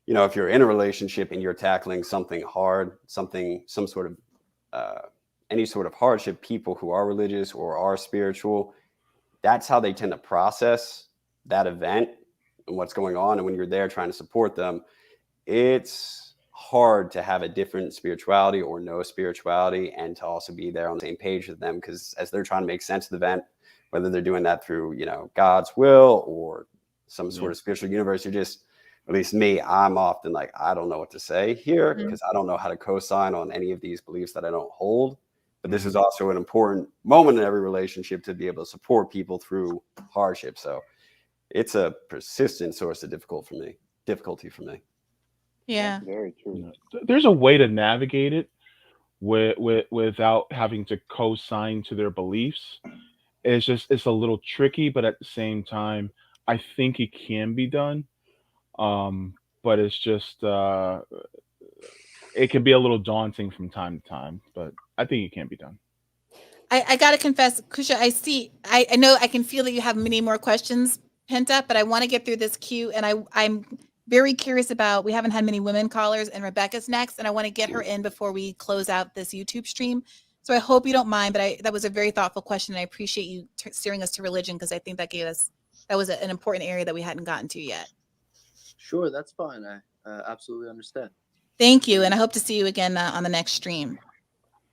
if you're in a relationship and you're tackling something hard, some sort of any sort of hardship, people who are religious or are spiritual, that's how they tend to process that event and what's going on. And when you're there trying to support them, it's hard to have a different spirituality or no spirituality and to also be there on the same page with them, because as they're trying to make sense of the event, whether they're doing that through, God's will or some sort of spiritual universe, you're just, at least me, I'm often like, I don't know what to say here because I don't know how to co-sign on any of these beliefs that I don't hold. But this is also an important moment in every relationship to be able to support people through hardship. So it's a persistent source of difficulty for me. Yeah. That's very true. There's a way to navigate it without having to co-sign to their beliefs. It's a little tricky, but at the same time, I think it can be done. But it's just it can be a little daunting from time to time, but I think it can be done. I gotta confess, Kusha, I know I can feel that you have many more questions pent up, but I want to get through this queue, and I'm very curious about. We haven't had many women callers, and Rebecca's next, and I want to get her in before we close out this YouTube stream. So I hope you don't mind, but that was a very thoughtful question, and I appreciate you steering us to religion, because I think that was an important area that we hadn't gotten to yet. Sure, that's fine. I absolutely understand. Thank you, and I hope to see you again on the next stream.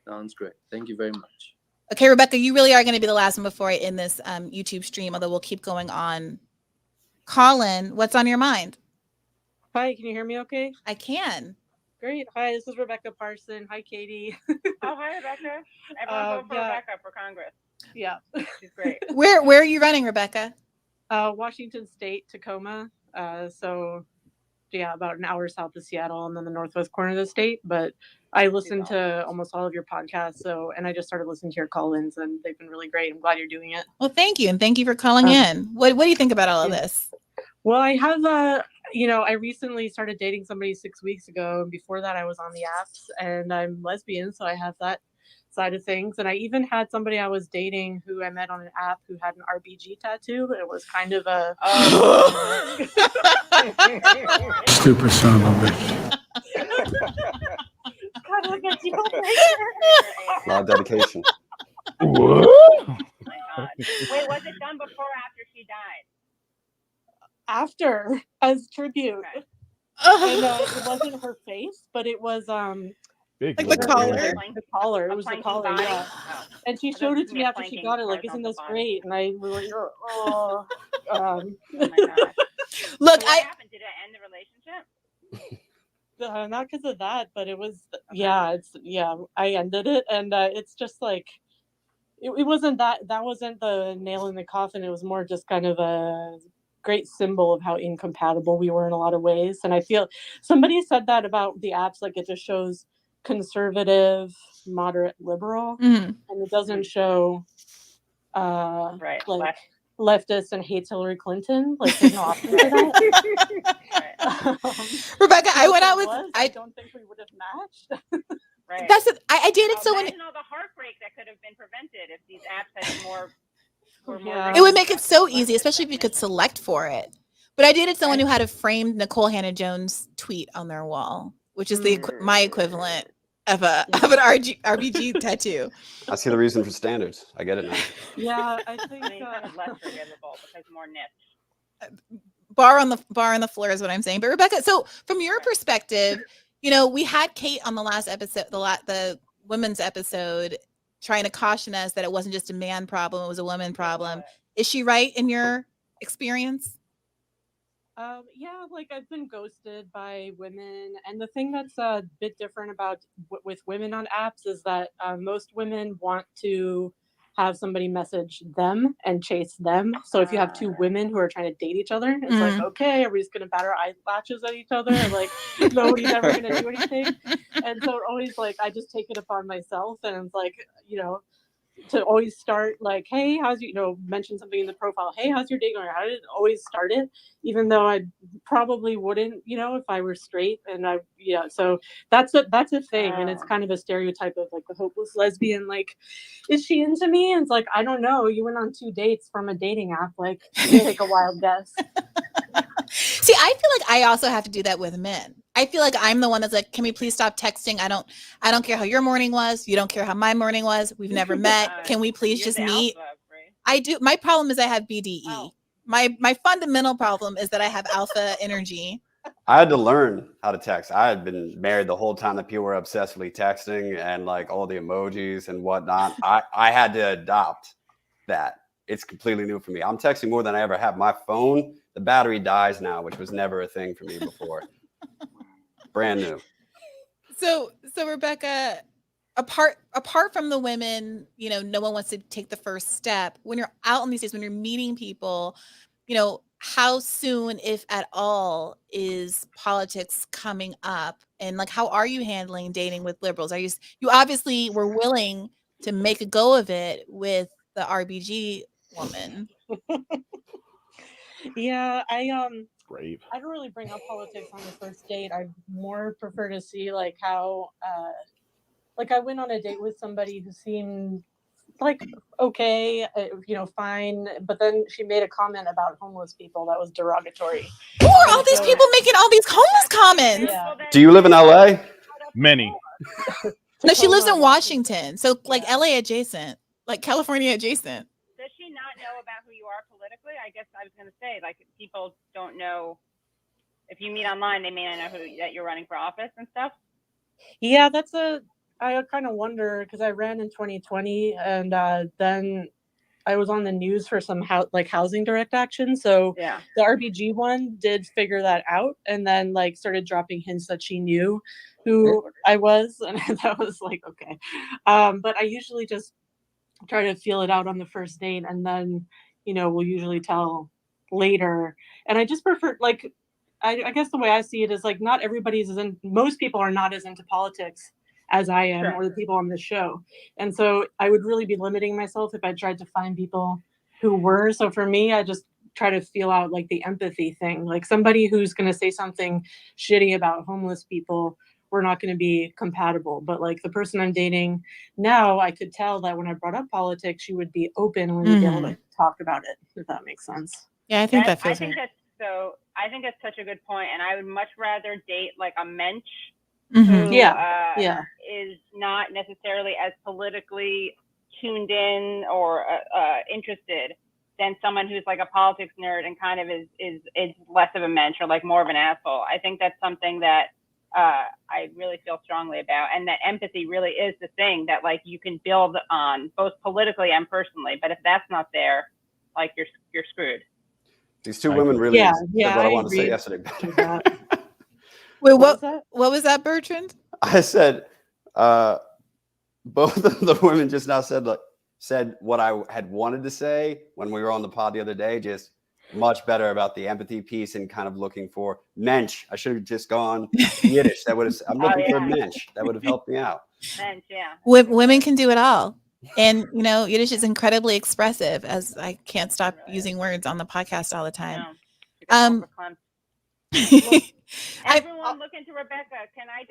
Sounds great. Thank you very much. Okay, Rebecca, you really are going to be the last one before I end this YouTube stream, although we'll keep going on. Callin, what's on your mind? Hi, can you hear me okay? I can. Great. Hi, this is Rebecca Parson. Hi, Katie. Oh, hi, Rebecca. Everyone vote for Rebecca for Congress. Yeah. She's great. Where are you running, Rebecca? Washington State, Tacoma. So yeah, about an hour south of Seattle and then the northwest corner of the state. But I listen to almost all of your podcasts. And I just started listening to your call-ins, and they've been really great. I'm glad you're doing it. Well, thank you. And thank you for calling in. What do you think about all of this? Well, I have, I recently started dating somebody 6 weeks ago. And before that, I was on the apps, and I'm lesbian. So I have that side of things. And I even had somebody I was dating who I met on an app who had an RBG tattoo. It was kind of a Stupid son of a bitch. kind of like a deal breaker. A lot of dedication. Oh my God. Wait, was it done before or after she died? After, as tribute. Okay. And it wasn't her face, but it was Big like the collar. The collar. It was the collar, yeah. Oh. And she showed it to me after she got it, like, isn't this great? And I was like, oh. Oh my God. Look, So what happened? Did it end the relationship? Not because of that, but it was, I ended it. And it's just like, it wasn't that wasn't the nail in the coffin. It was more just kind of a great symbol of how incompatible we were in a lot of ways. And I feel somebody said that about the apps, like it just shows conservative, moderate, liberal, and it doesn't show leftist and hates Hillary Clinton. Like there's no option for that. Rebecca, I went out with I don't think we would have matched. Right. I dated someone. Imagine all the heartbreak that could have been prevented if these apps had more. It would make it so easy, especially if you could select for it. But I dated someone who had a framed Nicole Hannah-Jones tweet on their wall, which is my equivalent of an RBG tattoo. I see the reason for standards. I get it now. Yeah, I think kind of less forgivable because more niche. Bar on the floor is what I'm saying. But Rebecca, so from your perspective, we had Kate on the last episode, the women's episode, trying to caution us that it wasn't just a man problem, it was a woman problem. Is she right in your experience? Yeah, like I've been ghosted by women, and the thing that's a bit different about with women on apps is that most women want to have somebody message them and chase them. So if you have two women who are trying to date each other, it's like, okay, are we just gonna bat our eyelashes at each other? And like nobody's ever gonna do anything. And so always like I just take it upon myself, and it's like, you know, to always start like, hey, how's you know, mention something in the profile, hey, how's your day going? I didn't always start it, even though I probably wouldn't, you know, if I were straight. And so that's a thing, and it's kind of a stereotype of like the hopeless lesbian, like, is she into me? And it's like, I don't know, you went on 2 dates from a dating app, like, take a wild guess. See, I feel like I also have to do that with men. I feel like I'm the one that's like, can we please stop texting? I don't care how your morning was. You don't care how my morning was. We've never met. Can we please just meet? Alpha, right? I do. My problem is I have BDE. Oh. My fundamental problem is that I have alpha energy. I had to learn how to text. I had been married the whole time that people were obsessively texting and like all the emojis and whatnot. I had to adopt that. It's completely new for me. I'm texting more than I ever have. My phone, the battery dies now, which was never a thing for me before. Brand new. So Rebecca, apart from the women, you know, no one wants to take the first step. When you're out on these days, when you're meeting people, you know, how soon, if at all, is politics coming up? And like, how are you handling dating with liberals? Are you obviously were willing to make a go of it with the RBG woman? Yeah, brave. I don't really bring up politics on the first date. I more prefer to see like how like I went on a date with somebody who seemed like okay, you know, fine, but then she made a comment about homeless people that was derogatory. Who are all these people making all these homeless comments? Yeah. Do you live in LA? Many. No, she lives in Washington, so like LA adjacent, like California adjacent. Does she not know about who you are politically? I guess I was going to say, like, people don't know. If you meet online, they may not know that you're running for office and stuff. Yeah, I kind of wonder, because I ran in 2020, and then I was on the news for some housing direct action. So yeah, the RBG one did figure that out, and then like started dropping hints that she knew who I was, and that was like okay. But I usually just try to feel it out on the first date, and then you know we'll usually tell later. And I just prefer like I guess the way I see it is like not everybody's most people are not as into politics as I am, or the people on this show. And so I would really be limiting myself if I tried to find people who were. So for me, I just try to feel out like the empathy thing, like somebody who's going to say something shitty about homeless people, we're not going to be compatible. But like the person I'm dating now, I could tell that when I brought up politics, she would be open and we'd be able to talk about it, if that makes sense. Yeah, I think that feels I think that's such a good point. And I would much rather date like a mensch who is not necessarily as politically tuned in or interested than someone who's like a politics nerd and kind of is less of a mensch or like more of an asshole. I think that's something that I really feel strongly about, and that empathy really is the thing that like you can build on both politically and personally. But if that's not there, like you're screwed. These two women really said what I wanted to say yesterday. Wait, what was that, Bertrand? I said, both of the women just now said what I had wanted to say when we were on the pod the other day, just much better about the empathy piece and kind of looking for mensch. I should have just gone Yiddish. I'm looking for mensch. That would have helped me out. Mensch, yeah. Women can do it all. And, you know, Yiddish is incredibly expressive, as I can't stop using words on the podcast all the time. Everyone look into Rebecca. I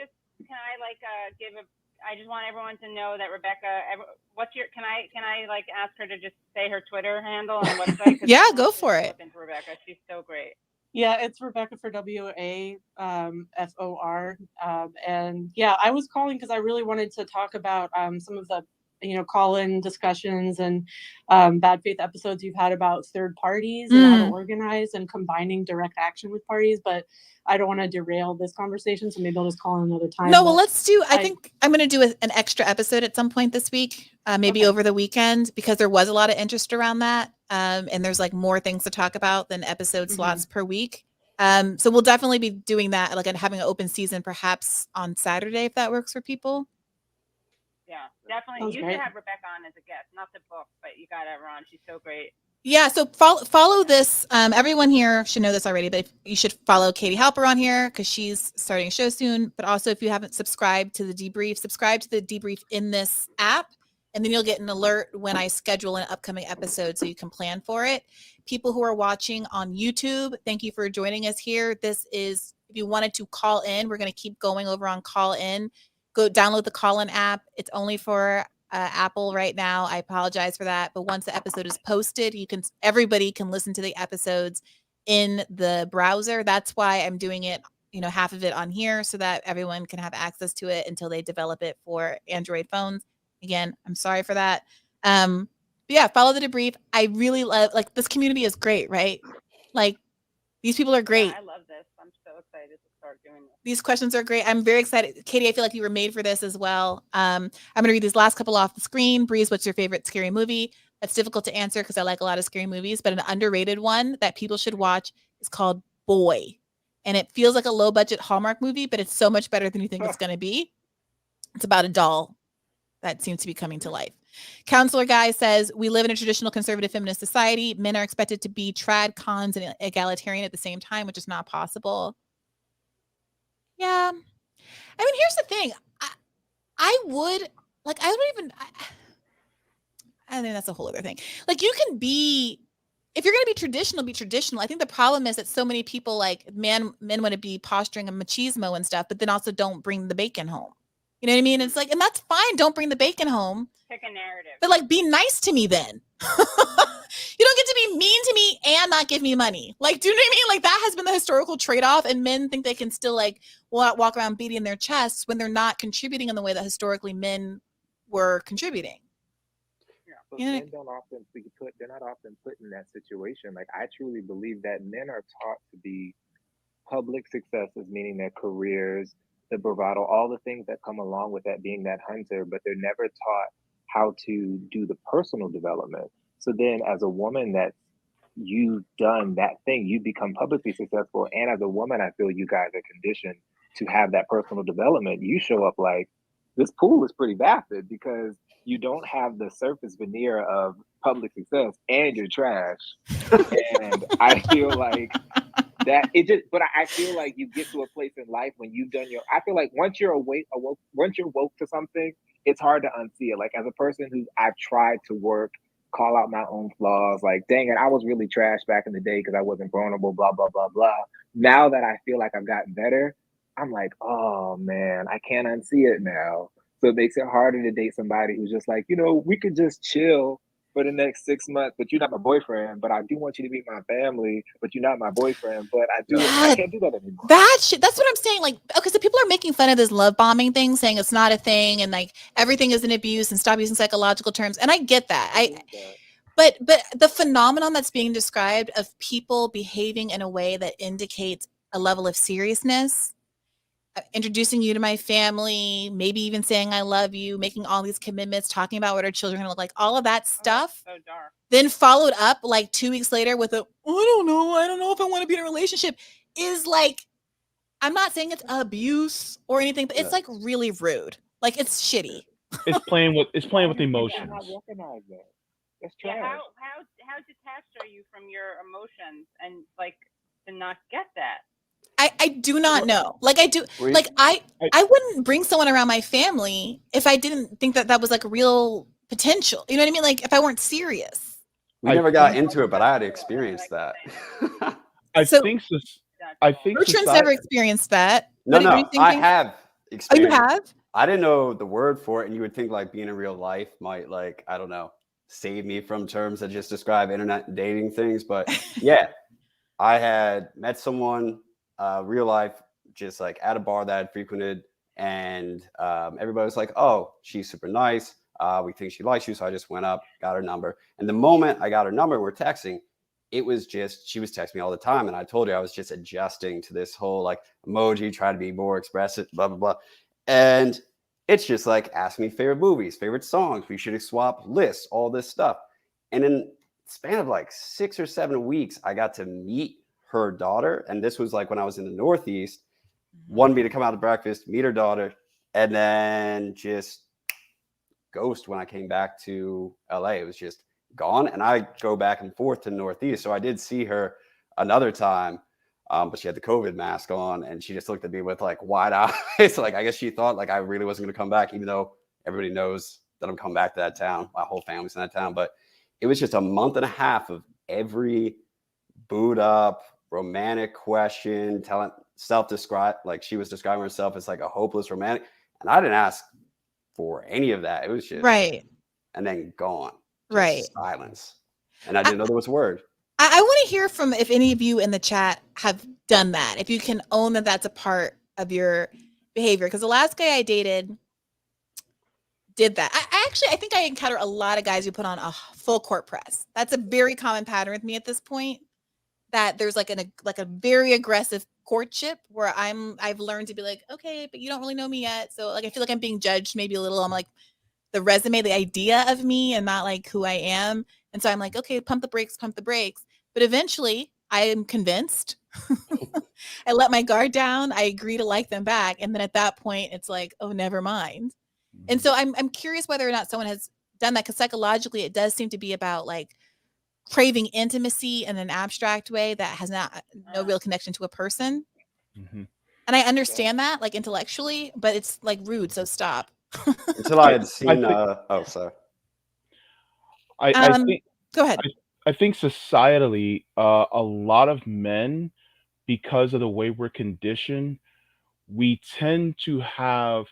just want everyone to know that Rebecca, can I like ask her to just say her Twitter handle and website? Yeah, go for it. Look into Rebecca. She's so great. Yeah, it's Rebecca for WAFOR. And yeah, I was calling because I really wanted to talk about some of the Callin discussions and bad faith episodes you've had about third parties and how to organize and combining direct action with parties, but I don't want to derail this conversation, so maybe I'll just call in another time. No, well, let's do, I think I'm going to do an extra episode at some point this week, maybe over the weekend, because there was a lot of interest around that. And there's like more things to talk about than episode slots per week. So we'll definitely be doing that, like and having an open season perhaps on Saturday if that works for people. Yeah, definitely. Sounds You great. should have Rebecca on as a guest, not the book, but you got to have her on. She's so great. Yeah, so follow this. Everyone here should know this already, but you should follow Katie Halper on here because she's starting a show soon. But also, if you haven't subscribed to the debrief, subscribe to the debrief in this app, and then you'll get an alert when I schedule an upcoming episode so you can plan for it. People who are watching on YouTube, thank you for joining us here. This is, if you wanted to call in, we're going to keep going over on Call In. Go download the Callin app. It's only for Apple right now. I apologize for that, but once the episode is posted, everybody can listen to the episodes in the browser. That's why I'm doing it, half of it on here so that everyone can have access to it until they develop it for Android phones. Again, I'm sorry for that. But yeah, follow the debrief. I really love, this community is great, right? Like, these people are great. Yeah, I love this. I'm so excited to start doing this. These questions are great. I'm very excited. Katie, I feel like you were made for this as well. I'm going to read these last couple off the screen. Breeze, what's your favorite scary movie? That's difficult to answer because I like a lot of scary movies, but an underrated one that people should watch is called Boy. And it feels like a low budget Hallmark movie, but it's so much better than you think it's going to be. It's about a doll that seems to be coming to life. Counselor Guy says, we live in a traditional conservative feminist society. Men are expected to be trad, cons, and egalitarian at the same time, which is not possible. Yeah. I mean, here's the thing. I think that's a whole other thing. Like, you can be, if you're going to be traditional, be traditional. I think the problem is that so many people, like men want to be posturing a machismo and stuff, but then also don't bring the bacon home. You know what I mean? It's like, and that's fine. Don't bring the bacon home. Pick a narrative. But like, be nice to me then. You don't get to be mean to me and not give me money. Like, do you know what I mean? Like, that has been the historical trade-off, and men think they can still like walk around beating their chests when they're not contributing in the way that historically men were contributing. But men don't often they're not often put in that situation. Like, I truly believe that men are taught to be public successes, meaning their careers, the bravado, all the things that come along with that, being that hunter, but they're never taught how to do the personal development. So then as a woman that you've done that thing, you become publicly successful. And as a woman, I feel you guys are conditioned to have that personal development. You show up like, this pool is pretty vapid because you don't have the surface veneer of public success and you're trash. And I feel like that but I feel like you get to a place in life when you've done I feel like once you're once you're woke to something, it's hard to unsee it. Like, as a person I've tried to call out my own flaws, like, dang it, I was really trash back in the day because I wasn't vulnerable, blah, blah, blah, blah. Now that I feel like I've gotten better, I'm like, oh man, I can't unsee it now. So it makes it harder to date somebody who's just like, we could just chill for the next 6 months, but you're not my boyfriend, but I do want you to be my family, but you're not my boyfriend, but I can't do that anymore. That's what I'm saying. Like, okay, so people are making fun of this love bombing thing, saying it's not a thing and like everything is an abuse and stop using psychological terms. And I get that. But the phenomenon that's being described of people behaving in a way that indicates a level of seriousness, introducing you to my family, maybe even saying I love you, making all these commitments, talking about what our children are going to look like, all of that stuff, So dark. then followed up like 2 weeks later with I don't know if I want to be in a relationship, is like, I'm not saying it's abuse or anything, but it's like really rude. Like, it's shitty. It's playing with emotions. That's trash. Yeah, how detached are you from your emotions and like to not get that? I do not know. Like, I do. Like, I wouldn't bring someone around my family if I didn't think that was like a real potential. You know what I mean? Like, if I weren't serious. We never got into it, but I had experienced that. I think Bertrand's never experienced that. No, I have experienced. Oh, you have? I didn't know the word for it, and you would think like being in real life might, like, I don't know, save me from terms that just describe internet dating things. But yeah, I had met someone real life, just like at a bar that I'd frequented, and everybody was like, oh, she's super nice, we think she likes you. So I just went up, got her number, and the moment I got her number, we're texting, it was just, she was texting me all the time, and I told her I was just adjusting to this whole like emoji, trying to be more expressive, blah blah blah. And it's just like, ask me favorite movies, favorite songs, we should swap lists, all this stuff. And in the span of like 6 or 7 weeks, I got to meet her daughter. And this was like when I was in the Northeast, wanted me to come out to breakfast, meet her daughter, and then just ghost when I came back to LA. It was just gone. And I go back and forth to the Northeast. So I did see her another time, but she had the COVID mask on and she just looked at me with like wide eyes. Like, I guess she thought like I really wasn't going to come back, even though everybody knows that I'm coming back to that town. My whole family's in that town. But it was just a month and a half of every boot up, romantic question, telling self-describe, like she was describing herself as like a hopeless romantic. And I didn't ask for any of that. It was just right. And then gone. Just right. silence. And I didn't know there was a word. I want to hear from if any of you in the chat have done that. If you can own that that's a part of your behavior. Because the last guy I dated did that. I think I encounter a lot of guys who put on a full court press. That's a very common pattern with me at this point. That there's like a very aggressive courtship where I've learned to be like, okay, but you don't really know me yet. So like I feel like I'm being judged maybe a little. I'm like the resume, the idea of me and not like who I am. And so I'm like, okay, pump the brakes. But eventually I am convinced. I let my guard down. I agree to like them back. And then at that point it's like, oh, never mind. And so I'm curious whether or not someone has done that, because psychologically it does seem to be about like craving intimacy in an abstract way that has no real connection to a person. Mm-hmm. And I understand that like intellectually, but it's like rude. So stop. Until I had seen, sorry. I think, go ahead. I think societally, a lot of men, because of the way we're conditioned, we tend to have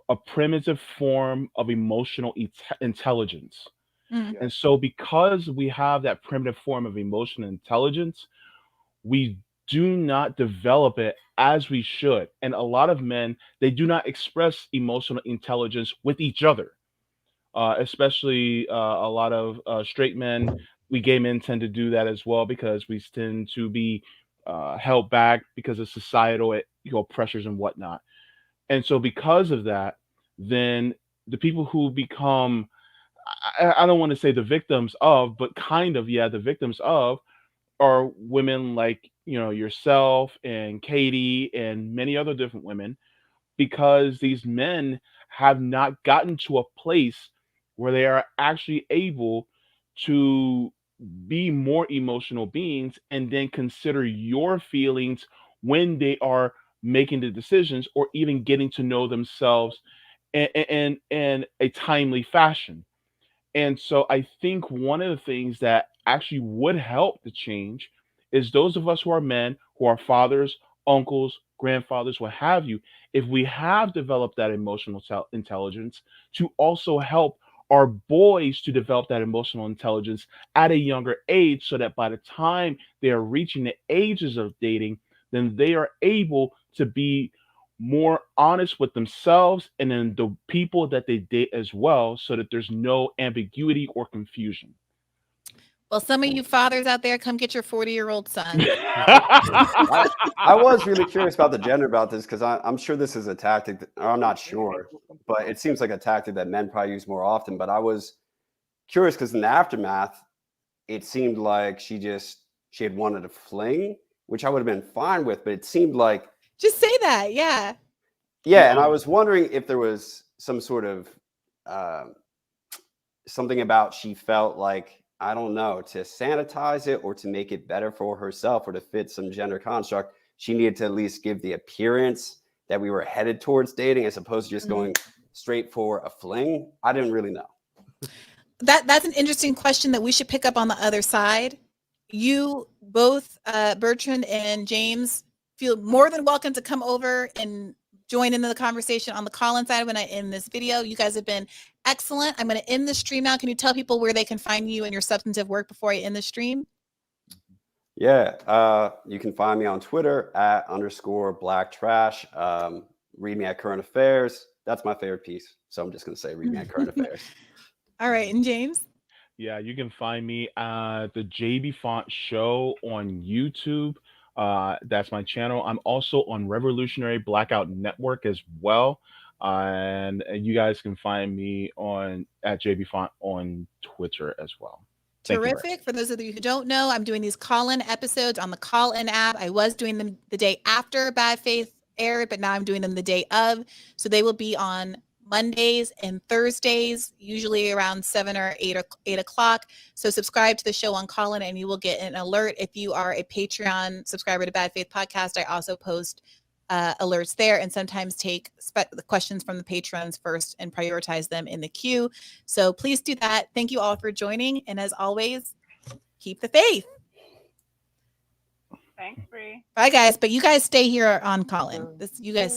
a primitive form of emotional intelligence. And so because we have that primitive form of emotional intelligence, we do not develop it as we should. And a lot of men, they do not express emotional intelligence with each other, especially a lot of straight men. We gay men tend to do that as well because we tend to be held back because of societal pressures and whatnot. And so because of that, then the people who become, I don't want to say the victims of, but kind of, the victims of are women like, yourself and Katie and many other different women, because these men have not gotten to a place where they are actually able to be more emotional beings and then consider your feelings when they are making the decisions or even getting to know themselves in a timely fashion. And so I think one of the things that actually would help to change is those of us who are men, who are fathers, uncles, grandfathers, what have you, if we have developed that emotional intelligence, to also help our boys to develop that emotional intelligence at a younger age, so that by the time they are reaching the ages of dating, then they are able to be more honest with themselves and then the people that they date as well, so that there's no ambiguity or confusion. Well, some of you fathers out there, come get your 40-year-old son. I was really curious about the gender about this, because I'm sure this is a tactic, or I'm not sure, but it seems like a tactic that men probably use more often. But I was curious because in the aftermath, it seemed like she had wanted to fling, which I would have been fine with, but it seemed like just say that, yeah. And I was wondering if there was some sort of something about she felt like, I don't know, to sanitize it or to make it better for herself or to fit some gender construct, she needed to at least give the appearance that we were headed towards dating, as opposed to just going straight for a fling. I didn't really know. That's an interesting question that we should pick up on the other side. You both, Bertrand and James, feel more than welcome to come over and join into the conversation on the Callin side when I end this video. You guys have been excellent. I'm going to end the stream now. Can you tell people where they can find you and your substantive work before I end the stream? Yeah, you can find me on Twitter at _blacktrash. Read me at Current Affairs. That's my favorite piece. So I'm just going to say, read me at Current Affairs. All right. And James? Yeah, you can find me at the Befaunt Show on YouTube. That's my channel. I'm also on Revolutionary Blackout Network as well. And you guys can find me at Befaunt on Twitter as well. Terrific. For those of you who don't know, I'm doing these Callin episodes on the Callin app. I was doing them the day after Bad Faith aired, but now I'm doing them the day of. So they will be on Mondays and Thursdays, usually around 7 or 8 o'clock. So subscribe to the show on Callin and you will get an alert. If you are a Patreon subscriber to Bad Faith Podcast, I also post alerts there and sometimes take the questions from the patrons first and prioritize them in the queue. So please do that. Thank you all for joining. And as always, keep the faith. Thanks, Bree. Bye, guys. But you guys stay here on Callin. You guys